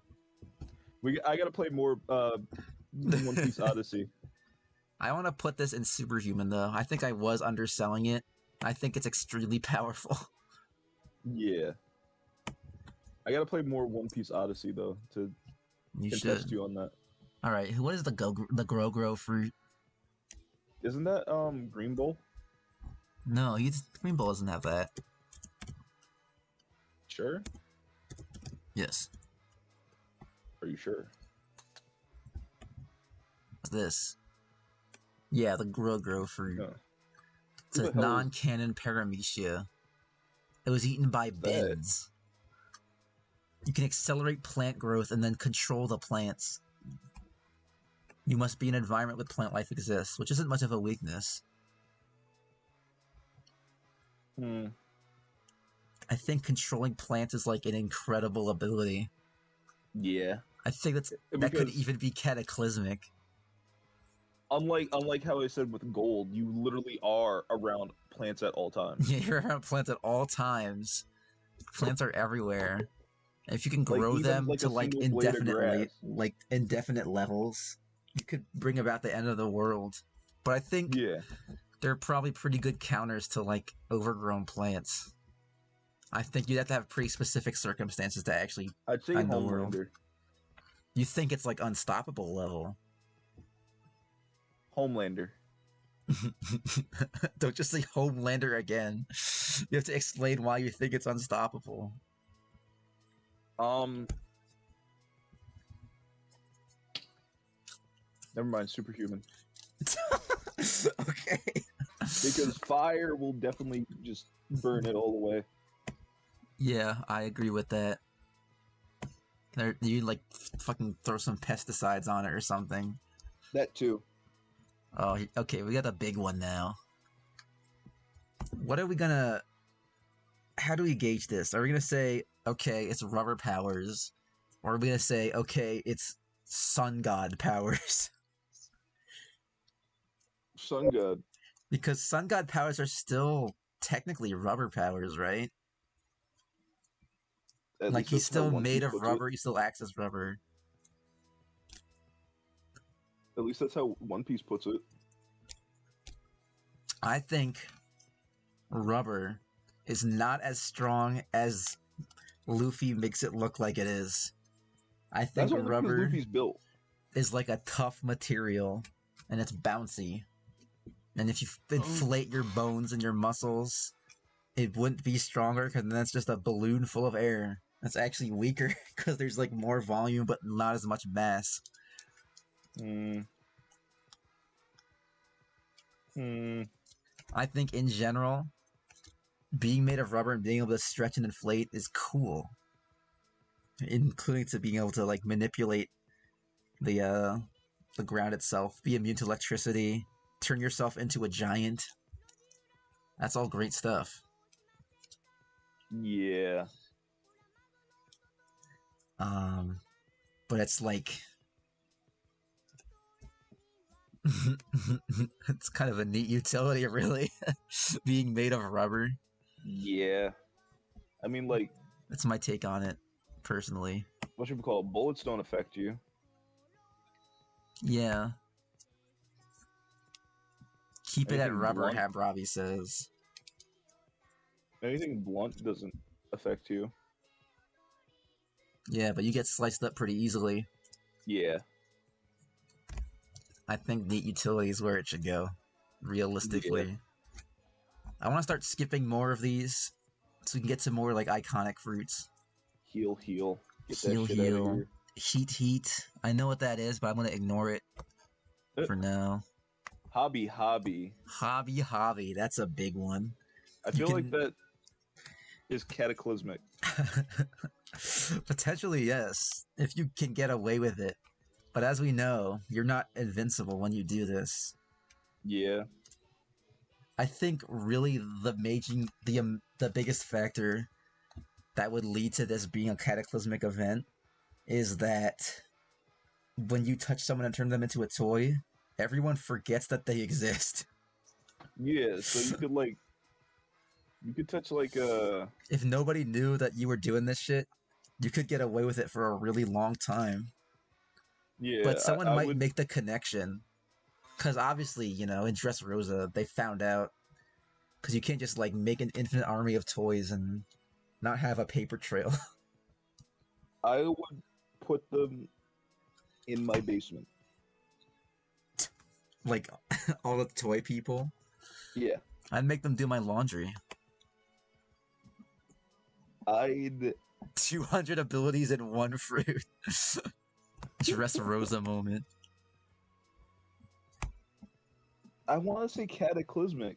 gotta play more One Piece Odyssey. I want to put this in Superhuman though. I think I was underselling it. I think it's extremely powerful. Yeah. I gotta play more One Piece Odyssey though to test you on that. All right, what is the Grogro fruit? Isn't that Green Bull? No, Green Bull doesn't have that. Sure? Yes. Are you sure? What's this? Yeah, the Grogro fruit. No. It's a non-canon paramecia. It was eaten by beds. You can accelerate plant growth and then control the plants. You must be in an environment with plant life exists, which isn't much of a weakness. I think controlling plants is like an incredible ability. Yeah. I think that could even be cataclysmic. Unlike how I said with gold, you literally are around plants at all times. Yeah, you're around plants at all times. Plants are everywhere. If you can grow them to like indefinite levels, you could bring about the end of the world. But I think there are probably pretty good counters to like overgrown plants. I think you'd have to have pretty specific circumstances to actually I'd say end the world. Homelander. You think it's like unstoppable level? Homelander. Don't just say Homelander again. You have to explain why you think it's unstoppable. Never mind, Superhuman. Okay. Because fire will definitely just burn it all the way. Yeah, I agree with that. You like fucking throw some pesticides on it or something. That too. Oh, okay, we got a big one now. What are we gonna... How do we gauge this? Are we gonna say, okay, it's rubber powers? Or are we gonna say, okay, it's sun god powers? Sun god. Because sun god powers are still technically rubber powers, right? Like, he's still made of rubber, he still acts as rubber. At least that's how One Piece puts it. I think rubber is not as strong as Luffy makes it look like it is. I think rubber Luffy's built. Is like a tough material, and it's bouncy. And if you inflate your bones and your muscles, it wouldn't be stronger, because then it's just a balloon full of air. That's actually weaker because there's like more volume but not as much mass. Hmm. I think in general, being made of rubber and being able to stretch and inflate is cool, including to being able to like manipulate the ground itself, be immune to electricity, turn yourself into a giant. That's all great stuff. Yeah. But it's like it's kind of a neat utility, really, being made of rubber. Yeah. I mean, like, That's my take on it, personally. what should we call it? Bullets don't affect you. Yeah. Keep it at Anything rubber, blunt, Robbie says. anything blunt doesn't affect you. Yeah, but you get sliced up pretty easily. Yeah. I think neat utility is where it should go, realistically. Yeah. I want to start skipping more of these so we can get to more like iconic fruits. Heal. Get Heal, that shit out of heal. here. Heat. I know what that is, but I'm going to ignore it for now. Hobby. Hobby. That's a big one. I feel like that is cataclysmic. Potentially, yes, if you can get away with it. But as we know, you're not invincible when you do this. Yeah. I think really the biggest factor that would lead to this being a cataclysmic event is that when you touch someone and turn them into a toy, everyone forgets that they exist. Yeah, so you could touch like If nobody knew that you were doing this shit, you could get away with it for a really long time. yeah, But someone I might would, make the connection. Because obviously, in Dressrosa, they found out. Because you can't just, like, make an infinite army of toys and not have a paper trail. I would put them in my basement. Like, all the toy people. Yeah. I'd make them do my laundry. I'd 200 abilities in one fruit. Dressrosa moment. I want to say cataclysmic.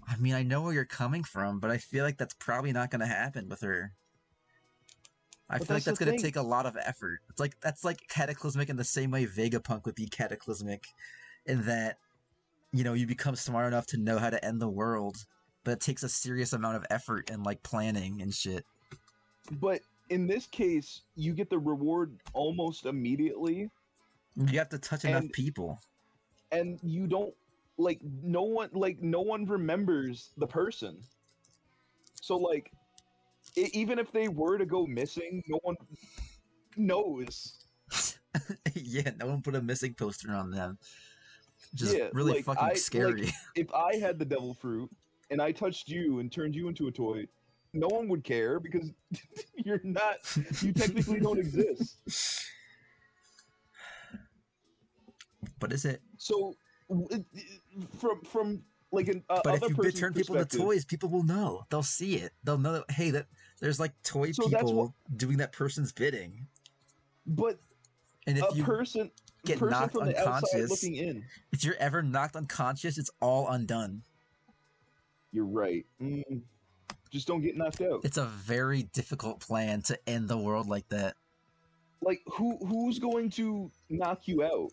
I mean, I know where you're coming from, but I feel like that's probably not going to happen with her. I feel like that's going to take a lot of effort. That's like cataclysmic in the same way Vegapunk would be cataclysmic, in that, you become smart enough to know how to end the world, but it takes a serious amount of effort and like planning and shit. But in this case, you get the reward almost immediately. You have to touch enough people, and you don't no one remembers the person. So like, even if they were to go missing, no one knows. Yeah, no one put a missing poster on them. Just really like, fucking scary. Like, if I had the devil fruit and I touched you and turned you into a toy, no one would care because you technically don't exist. But is it? So from like an but if you turn people into toys, people will know. They'll see it. They'll know that, hey, that there's like toy people doing that person's bidding. But and if you get knocked from unconscious, the outside looking in, if you're ever knocked unconscious, it's all undone. You're right. Just don't get knocked out. It's a very difficult plan to end the world like that. Like, who's going to knock you out?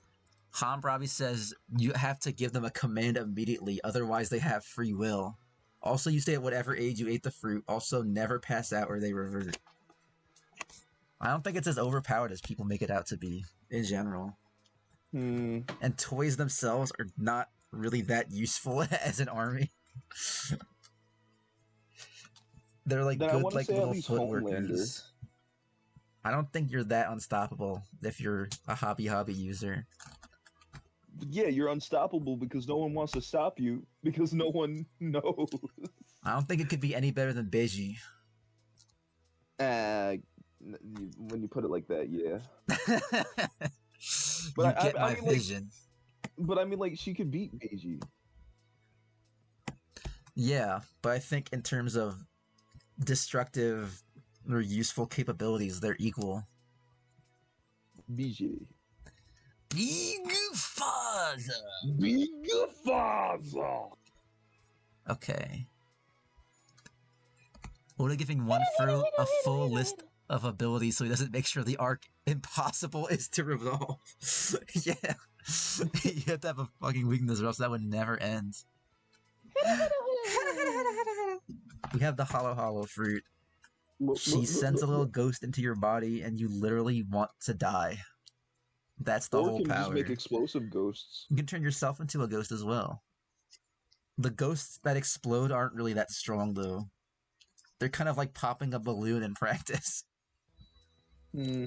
Hambravi says you have to give them a command immediately, otherwise they have free will. Also, you stay at whatever age you ate the fruit. Also, never pass out or they revert. I don't think it's as overpowered as people make it out to be, in general. And toys themselves are not really that useful as an army. They're like then good, like little footworkers. Homelander. I don't think you're that unstoppable if you're a hobby user. Yeah, you're unstoppable because no one wants to stop you because no one knows. I don't think it could be any better than Beiji. When you put it like that, yeah. But you get my vision. But I mean, like, she could beat Beiji. Yeah, but I think in terms of destructive or useful capabilities, they're equal. BG. Big father. Big father. Okay. Only giving one fruit a full list of abilities so he doesn't make sure the arc impossible is to resolve. Yeah. You have to have a fucking weakness or else that would never end. We have the hollow fruit. She sends a little ghost into your body and you literally want to die. That's the or whole can power. just make explosive ghosts. You can turn yourself into a ghost as well. The ghosts that explode aren't really that strong though. They're kind of like popping a balloon in practice. Hmm.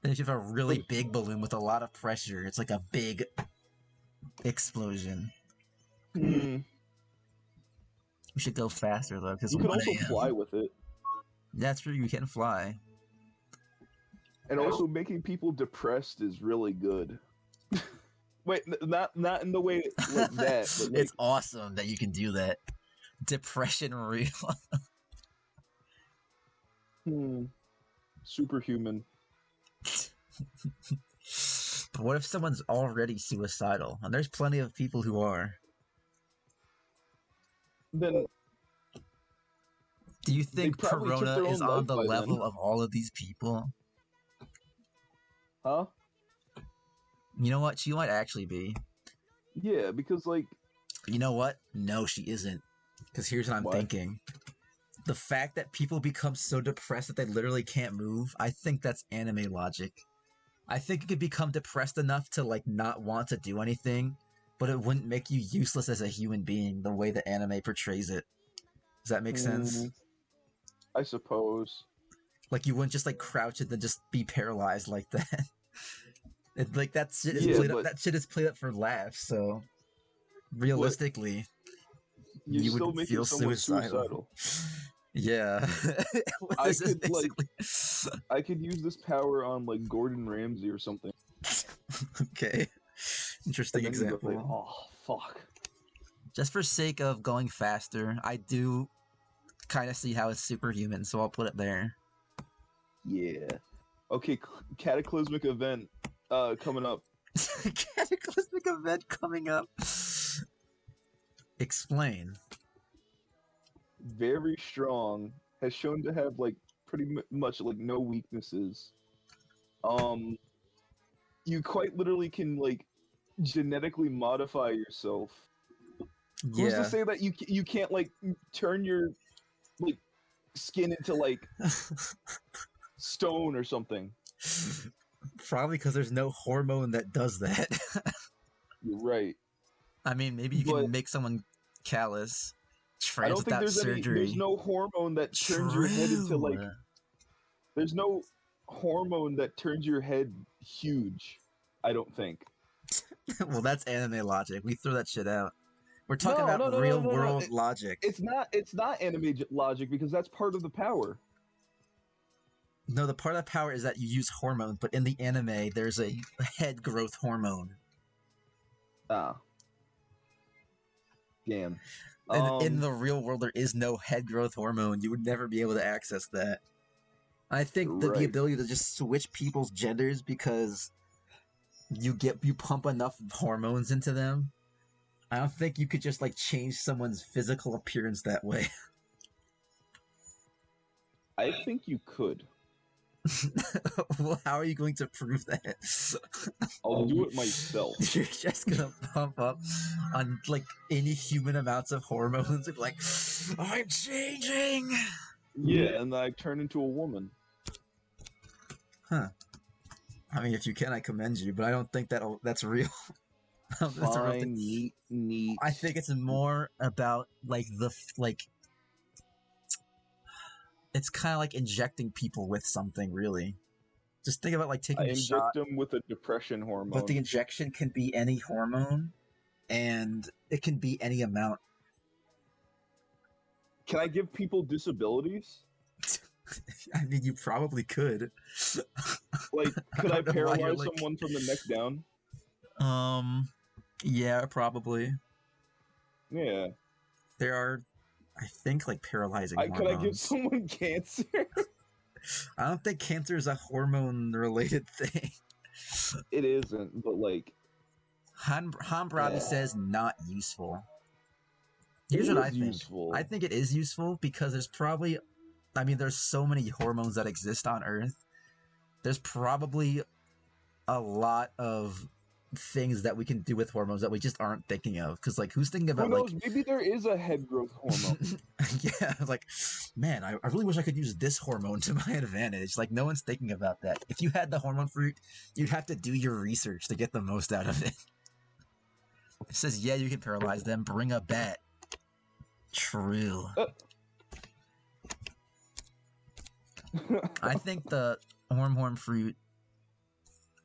And if you have a really big balloon with a lot of pressure, it's like a big explosion. Hmm. We should go faster though, because You could also fly with it. That's true. You can fly. And also, making people depressed is really good. Wait, not in the way like that. But like, It's awesome that you can do that. Depression real. Superhuman. But what if someone's already suicidal? And there's plenty of people who are. Then do you think probably took Corona their is own on life the by level then. of all of these people? Huh? You know what? She might actually be. Yeah, because like, You know what? No, she isn't. Because here's what I'm why? thinking. The fact that people become so depressed that they literally can't move, I think that's anime logic. I think you could become depressed enough to like not want to do anything, but it wouldn't make you useless as a human being the way the anime portrays it. Does that make sense? I suppose. Like you wouldn't just like crouch and then just be paralyzed like that. Like that shit is Yeah, played but up. That shit is played up for laughs. So realistically, you're you still would making feel someone suicidal. Yeah. I This is could basically... I could use this power on like Gordon Ramsay or something. Okay. Interesting And then he'd example. be like, oh fuck. Just for sake of going faster, I do kind of see how it's superhuman, so I'll put it there. Yeah. Okay, cataclysmic event coming up. Cataclysmic event coming up. Explain. Very strong. Has shown to have like pretty much like no weaknesses. You quite literally can like genetically modify yourself. Who's to say that you can't like turn your like skin into like stone or something? Probably because there's no hormone that does that. You're right. I mean, maybe you can make someone callous. I don't think there's surgery. there's no hormone that turns your head into like. There's no hormone that turns your head huge. I don't think. Well, that's anime logic. We throw that shit out. We're talking about real world logic. It's not anime logic because that's part of the power. No, the part of the power is that you use hormones, but in the anime, there's a head growth hormone. Ah. Damn. And in the real world, there is no head growth hormone. You would never be able to access that. I think that the ability to just switch people's genders because you pump enough hormones into them. I don't think you could just like change someone's physical appearance that way. I think you could. Well, how are you going to prove that? I'll do it myself. You're just gonna pump up on like inhuman amounts of hormones and be like, I'm changing! Yeah, and then I turn into a woman. Huh. I mean, if you can, I commend you, but I don't think that's real. Fine, neat. I think it's more about like it's kind of like injecting people with something, really. Just think about like taking a shot. Inject them with a depression hormone. But the injection can be any hormone, and it can be any amount. Can I give people disabilities? I mean, you probably could. Like, could I paralyze someone from the neck down? Yeah, probably. Yeah. There are... I think like paralyzing Could I give hormones. someone cancer? I don't think cancer is a hormone-related thing. It isn't, but like Hambravi says not useful. it Here's what I is think. useful. I think it is useful because there's probably, I mean, there's so many hormones that exist on Earth. There's probably a lot of things that we can do with hormones that we just aren't thinking of. Because, like, who's thinking about, Who knows? Maybe there is a head growth hormone. yeah, like, man, I really wish I could use this hormone to my advantage. Like, no one's thinking about that. If you had the hormone fruit, you'd have to do your research to get the most out of it. It says, yeah, you can paralyze them. Bring a bat. True. I think the horn fruit,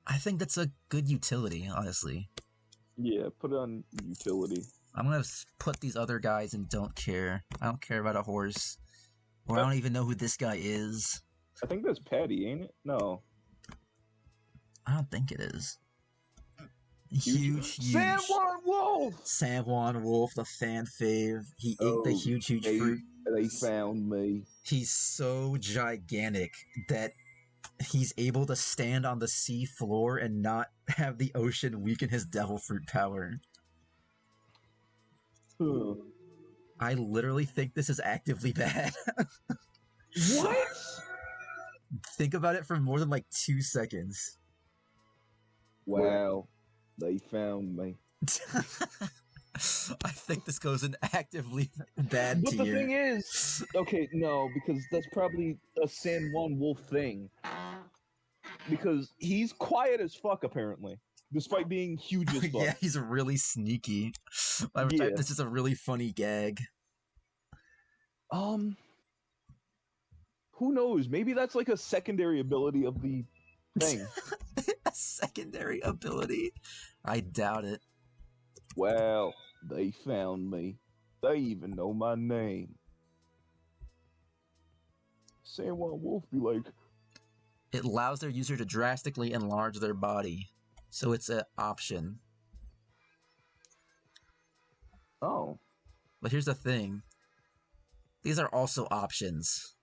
I think that's a good utility, honestly. Yeah, put it on utility. I'm gonna put these other guys in don't care. I don't care about a horse. Or I don't even know who this guy is. I think that's Patty, ain't it? No. I don't think it is. Huge. San Juan Wolf! San Juan Wolf, the fan fave. He ate the huge fruit. They found me. He's so gigantic that he's able to stand on the sea floor and not have the ocean weaken his devil fruit power. I literally think this is actively bad. What? Think about it for more than like 2 seconds. Wow. They found me. I think this goes in actively bad tier. But the thing is, okay, no, because that's probably a San Juan Wolf thing. Because he's quiet as fuck, apparently, despite being huge as fuck. Yeah, he's really sneaky. Yeah. This is a really funny gag. Who knows? Maybe that's like a secondary ability of the thing. A secondary ability? I doubt it. Well, they found me. They even know my name. San Juan Wolf be like, it allows their user to drastically enlarge their body, so it's an option. oh. But here's the thing. These are also options.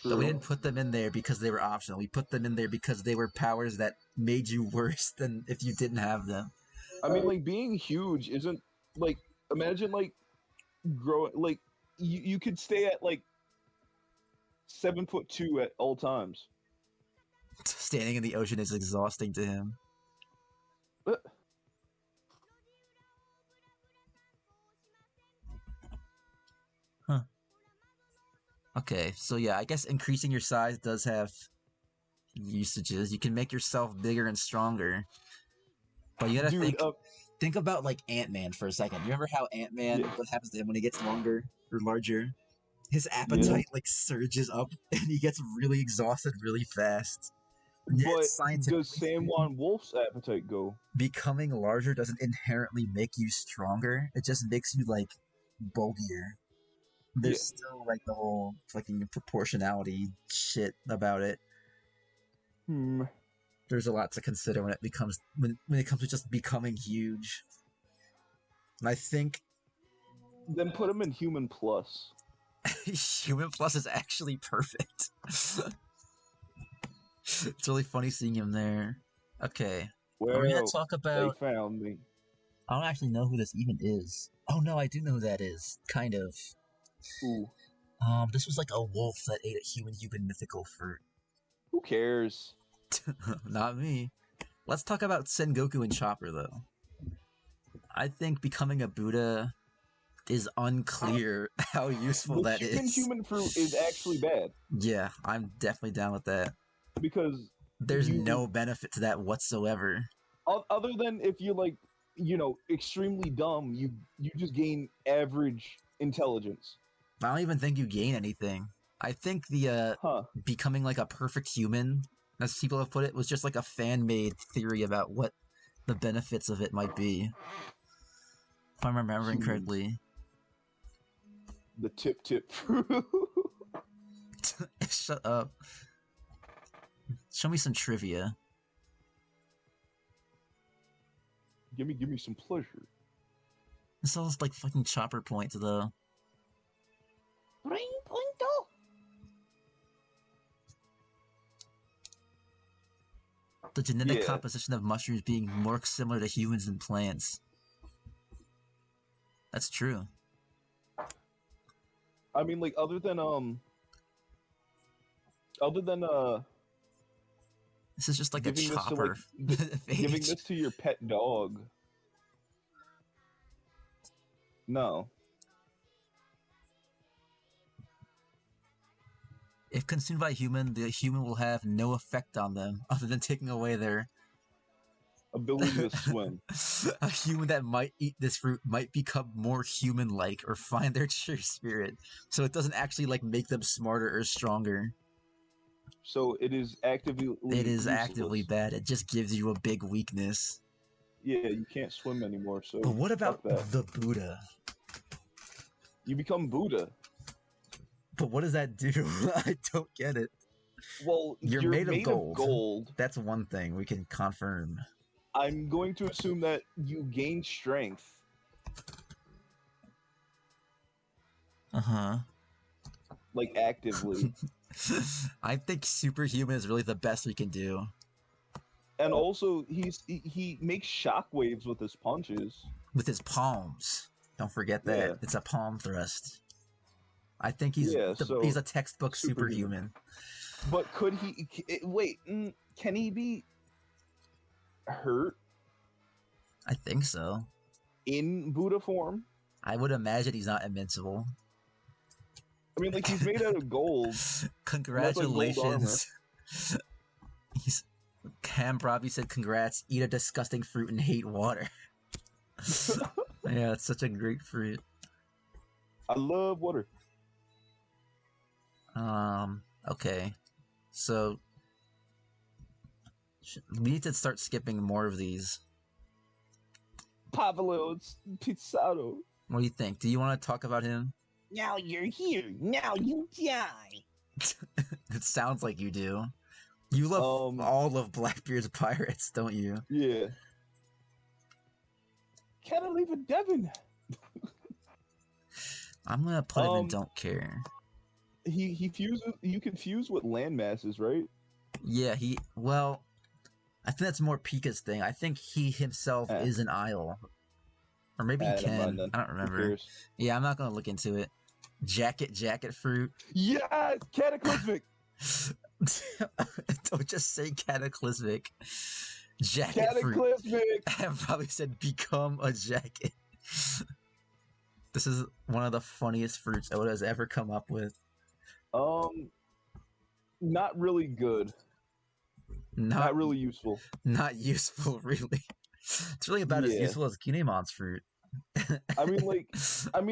True. But we didn't put them in there because they were optional. We put them in there because they were powers that made you worse than if you didn't have them. I mean, like, being huge isn't, like, imagine, like, growing, like, you could stay at, like, 7'2" at all times. Standing in the ocean is exhausting to him. Huh. Okay, so yeah, I guess increasing your size does have usages. You can make yourself bigger and stronger. But you gotta think about like Ant-Man for a second. You remember how Ant-Man, what happens to him when he gets longer or larger? His appetite like surges up and he gets really exhausted really fast. But does San Juan Wolf's appetite go? Becoming larger doesn't inherently make you stronger. It just makes you like bulkier. There's still like the whole fucking proportionality shit about it. There's a lot to consider when it comes to just becoming huge. And I think then put him in Human Plus. Human Plus is actually perfect. It's really funny seeing him there. Okay. Well, we're gonna talk about. They found me. I don't actually know who this even is. Oh no, I do know who that is. Kind of. Ooh. This was like a wolf that ate a human mythical fruit. Who cares? Not me. Let's talk about Sengoku and Chopper though. I think becoming a Buddha is unclear how useful that is. Human fruit is actually bad. Yeah, I'm definitely down with that. Because there's no benefit to that whatsoever. Other than if you're like, extremely dumb, you just gain average intelligence. I don't even think you gain anything. I think the becoming like a perfect human, as people have put it, was just like a fan-made theory about what the benefits of it might be. If I'm remembering correctly. The tip fruit. Shut up. Show me some trivia. Give me some pleasure. This all like fucking Chopper points though. Brain pointer. The genetic Yeah. composition of mushrooms being more similar to humans than plants. That's true. I mean, like, other than This is just like a giving this to chopper. giving this to your pet dog. No. If consumed by a human, the human will have no effect on them other than taking away their Ability to swim. A human that might eat this fruit might become more human-like or find their true spirit. So it doesn't actually like make them smarter or stronger. So it is actively actively useless. bad. It just gives you a big weakness. Yeah, you can't swim anymore. So But what about fuck that. the Buddha? You become Buddha. But what does that do? I don't get it. Well, You're made of gold. gold. That's one thing we can confirm. I'm going to assume that you gain strength. Uh-huh. Like, actively. I think superhuman is really the best we can do. And also, he makes shockwaves with his punches. With his palms. Don't forget that. Yeah. It's a palm thrust. I think he's so he's a textbook superhuman. But could he... Wait, can he be hurt I think so. in Buddha form? I would imagine he's not invincible. I mean, like, he's made out of gold. Congratulations. He's Cam probably said congrats, eat a disgusting fruit and hate water. Yeah, it's such a great fruit. I love water. Okay. So we need to start skipping more of these. Pavlo's Pizzato. What do you think? Do you want to talk about him? Now you're here. Now you die. It sounds like you do. You love all of Blackbeard's pirates, don't you? Yeah. Can I leave a Devon? I'm gonna put him in don't care. He fuses. You can fuse with land masses, right? Yeah, well, I think that's more Pika's thing. I think he himself is an isle. Or maybe he can. I don't remember. Yeah, I'm not gonna look into it. Jacket fruit. Yes! Cataclysmic! Don't just say cataclysmic. Cataclysmic! Fruit. I probably said become a jacket. This is one of the funniest fruits Oda's ever come up with. Not really good. Not really useful. Not useful, really. It's really about as useful as Kinemon's fruit. I mean,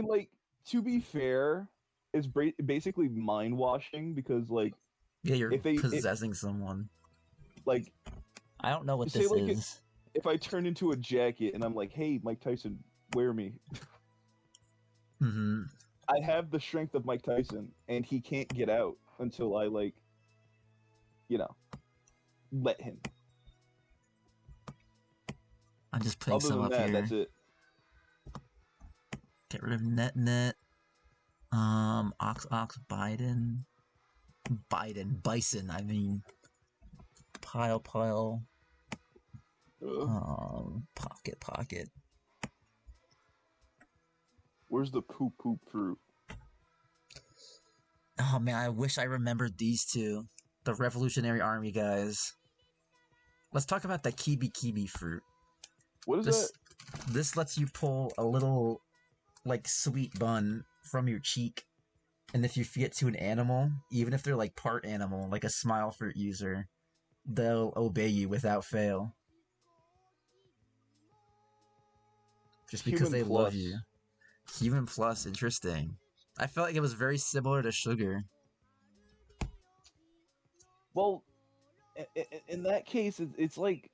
like, to be fair, it's basically mind washing because, like, yeah, you're possessing someone. Like, I don't know what this is. If I turn into a jacket and I'm like, "Hey, Mike Tyson, wear me." Mm-hmm. I have the strength of Mike Tyson, and he can't get out until I, like, let him. I'm just putting some up here. That's it. Get rid of net. Ox Bison. I mean, pile. Pocket. Where's the poop fruit? Oh man, I wish I remembered these two. The Revolutionary Army guys. Let's talk about the kibi fruit. What is that? This lets you pull a little, like, sweet bun from your cheek. And if you feed it to an animal, even if they're, like, part animal, like a smile fruit user, they'll obey you without fail. Just because they love you. Human plus, interesting. I felt like it was very similar to sugar. Well, in that case, it's like,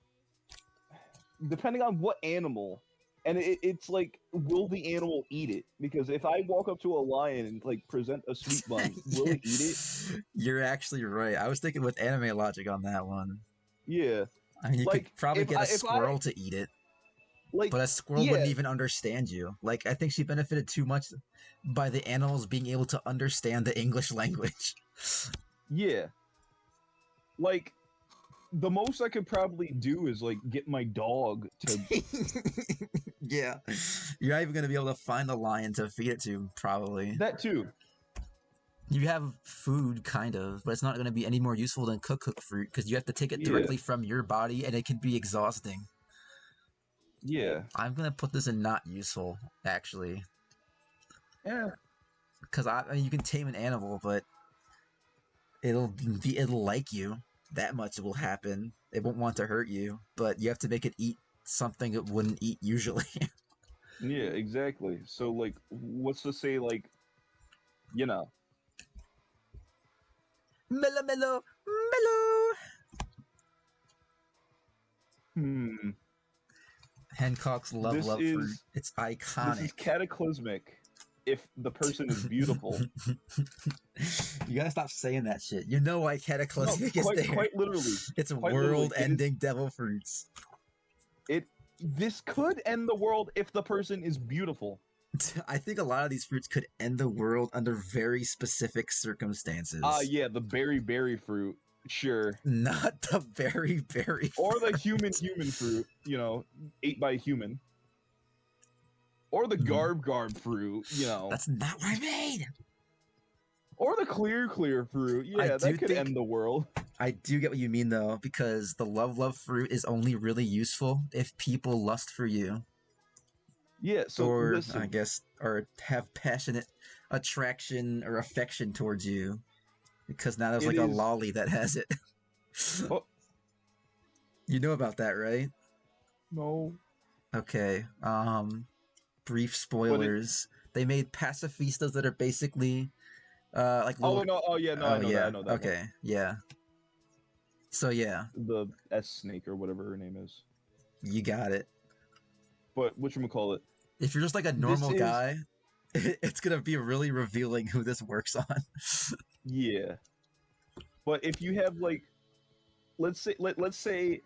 depending on what animal, and it's like, will the animal eat it? Because if I walk up to a lion and, like, present a sweet bun, will it eat it? You're actually right. I was thinking with anime logic on that one. Yeah. I mean, you could probably get a squirrel to eat it. Like, But a squirrel yeah, wouldn't even understand you. Like, I think she benefited too much by the animals being able to understand the English language. yeah. Like, the most I could probably do is like get my dog to. Yeah. You're not even going to be able to find a lion to feed it to, probably. That too. You have food, kind of, but it's not going to be any more useful than cook fruit because you have to take it Yeah. directly from your body and it can be exhausting. Yeah. I'm going to put this in not useful, actually. Yeah. Because I mean, you can tame an animal, but it'll like you. That much will happen. It won't want to hurt you, but you have to make it eat something it wouldn't eat usually. Yeah, exactly. So like, what's to say like, you know, Mellow, mellow, mellow. hmm, Hancock's love this fruit. is It's this iconic. is cataclysmic. If the person is beautiful, You gotta stop saying that shit. You know why no, cataclysmic is there. quite literally, It's quite literally, world-ending devil fruits. This could end the world if the person is beautiful. I think a lot of these fruits could end the world under very specific circumstances. Yeah, the berry fruit, sure, Not the berry or the fruit. human fruit, you know, ate by a human, or the garb fruit, you know, That's not what I mean. or the clear fruit. Yeah, that could end the world. I do get what you mean though, because the love fruit is only really useful if people lust for you. Yeah, so Or listen, I guess, or have passionate attraction or affection towards you, because now there's it like a is. lolly that has it. Oh, You know about that, right? no. Okay. Brief spoilers. They made pacifistas that are basically like little. Oh no. Oh yeah. No, Oh I know that. yeah. I know that. Okay. Yeah. So yeah, The S snake or whatever her name is. you got it. But whatchamacallit? If you're just like a This normal is guy, it's gonna be really revealing who this works on. yeah. But if you have like, let's say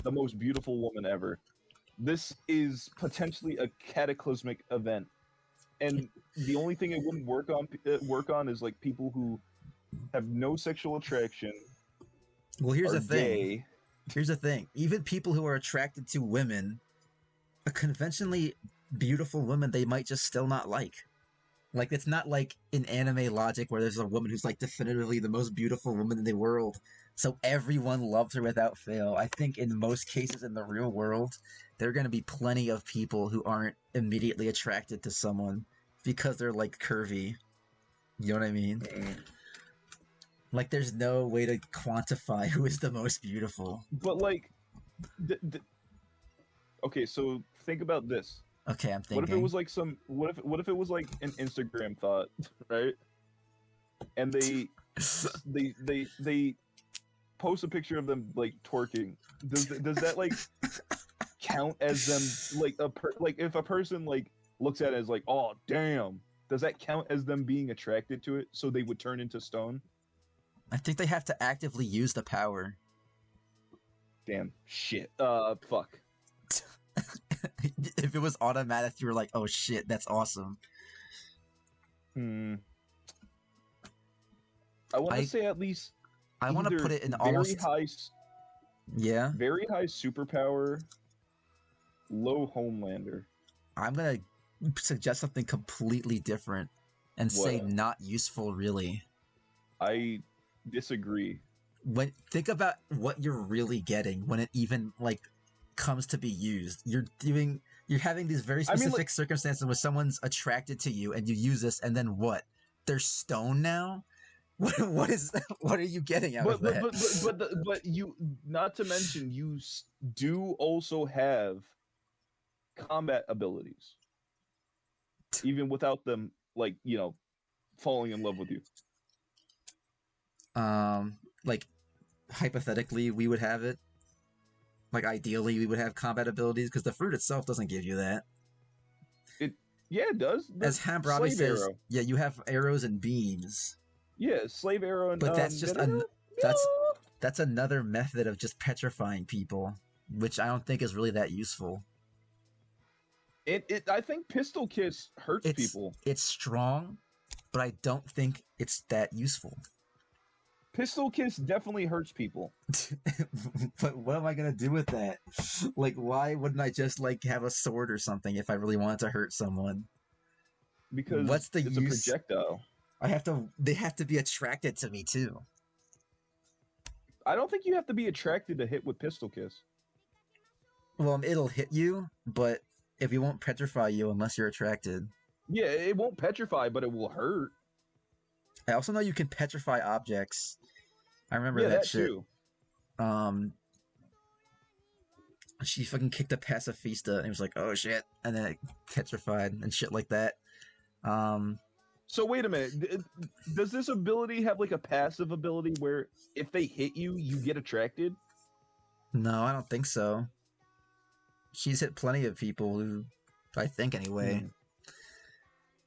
the most beautiful woman ever, this is potentially a cataclysmic event, and the only thing it wouldn't work on is like people who have no sexual attraction. Well, here's are the thing. gay. Here's the thing. Even people who are attracted to women, a conventionally beautiful woman, they might just still not like. Like, it's not like in anime logic where there's a woman who's like definitively the most beautiful woman in the world. So everyone loves her without fail. I think in most cases in the real world, there are going to be plenty of people who aren't immediately attracted to someone because they're like curvy. You know what I mean? Like, there's no way to quantify who is the most beautiful. But like, okay, so think about this. Okay, I'm thinking. What if it was like some? What if it was like an Instagram thought, right? And they post a picture of them like twerking. Does that like count as them like like if a person like looks at it as like, oh damn, does that count as them being attracted to it? So they would turn into stone? I think they have to actively use the power. Damn shit. Fuck. If it was automatic, you were like, "Oh shit, that's awesome." I want to say at least. I want to put it in very almost high. Yeah. Very high superpower. Low Homelander. I'm gonna suggest something completely different and say not useful, really. I disagree. Think about what you're really getting when it even like comes to be used. You're having these very specific circumstances where someone's attracted to you and you use this, and then what? They're stone now? What are you getting out of that? But you, not to mention, you do also have combat abilities, even without them, like, you know, falling in love with you. Like hypothetically, we would have it. Like ideally, we would have combat abilities because the fruit itself doesn't give you that. It does. As Hammurabi says, arrow. Yeah, you have arrows and beams. Yeah, slave arrow and but that's just that's another method of just petrifying people, which I don't think is really that useful. I think Pistol Kiss hurts It's people. it's strong, but I don't think it's that useful. Pistol Kiss definitely hurts people. But what am I gonna do with that? Like, why wouldn't I just like have a sword or something if I really wanted to hurt someone? Because What's the it's a use? projectile. They have to be attracted to me too. I don't think you have to be attracted to hit with Pistol Kiss. Well, it'll hit you, but it won't petrify you unless you're attracted. Yeah, it won't petrify, but it will hurt. I also know you can petrify objects. I remember Yeah, that that shit. too. She fucking kicked a pacifista and it was like, oh shit, and then it petrified and shit like that. So wait a minute. Does this ability have like a passive ability where if they hit you, you get attracted? No, I don't think so. She's hit plenty of people who, I think anyway.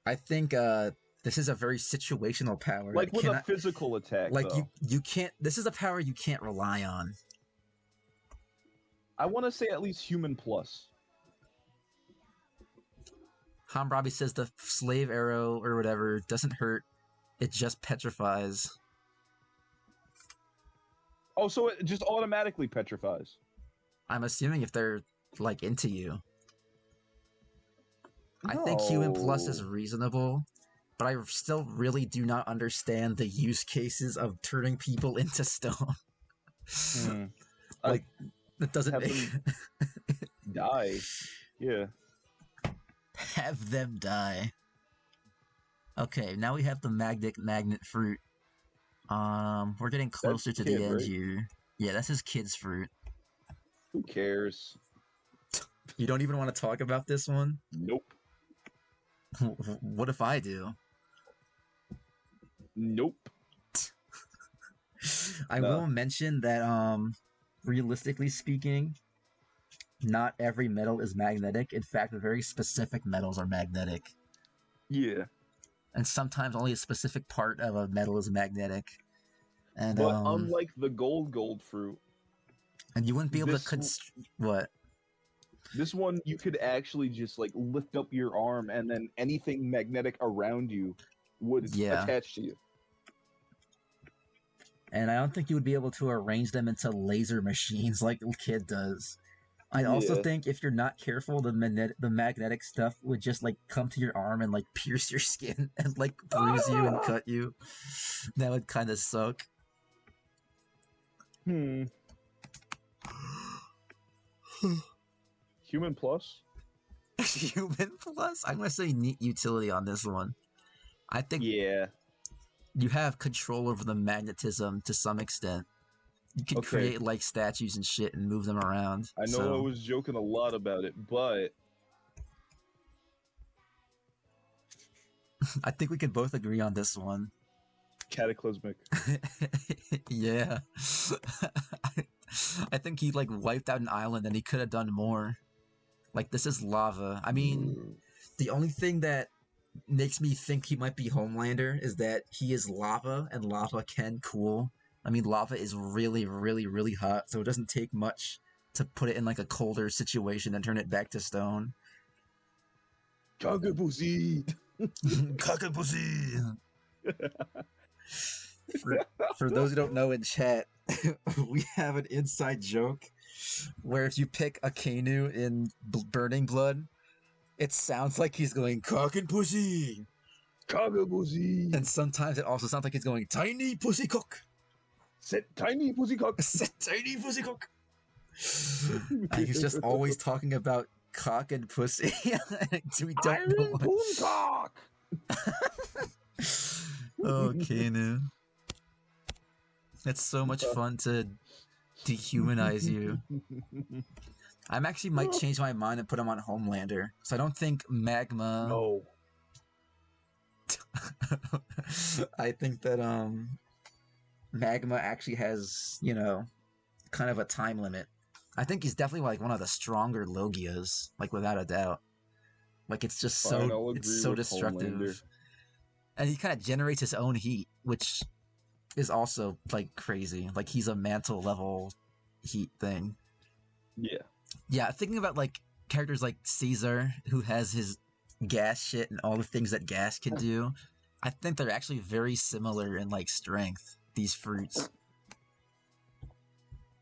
I think this is a very situational power. Like with a physical attack, like though. you can't. This is a power you can't rely on. I want to say at least human plus. Hammurabi says the slave arrow or whatever doesn't hurt. It just petrifies. Oh, so it just automatically petrifies. I'm assuming if they're like into you. No. I think human plus is reasonable, but I still really do not understand the use cases of turning people into stone. Like, that doesn't have make... them die. Yeah. Have them die. Okay, now we have the magnet fruit. We're getting closer to the end here. Yeah, that's his kid's fruit. Who cares? You don't even want to talk about this one? Nope. What if I do? Nope. I will mention that, realistically speaking, not every metal is magnetic. In fact, very specific metals are magnetic. Yeah. And sometimes only a specific part of a metal is magnetic. And, but unlike the gold fruit, and you wouldn't be able to what? This one you could actually just like lift up your arm, and then anything magnetic around you would attach to you. And I don't think you would be able to arrange them into laser machines like Kid does. I also think if you're not careful, the magnetic stuff would just like come to your arm and like pierce your skin and like bruise you and cut you. That would kind of suck. Human plus? Human plus? I'm gonna say neat utility on this one. I think you have control over the magnetism to some extent. You can create like statues and shit and move them around. I know I was joking a lot about it, but I think we can both agree on this one. Cataclysmic. Yeah. I think he like wiped out an island and he could have done more. Like, this is lava. I mean, the only thing that makes me think he might be Homelander is that he is lava and lava can cool. I mean, lava is really, really, really hot, so it doesn't take much to put it in like a colder situation and turn it back to stone. Kakabuzi! Kakabuzi! For those who don't know in chat, we have an inside joke where if you pick a Kainu in Burning Blood, it sounds like he's going cock and pussy. Kakabuzi! And sometimes it also sounds like he's going tiny pussy cock. Set tiny pussy cock. Set tiny pussy cock. And he's just always talking about cock and pussy. We don't know what. Iron cock. Oh, Kainu. It's so much fun to dehumanize you. I actually might change my mind and put him on Homelander. So I don't think Magma... No. I think that, Magma actually has, you know, kind of a time limit. I think he's definitely, like, one of the stronger Logias, like, without a doubt. Like, it's just so destructive. Homelander. And he kind of generates his own heat, which is also, like, crazy. Like, he's a mantle-level heat thing. Yeah. Yeah, thinking about, like, characters like Caesar, who has his gas shit and all the things that gas can do, I think they're actually very similar in like strength, these fruits.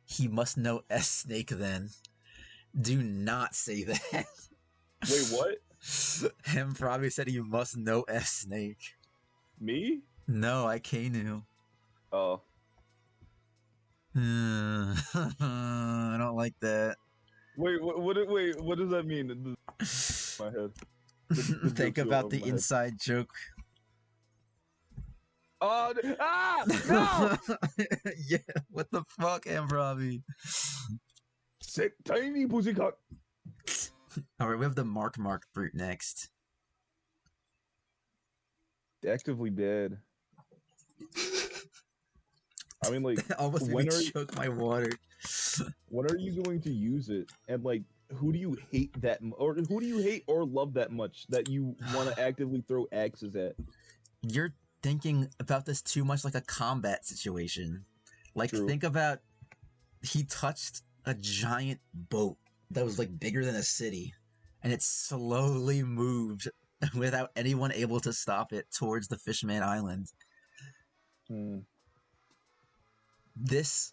He must know S Snake then. Do not say that. Wait, what? Him probably said he must know S Snake. Me? No, I Kainu. Oh. I don't like that. Wait, what does that mean in my head? The Think joke's about over the my head. inside joke. Oh, no! Yeah, what the fuck, Ambrobi? Sick tiny pussycat. Alright, we have the Mark fruit next. Actively dead. I mean, like, Almost made me choke my water. when are you going to use it? And like, who do you hate that, or who do you hate or love that much that you want to actively throw axes at? You're thinking about this too much like a combat situation. Like, True. think about he touched a giant boat that was like bigger than a city, and it slowly moved without anyone able to stop it towards the Fishman Island. This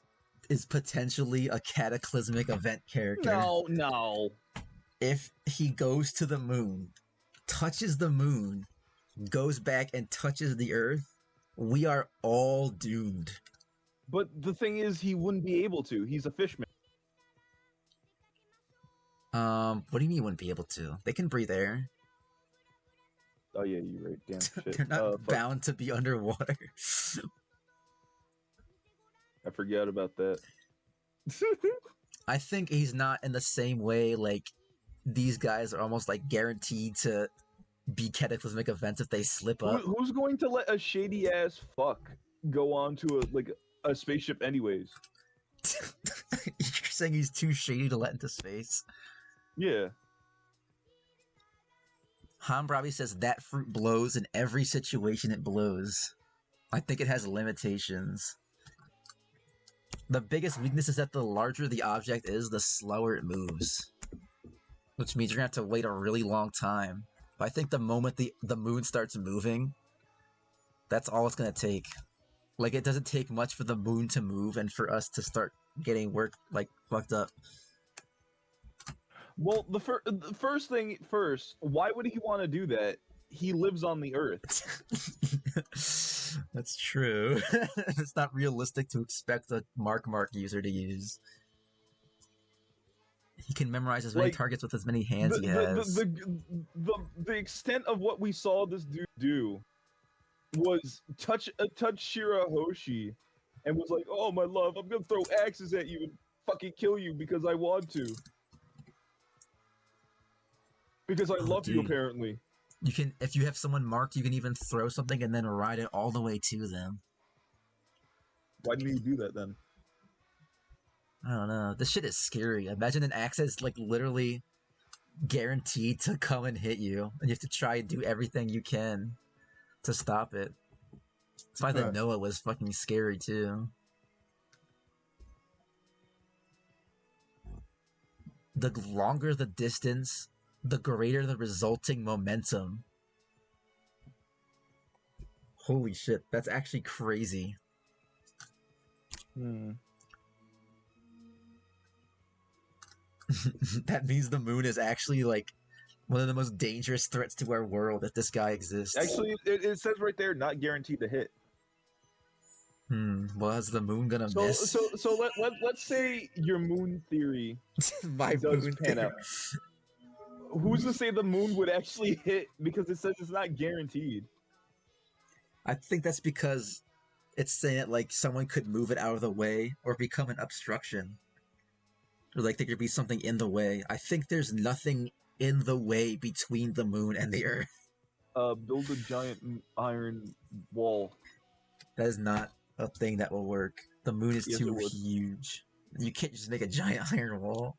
is potentially a cataclysmic event character. No. If he goes to the moon, touches the moon, goes back and touches the earth, we are all doomed. But the thing is, he wouldn't be able to. He's a fishman. What do you mean you wouldn't be able to? They can breathe air. Oh yeah, you're right. Damn shit. They're not bound to be underwater. I forgot about that. I think he's not in the same way, like, these guys are almost like guaranteed to be cataclysmic events if they slip up. Who's going to let a shady ass fuck go on to a spaceship anyways? You're saying he's too shady to let into space? Yeah. Hambrabi says that fruit blows in every situation it blows. I think it has limitations. The biggest weakness is that the larger the object is, the slower it moves. Which means you're gonna have to wait a really long time. But I think the moment the moon starts moving, that's all it's gonna take. Like, it doesn't take much for the moon to move and for us to start getting work, like, fucked up. Well, the first thing first, why would he want to do that? He lives on the Earth. That's true. It's not realistic to expect a Mark user to use. He can memorize as many targets with as many hands he has. The extent of what we saw this dude do was touch Shirahoshi and was like, "Oh my love, I'm gonna throw axes at you and fucking kill you because I want to. Because I love you, apparently." You can, if you have someone marked, you can even throw something and then ride it all the way to them. Why didn't you do that then? I don't know. This shit is scary. Imagine an axe is like literally guaranteed to come and hit you, and you have to try and do everything you can to stop it. That's why the Noah was fucking scary too. The longer the distance, the greater the resulting momentum. Holy shit, that's actually crazy. That means the moon is actually like one of the most dangerous threats to our world if this guy exists. Actually, it says right there, not guaranteed to hit. Well, is the moon gonna miss? So let's say your moon theory My does moon pan theory. out. Who's to say the moon would actually hit? Because it says it's not guaranteed. I think that's because it's saying that like someone could move it out of the way or become an obstruction. Or like there could be something in the way. I think there's nothing in the way between the moon and the Earth. Build a giant iron wall. That is not a thing that will work. The moon is Yes, too huge. You can't just make a giant iron wall.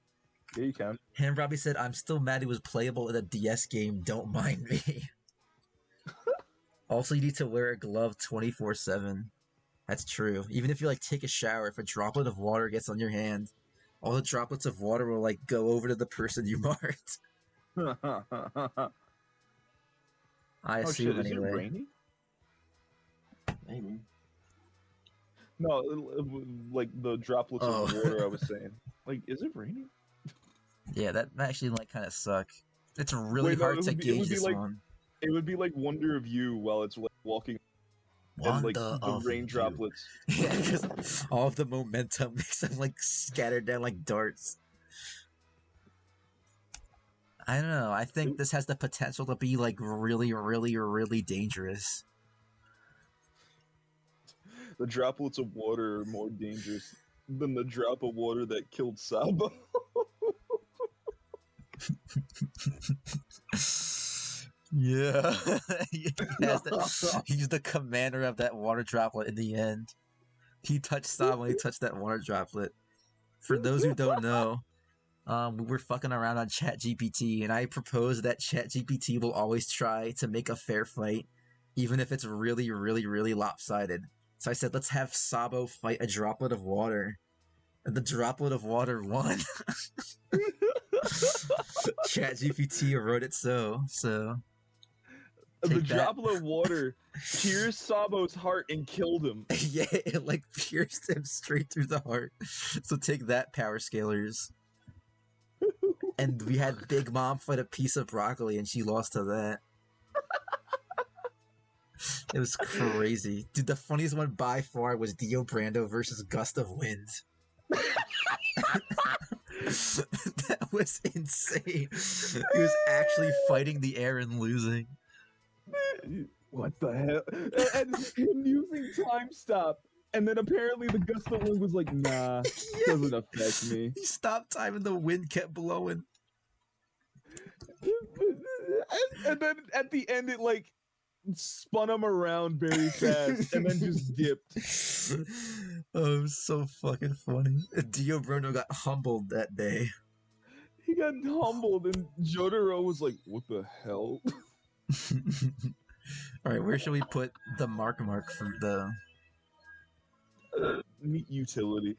Yeah, you can. Hambrabi said, "I'm still mad it was playable in a DS game. Don't mind me." Also, you need to wear a glove 24/7. That's true. Even if you like take a shower, if a droplet of water gets on your hand, All the droplets of water will like go over to the person you marked. I Oh assume shit! Is it anyway. raining? Maybe. No, like the droplets Oh. of water. I was saying, like, is it raining? Yeah, that actually like kind of suck. It's really Wait, no, hard to it gauge would be this like one. it would be like Wonder of You while it's like walking and like Wonder the of rain you. droplets. Yeah, because all of the momentum makes them like scattered down like darts. I don't know. I think this has the potential to be like really, really, really dangerous. The droplets of water are more dangerous than the drop of water that killed Sabo. Yeah, he's the commander of that water droplet in the end. He touched Sam when he touched that water droplet. For those who don't know, we were fucking around on ChatGPT, and I proposed that ChatGPT will always try to make a fair fight, even if it's really, really, really lopsided. So I said, let's have Sabo fight a droplet of water. And the droplet of water won. ChatGPT wrote it so. The Take that. droplet of water pierced Sabo's heart and killed him. Yeah, it like pierced him straight through the heart. So take that, power scalers. And we had Big Mom fight a piece of broccoli, and she lost to that. It was crazy. Dude, the funniest one by far was Dio Brando versus Gust of Wind. That was insane. He was actually fighting the air and losing. What the hell? And him using time stop. And then apparently the gust of wind was like, nah, doesn't affect me. He stopped time and the wind kept blowing. And then at the end it like spun him around very fast and then just dipped. Oh, it was so fucking funny. Dio Brando got humbled that day. He got humbled and Jotaro was like, what the hell? Alright, where should we put the mark for the... Neat utility.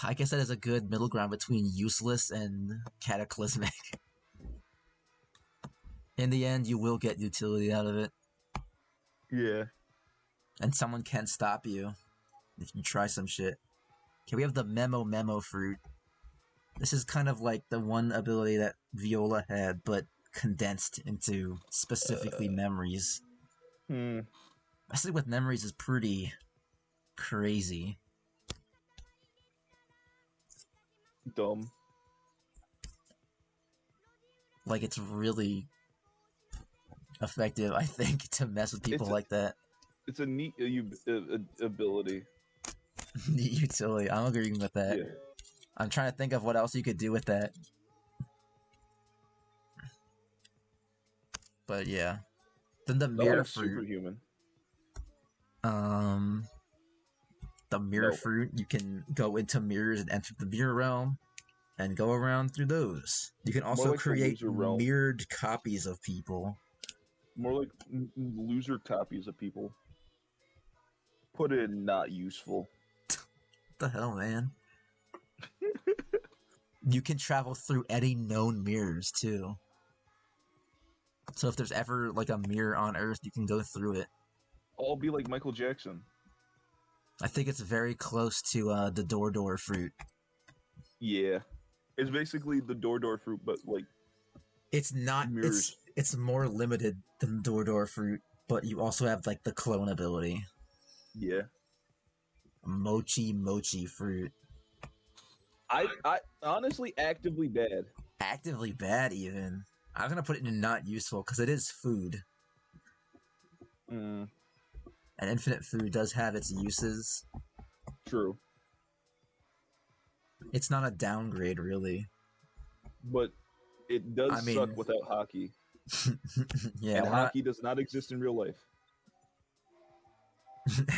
I guess that is a good middle ground between useless and cataclysmic. In the end, you will get utility out of it. Yeah. And someone can stop you if you try some shit. Okay, we have the Memo fruit. This is kind of like the one ability that Viola had, but condensed into specifically memories. Especially with memories is pretty crazy. Dumb. Like, it's really effective, I think, to mess with people like that. It's a neat ability. Neat utility. I'm agreeing with that. Yeah. I'm trying to think of what else you could do with that. But yeah. Then the mirror fruit. Superhuman. The mirror fruit, you can go into mirrors and enter the mirror realm and go around through those. You can also like create mirrored copies of people. More like loser copies of people. Put it in not useful. What the hell, man? You can travel through any known mirrors, too. So if there's ever, like, a mirror on Earth, you can go through it. I'll be like Michael Jackson. I think it's very close to the Door fruit. Yeah. It's basically the Door fruit, but, like... It's not... Mirrors. It's more limited than Door fruit, but you also have, like, the clone ability. Yeah. Mochi fruit. I honestly actively bad. Actively bad, even. I'm gonna put it in not useful, because it is food. And infinite food does have its uses. True. It's not a downgrade, really. But it does suck without hockey. Yeah, and hockey does not exist in real life.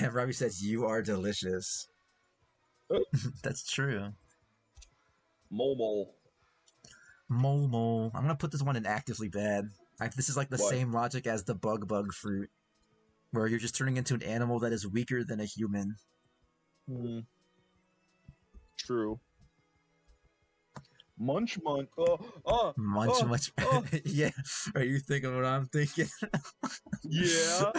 And Robbie says, you are delicious. That's true. Momo. I'm gonna put this one in actively bad. This is like the same logic as the bug fruit, where you're just turning into an animal that is weaker than a human. True. Munch. Much, Oh, much. oh. Yeah. Are you thinking what I'm thinking? Yeah.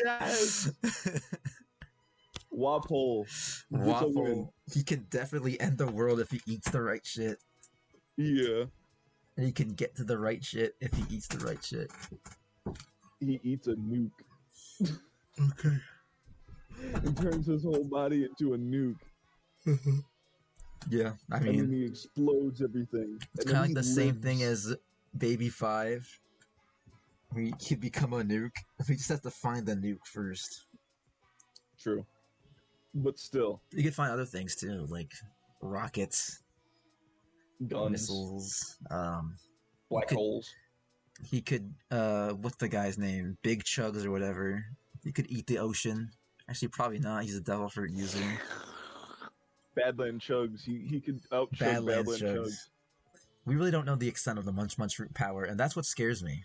Yes. Wapole gets a win. Waffle. He can definitely end the world if he eats the right shit. Yeah. And he can get to the right shit if he eats the right shit. He eats a nuke. Okay. He turns his whole body into a nuke. Yeah, I And then mean, he explodes everything. it's And kind of then like he the same thing lives. as Baby 5. He could become a nuke. He just has to find the nuke first. True. But still. You could find other things too, like rockets, Guns. missiles. Black could- holes. He could, what's the guy's name? Big Chugs or whatever. He could eat the ocean. Actually, probably not. He's a devil fruit user. Badland Chugs. He could outchug Badlands Badland Chugs. Chugs. We really don't know the extent of the Munch Munch fruit power, and that's what scares me.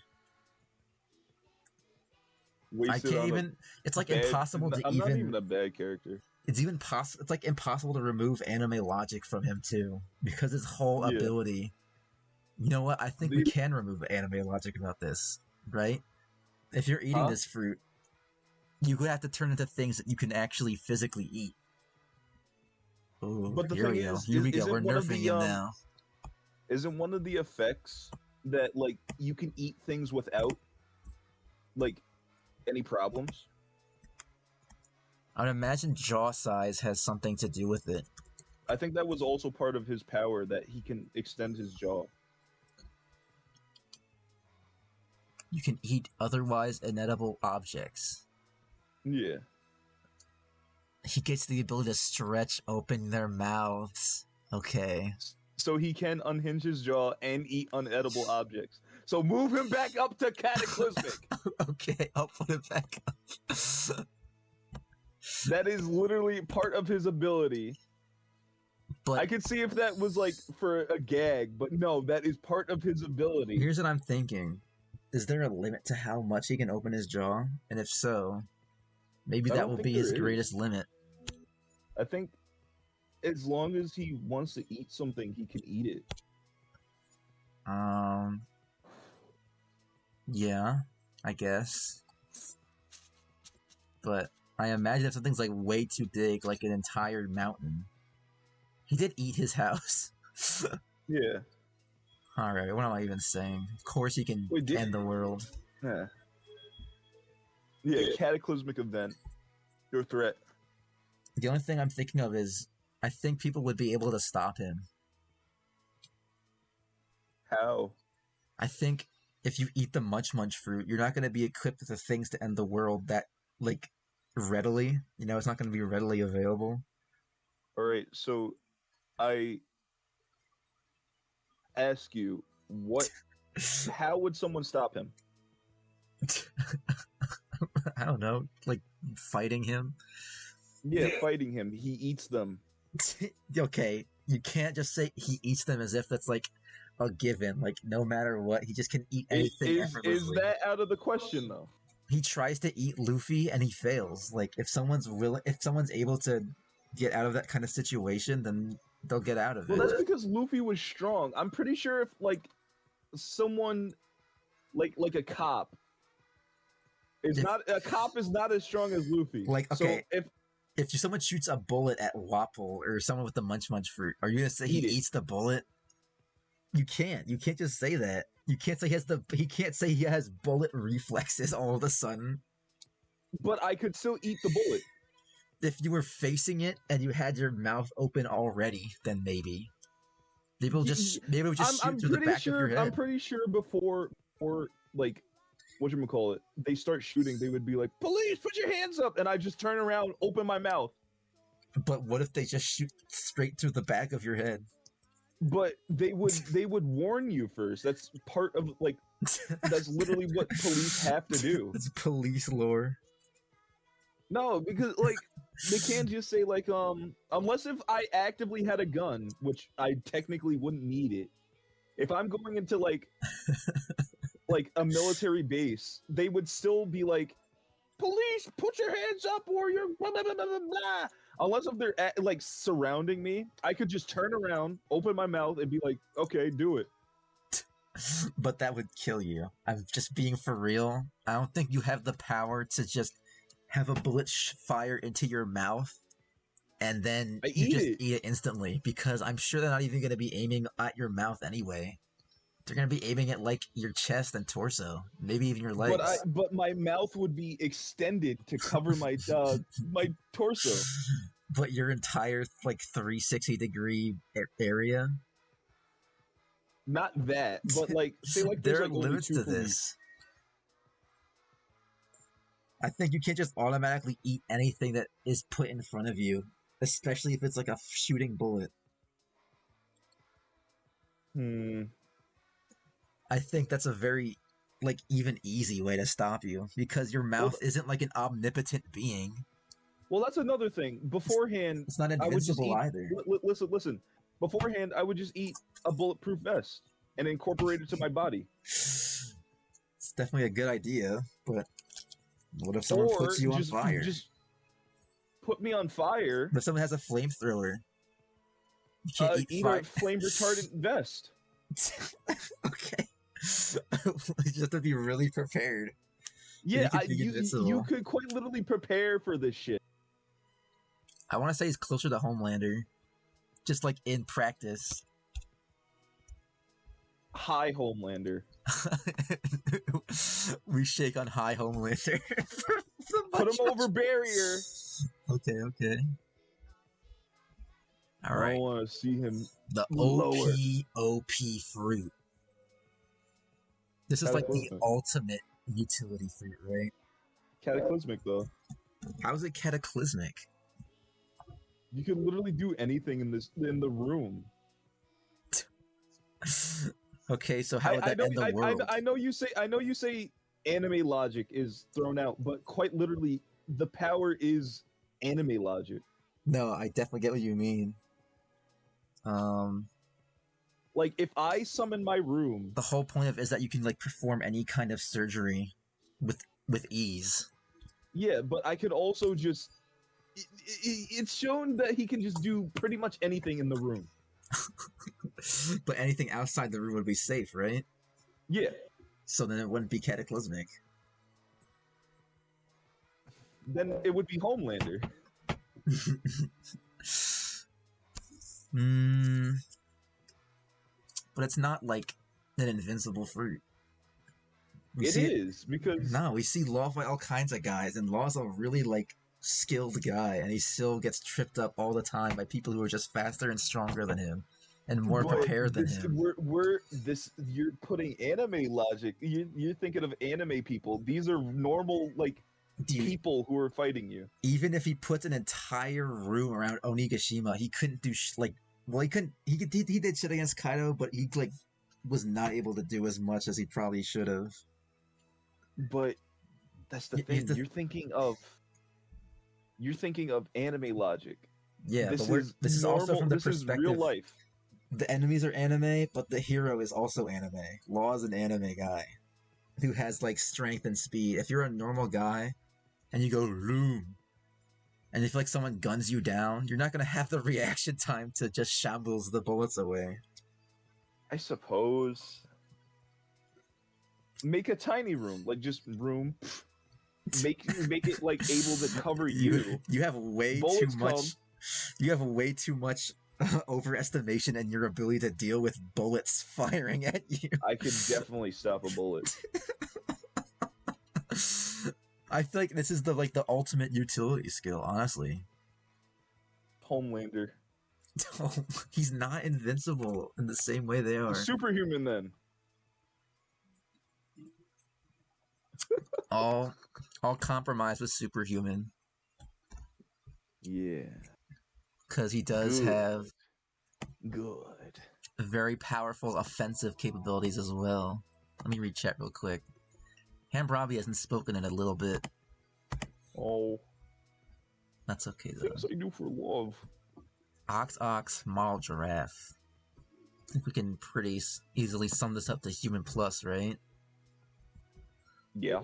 I Wasted can't on even. It's like bad, impossible to I'm even. not even a bad character. It's even possible. It's like impossible to remove anime logic from him too, because his whole Yeah. ability. You know what? I think we can remove anime logic about this, right? If you're eating this fruit, you would have to turn into things that you can actually physically eat. Ooh, But the here thing we go. is, Here we go. isn't We're one of nerfing the, him now. Isn't one of the effects that like you can eat things without like any problems? I'd imagine jaw size has something to do with it. I think that was also part of his power, that he can extend his jaw. You can eat otherwise inedible objects. Yeah. He gets the ability to stretch open their mouths. Okay. So he can unhinge his jaw and eat unedible objects. So move him back up to cataclysmic. Okay, I'll put it back up. That is literally part of his ability. But I could see if that was like for a gag, but no, that is part of his ability. here's what I'm thinking. Is there a limit to how much he can open his jaw? And if so, maybe I that don't will think be his there is. greatest limit. I think as long as he wants to eat something, he can eat it. Yeah, I guess. But I imagine if something's like way too big, like an entire mountain. He did eat his house. Yeah. Alright, what am I even saying? Of course he can Wait, did- end the world. Yeah. Yeah, cataclysmic event. Your threat. The only thing I'm thinking of is I think people would be able to stop him. How? I think if you eat the Munch Munch fruit, you're not going to be equipped with the things to end the world that, like, readily. You know, it's not going to be readily available. Alright, so I ask you, how would someone stop him? I don't know, like fighting him. Yeah, fighting him. He eats them. Okay, you can't just say he eats them as if that's like a given. Like no matter what, he just can eat anything Is effortlessly. that out of the question though? He tries to eat Luffy and he fails. Like if someone's able to get out of that kind of situation, then they'll get out of Well, it. that's because Luffy was strong. I'm pretty sure if like someone like a cop is not as strong as Luffy. Like, okay, so if someone shoots a bullet at Wapple or someone with the Munch Munch fruit, are you gonna say he Eat it. eats the bullet? You can't. You can't just say that. You can't say he can't say he has bullet reflexes all of a sudden. but I could still eat the bullet. If you were facing it and you had your mouth open already, then maybe. Maybe it'll just shoot through the back of your head. I'm pretty sure before like whatchamacallit, they start shooting, they would be like, "Police, put your hands up," and I just turn around, open my mouth. But what if they just shoot straight through the back of your head? But they would warn you first. That's part of like that's literally what police have to do. It's police lore. No, because like they can't just say like unless if I actively had a gun, which I technically wouldn't need it. If I'm going into like like a military base, they would still be like, "Police, put your hands up, or you're blah blah blah blah blah." Blah." Unless if they're like surrounding me, I could just turn around, open my mouth, and be like, "Okay, do it." But that would kill you. I'm just being for real. I don't think you have the power to just have a bullet fire into your mouth and then I you eat just it. eat it instantly, because I'm sure they're not even going to be aiming at your mouth anyway. They're going to be aiming at like your chest and torso, maybe even your legs. But my mouth would be extended to cover my torso. But your entire like 360-degree area. Not that, but like say like there's There are like only limits two to police. this. I think you can't just automatically eat anything that is put in front of you, especially if it's like a shooting bullet. I think that's a very like even easy way to stop you, because your mouth isn't like an omnipotent being. Well, that's another thing. Beforehand, It's not I would just invincible eat. either. Listen. Beforehand, I would just eat a bulletproof vest and incorporate it to my body. It's definitely a good idea, but what if someone Or puts you on fire? Just put me on fire. But if someone has a flamethrower, you can't eat fire. a flame retardant vest. Okay. You have to be really prepared. Yeah, you you could quite literally prepare for this shit. I want to say he's closer to Homelander, just like in practice. Hi, Homelander. We shake on high Homelander. Put him over barrier. Okay. All right. I want to see him. The lower. OP fruit. This is like the Cataclysmic. ultimate utility fruit, right? Cataclysmic though. How is it cataclysmic? You can literally do anything in the room. Okay, so how would that end the world? I know you say anime logic is thrown out, but quite literally, the power is anime logic. No, I definitely get what you mean. Like if I summon my room, the whole point of it is that you can like perform any kind of surgery with ease. Yeah, but I could also just. It's shown that he can just do pretty much anything in the room. But anything outside the room would be safe, right? Yeah. So then it wouldn't be cataclysmic. Then it would be Homelander. But it's not like an invincible fruit. It is because no, we see Law fight all kinds of guys, and Law's a really like skilled guy, and he still gets tripped up all the time by people who are just faster and stronger than him and more prepared than him. You're putting anime logic. You're thinking of anime people. These are normal like people who are fighting you. Even if he puts an entire room around Onigashima, he couldn't do he did shit against Kaido, but he like was not able to do as much as he probably should have. But that's the thing. You're thinking of anime logic. Yeah, this is also from the perspective. This is real life. The enemies are anime, but the hero is also anime. Law is an anime guy who has like strength and speed. If you're a normal guy and you go loom, and if like someone guns you down, you're not gonna have the reaction time to just shambles the bullets away. I suppose. Make a tiny room, like just room. Make it like able to cover you. You have way Bullets too much. come. You have way too much overestimation in your ability to deal with bullets firing at you. I could definitely stop a bullet. I feel like this is the ultimate utility skill, honestly. Homelander. He's not invincible in the same way they are. Superhuman then. all compromise with superhuman. Yeah. Because he does have good very powerful offensive capabilities as well. Let me read chat real quick. Hambrabi hasn't spoken in a little bit. Oh. That's okay though. Things I do for love. Ox, model giraffe. I think we can pretty easily sum this up to human plus, right? Yeah.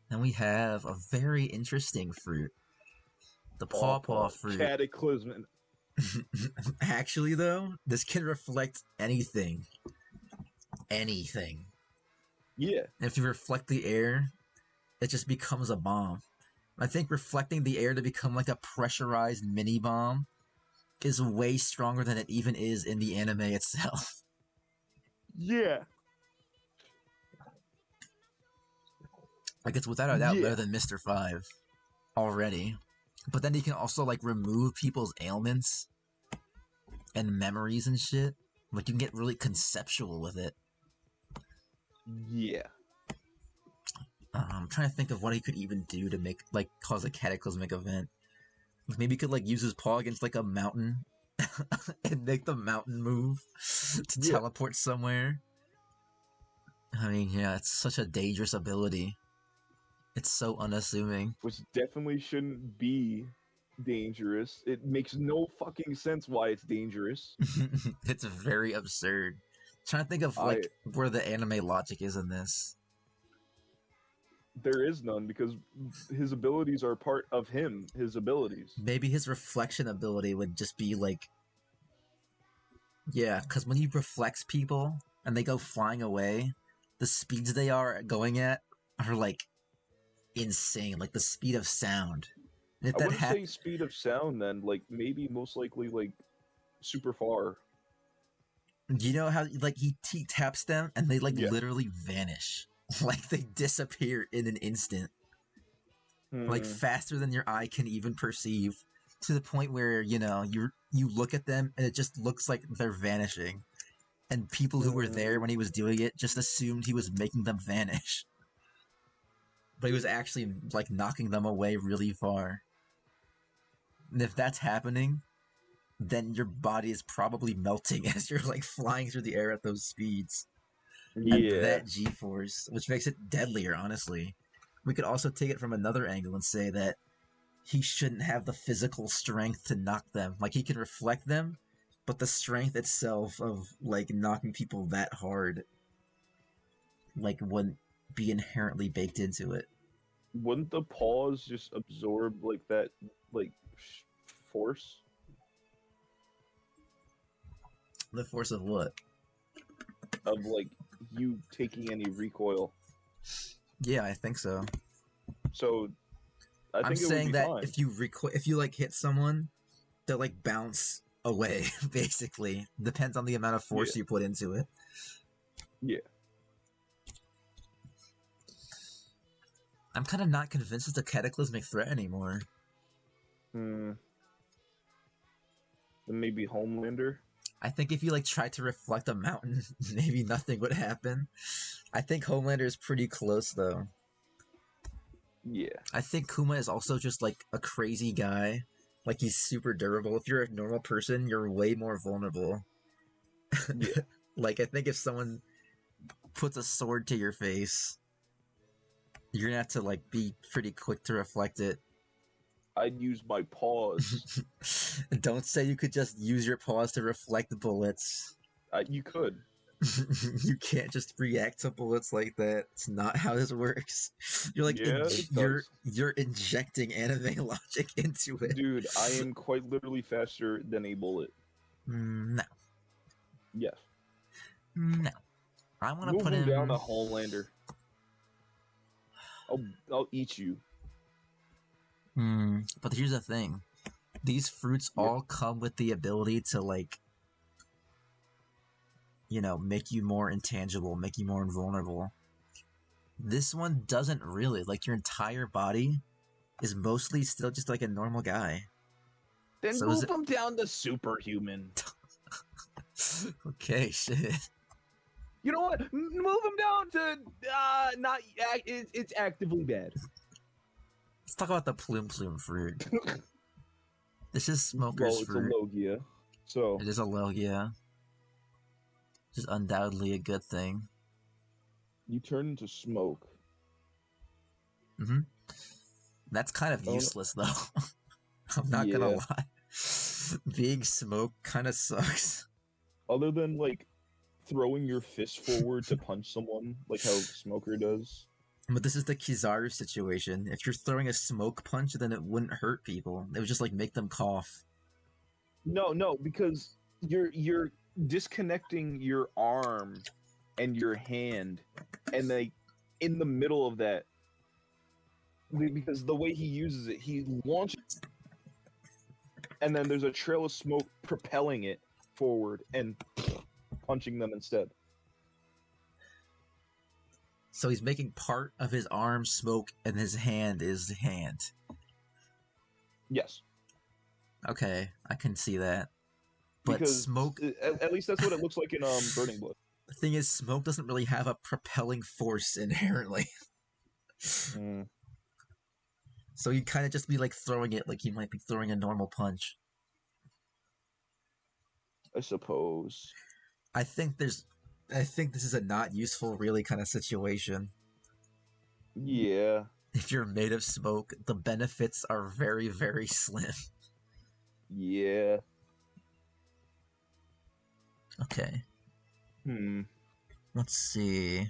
Then we have a very interesting fruit. The pawpaw fruit. Cataclysm. Actually, though, this can reflect anything. Anything. Yeah. And if you reflect the air, it just becomes a bomb. I think reflecting the air to become like a pressurized mini bomb is way stronger than it even is in the anime itself. Yeah. Like, it's without a doubt better than Mr. 5 already. But then you can also like remove people's ailments and memories and shit. Like, you can get really conceptual with it. Yeah. I'm trying to think of what he could even do to make, like, cause a cataclysmic event. Maybe he could, like, use his paw against, like, a mountain and make the mountain move to teleport somewhere. I mean, yeah, it's such a dangerous ability. It's so unassuming. Which definitely shouldn't be dangerous. It makes no fucking sense why it's dangerous. It's very absurd. I'm trying to think of, like, where the anime logic is in this. There is none, because his abilities are part of him, his abilities. Maybe his reflection ability would just be, like... Yeah, because when he reflects people and they go flying away, the speeds they are going at are, like, insane. Like, the speed of sound. And if I wouldn't say speed of sound, then. Like, maybe most likely, like, super far. You know how, like, he taps them and they, like, literally vanish. Like, they disappear in an instant. Like, faster than your eye can even perceive. To the point where, you know, you look at them and it just looks like they're vanishing. And people who were there when he was doing it just assumed he was making them vanish. But he was actually, like, knocking them away really far. And if that's happening, then your body is probably melting as you're, like, flying through the air at those speeds. Yeah. At that G-force, which makes it deadlier, honestly. We could also take it from another angle and say that he shouldn't have the physical strength to knock them. Like, he can reflect them, but the strength itself of, like, knocking people that hard, like, wouldn't be inherently baked into it. Wouldn't the paws just absorb, like, that, like, force? The force of what? Of, like, you taking any recoil. Yeah, I think so. So, I'm saying that fine. if you like hit someone, they'll like bounce away. Basically, depends on the amount of force you put into it. Yeah. I'm kind of not convinced it's a cataclysmic threat anymore. Then maybe Homelander. I think if you like tried to reflect a mountain, maybe nothing would happen. I think Homelander is pretty close though. Yeah. I think Kuma is also just like a crazy guy. Like he's super durable. If you're a normal person, you're way more vulnerable. Yeah. Like I think if someone puts a sword to your face, you're gonna have to like be pretty quick to reflect it. I'd use my paws. Don't say you could just use your paws to reflect bullets. You could. You can't just react to bullets like that. It's not how this works. You're like you're injecting anime logic into it. Dude, I am quite literally faster than a bullet. No. Yes. No. I want to put him him down to Homelander. I'll eat you. But here's the thing. These fruits all come with the ability to, like, you know, make you more intangible, make you more invulnerable. This one doesn't really. Like, your entire body is mostly still just like a normal guy. Then so move him down to superhuman. Okay, shit. You know what? Move him down to not. It's actively bad. Let's talk about the plume fruit. This is smoker's fruit. It's a Logia. So it is a Logia. Which is undoubtedly a good thing. You turn into smoke. That's kind of useless, though. I'm not gonna lie. Being smoke kind of sucks. Other than, like, throwing your fist forward to punch someone, like how Smoker does. But this is the Kizaru situation. If you're throwing a smoke punch, then it wouldn't hurt people. It would just like make them cough. No, because you're disconnecting your arm and your hand, and like in the middle of that, because the way he uses it, he launches, and then there's a trail of smoke propelling it forward and punching them instead. So he's making part of his arm smoke, and his hand is the hand. Yes. Okay, I can see that. But Because smoke, at least that's what it looks like in Burning Blood. the thing is, smoke doesn't really have a propelling force inherently. Mm, So you kind of just be like throwing it like you might be throwing a normal punch. I suppose. I think this is a not useful really kind of situation. Yeah. If you're made of smoke, the benefits are very, very slim. Yeah. Okay, Hmm. let's see.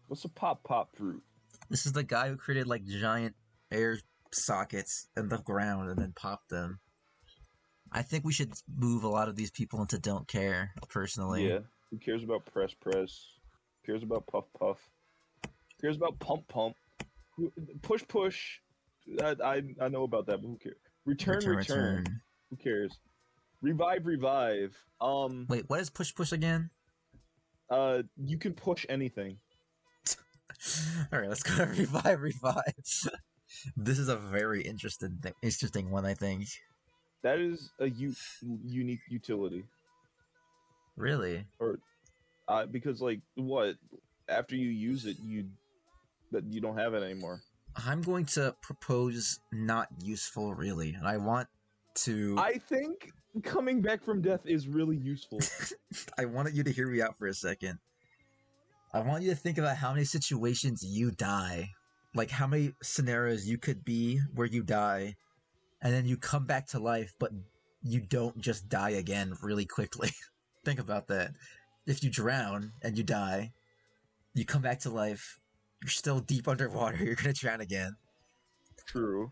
What's a pop fruit? This is the guy who created like giant air sockets in the ground and then popped them. I think we should move a lot of these people into don't care, personally. Yeah. Who cares about press? Who cares about puff? Who cares about pump? Push. I know about that, but who cares? Return. Who cares? Revive. Wait, what is push again? You can push anything. Alright, let's go to revive. This is a very interesting one, I think. That is a unique utility. Really? Or, because like what? After you use it, you don't have it anymore. I'm going to propose not useful, really. I want to... I think coming back from death is really useful. I wanted you to hear me out for a second. I want you to think about how many situations you die. Like, how many scenarios you could be where you die, and then you come back to life, but you don't just die again really quickly. Think about that. If you drown and you die, you come back to life, you're still deep underwater, you're gonna drown again. True.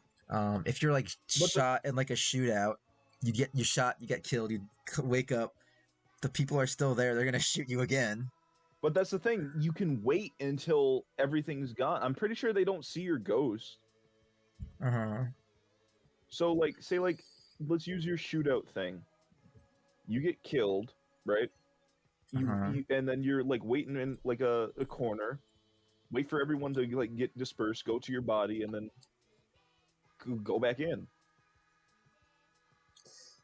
If you're like shot in like a shootout, you get killed, you wake up, the people are still there, they're gonna shoot you again. But that's the thing, you can wait until everything's gone. I'm pretty sure they don't see your ghost. Uh-huh. So like, say like, let's use your shootout thing. You get killed, right? You and then you're like waiting in like a corner, wait for everyone to like get dispersed, go to your body, and then go back in.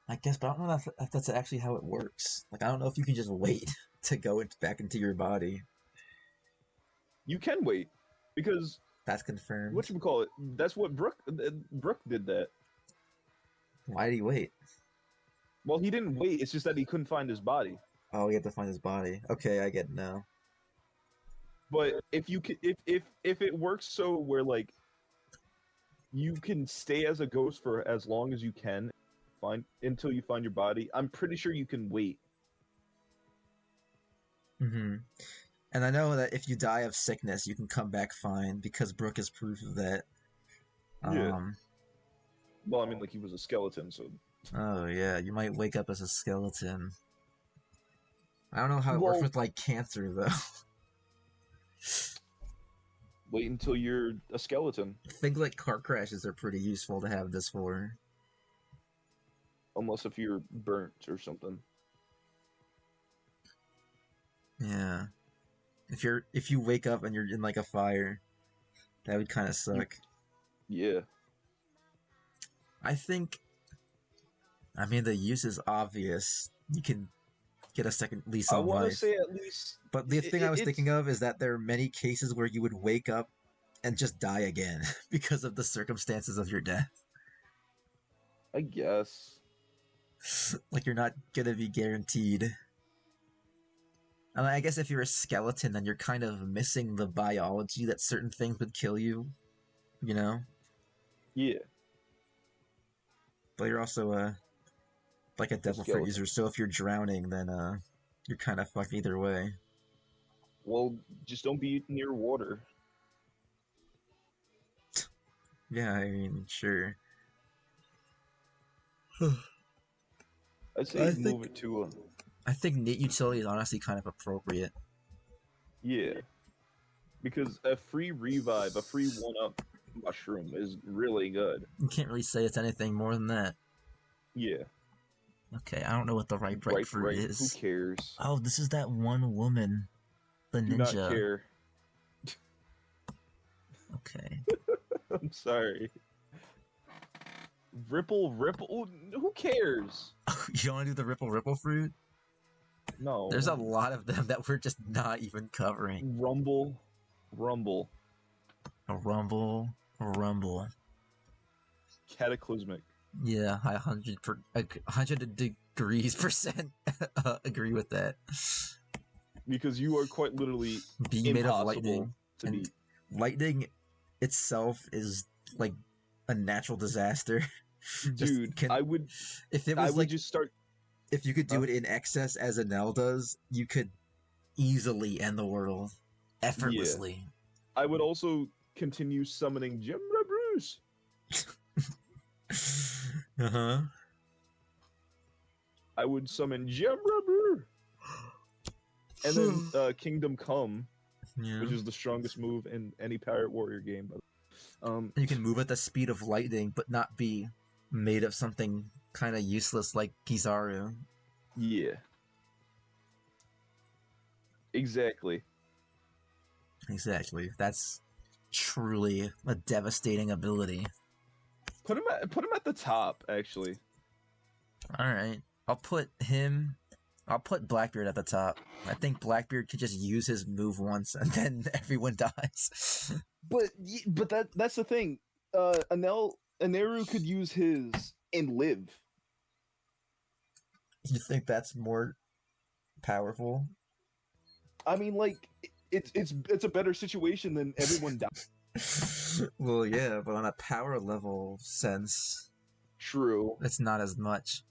I guess, but I don't know if that's actually how it works. Like, I don't know if you can just wait to go back into your body. You can wait, because that's confirmed. Whatchamacallit, that's what Brooke did that. Why did he wait? Well, he didn't wait, it's just that he couldn't find his body. Oh, he had to find his body. Okay, I get it now. But if you can, if it works so where like you can stay as a ghost for as long as you can, until you find your body, I'm pretty sure you can wait. Mm-hmm. And I know that if you die of sickness, you can come back fine, because Brooke is proof of that. Yeah. Well, I mean, like, he was a skeleton, so... Oh, yeah, you might wake up as a skeleton. I don't know how it works with, like, cancer, though. Wait until you're a skeleton. I think, like, car crashes are pretty useful to have this for. Unless if you're burnt or something. Yeah. If you wake up and you're in, like, a fire, that would kind of suck. Yeah. I mean, the use is obvious. You can get a second lease on life. I want to say at least... But the thing I was thinking of is that there are many cases where you would wake up and just die again because of the circumstances of your death. I guess. Like, you're not gonna be guaranteed. And I guess if you're a skeleton, then you're kind of missing the biology that certain things would kill you, you know? Yeah. But you're also like a devil fruit user, so if you're drowning, then you're kind of fucked either way. Well, just don't be near water. Yeah, I mean, sure. I'd say I move think it to a I think Nate utility is honestly kind of appropriate. yeah, because a free revive, a free one up mushroom is really good. You can't really say it's anything more than that. Yeah, Okay, I don't know what the ripe ripe fruit right. Who is. cares? Oh, this is that one woman, the Do not ninja. care. Okay. I'm sorry. Ripple. Who cares? You want to do the ripple fruit? No. There's a lot of them that we're just not even covering. Rumble. A rumble. Cataclysmic. Yeah, I 100 degrees% agree with that. Because you are quite literally Being made of impossible lightning, to and beat. lightning itself is like a natural disaster. Dude, I would if it was like just start. if you could do it in excess as Enel does, you could easily end the world effortlessly. I would also continue summoning Jimra Bruce. Uh-huh. I would summon Jimra Bruce. And then Kingdom Come, Yeah. which is the strongest move in any Pirate Warrior game. You can move at the speed of lightning, but not be made of something kind of useless like Kizaru. Yeah. Exactly. That's truly a devastating ability. Put him at the top, actually. All right, I'll put Blackbeard at the top. I think Blackbeard could just use his move once and then everyone dies. But that's the thing. Aneru could use his and live. You think that's more powerful? I mean, like it's a better situation than everyone dies. Well, yeah, but on a power level sense, True. it's not as much.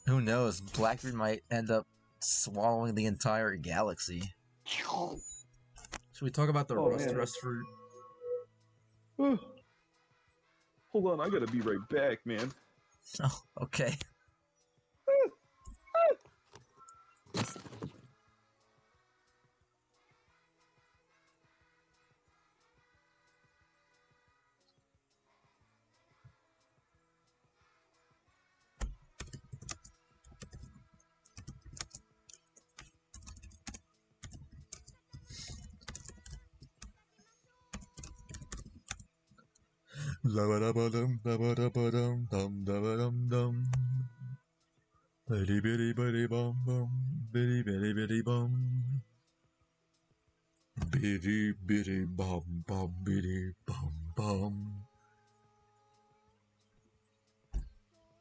Who knows? Blackbeard might end up swallowing the entire galaxy. Should we talk about the rust fruit? Hold on, I gotta be right back, man. Oh, okay. Bitty bitty bitty bum bum, bitty bitty bitty bum. Bitty bitty bum bum, bitty bum bum.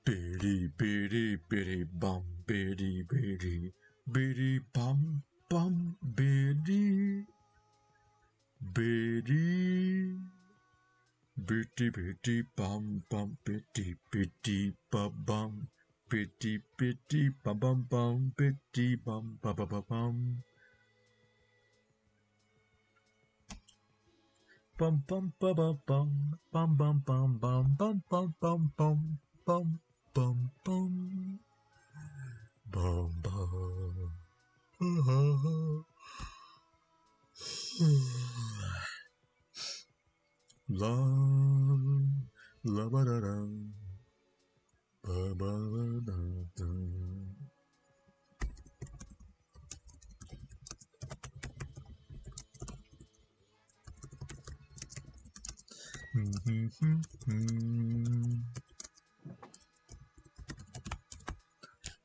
Bitty bitty bitty bum, bitty bitty bitty bum bum, bitty bitty. Bitty bitty bum bum, bitty bitty bum bum. Bitty bitty bum bum bum, bitty bum bum bum bum bum. Bum bum bum bum bum bum bum bum bum bum bum bum bum bum bum bum bum. La la ba da da ba ba da da.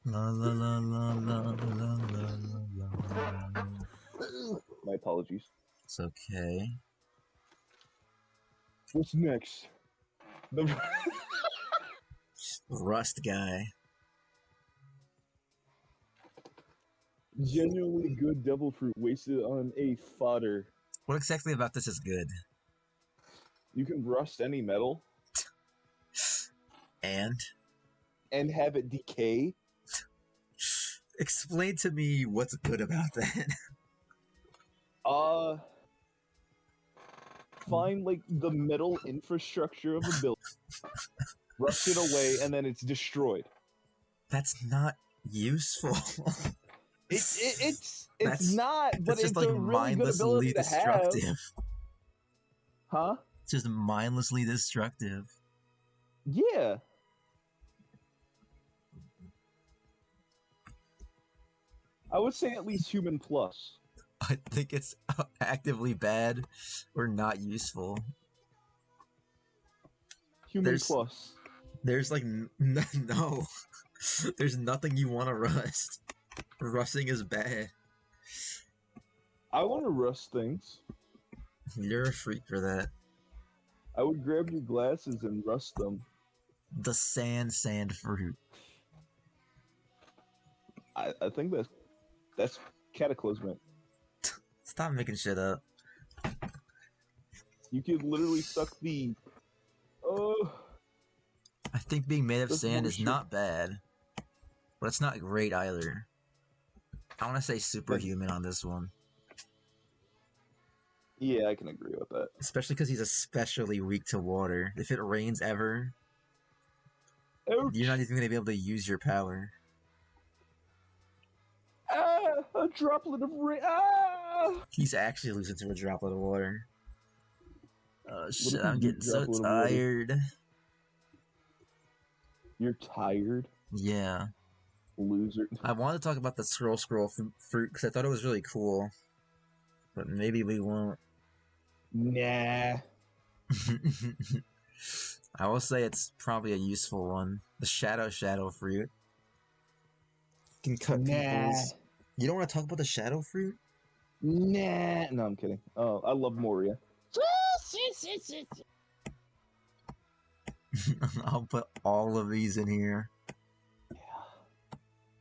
La la la la la la la la. My apologies. It's okay. What's next? The Rust guy. genuinely good devil fruit wasted on a fodder. What exactly about this is good? You can rust any metal And have it decay. explain to me what's good about that. Uh, find like the metal infrastructure of a building, rust it away, and then it's destroyed. That's not useful. It's That's not, but that's just it's like a really good ability mindlessly to have. destructive. Huh? It's just mindlessly destructive. Yeah. I would say at least human plus. I think it's actively bad or not useful. Human plus. There's like no. There's nothing you want to rust. Rusting is bad. I want to rust things. You're a freak for that. I would grab your glasses and rust them. The sand fruit. I think that's cataclysmic. Stop making shit up. You could literally suck the. I think being made of That's sand is bullshit. not bad, but it's not great either. I want to say superhuman on this one. Yeah, I can agree with that. Especially because he's especially weak to water. If it rains ever, Ouch. you're not even going to be able to use your power. Ah, a droplet of rain. Ah! He's actually losing to a droplet of water. Oh shit, if I'm you getting so droplet of water? tired. You're tired, Yeah. loser. I wanted to talk about the scroll fruit because I thought it was really cool. But maybe we won't. Nah. I will say it's probably a useful one. The shadow fruit. Can cut people's. You don't want to talk about the shadow fruit? Nah. No, I'm kidding. Oh, I love Moria. I'll put all of these in here. Yeah.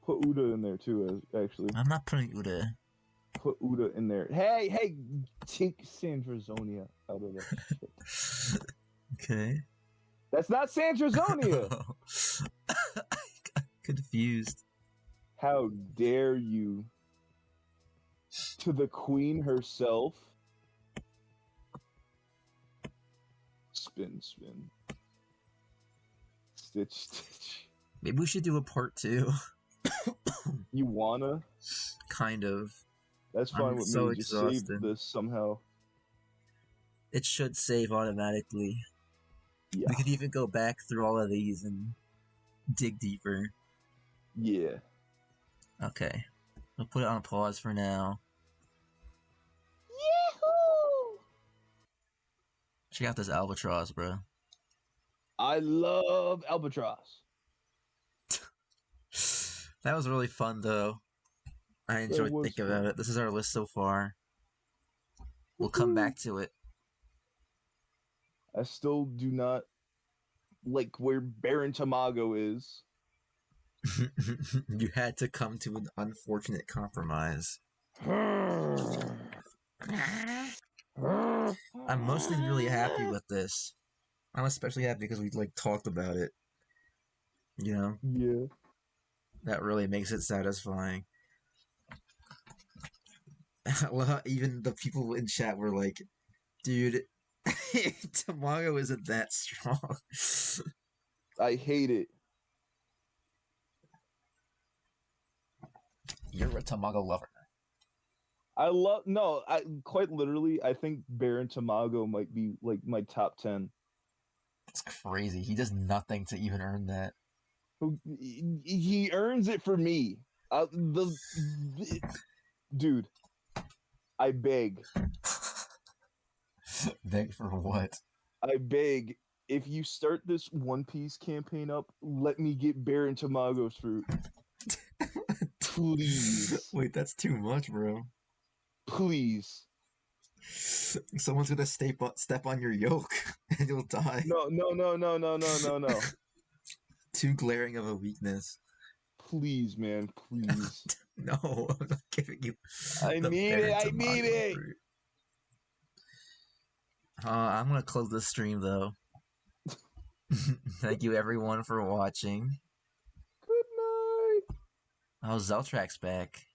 Put Uda in there too, actually. I'm not putting Uda. Put Uda in there. Hey, take Sandrazonia out of that shit. Okay. That's not Sandrazonia! I got confused. How dare you? To the queen herself. Spin. Stitch. Maybe we should do a part 2. You wanna? Kind of. That's fine I'm with so me. Just exhausted. save this somehow. It should save automatically. Yeah. We could even go back through all of these and dig deeper. Yeah. Okay. We'll put it on pause for now. Yahoo! Check out this albatross, bro. I love Albatross. That was really fun, though. I enjoyed thinking about it. This is our list so far. We'll come back to it. I still do not like where Baron Tamago is. You had to come to an unfortunate compromise. I'm mostly really happy with this. I'm especially happy because we talked about it. You know? Yeah. That really makes it satisfying. Even the people in chat were like, dude, Tamago isn't that strong. I hate it. You're a Tamago lover. I quite literally, I think Baron Tamago might be like my top 10. It's crazy. He does nothing to even earn that. He earns it for me. Dude, I beg. Beg for what? I beg. If you start this One Piece campaign up, let me get Baron Tamago's fruit. Please. Wait, that's too much, bro. Please. Someone's gonna step on your yoke and you'll die. No. Too glaring of a weakness. Please, man, please. No, I'm not giving you. I need it. Fruit. I'm gonna close the stream though. Thank you everyone for watching. Good night. Oh, Zeltrak's back.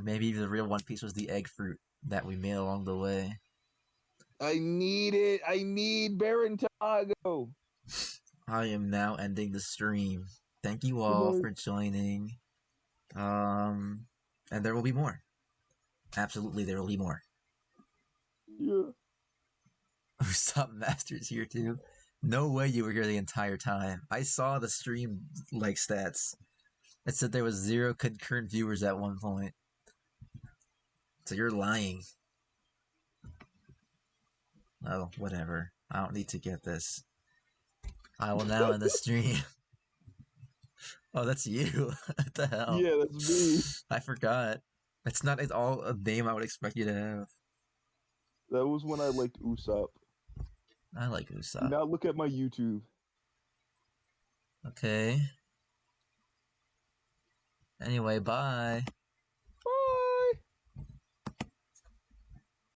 Maybe the real One Piece was the egg fruit that we made along the way. I need it. I need Baron Tago. I am now ending the stream. Thank you Good all night. for joining. And there will be more. Absolutely, there will be more. Yeah. Stop Masters here too. No way you were here the entire time. I saw the stream like stats. It said there was 0 concurrent viewers at one point. So you're lying. Oh, whatever. I don't need to get this. I will now end the stream. Oh, that's you. What the hell? Yeah, that's me. I forgot. It's not at all a name I would expect you to have. That was when I liked Usopp. I like Do Usopp. not look at my YouTube. Okay. Anyway, bye.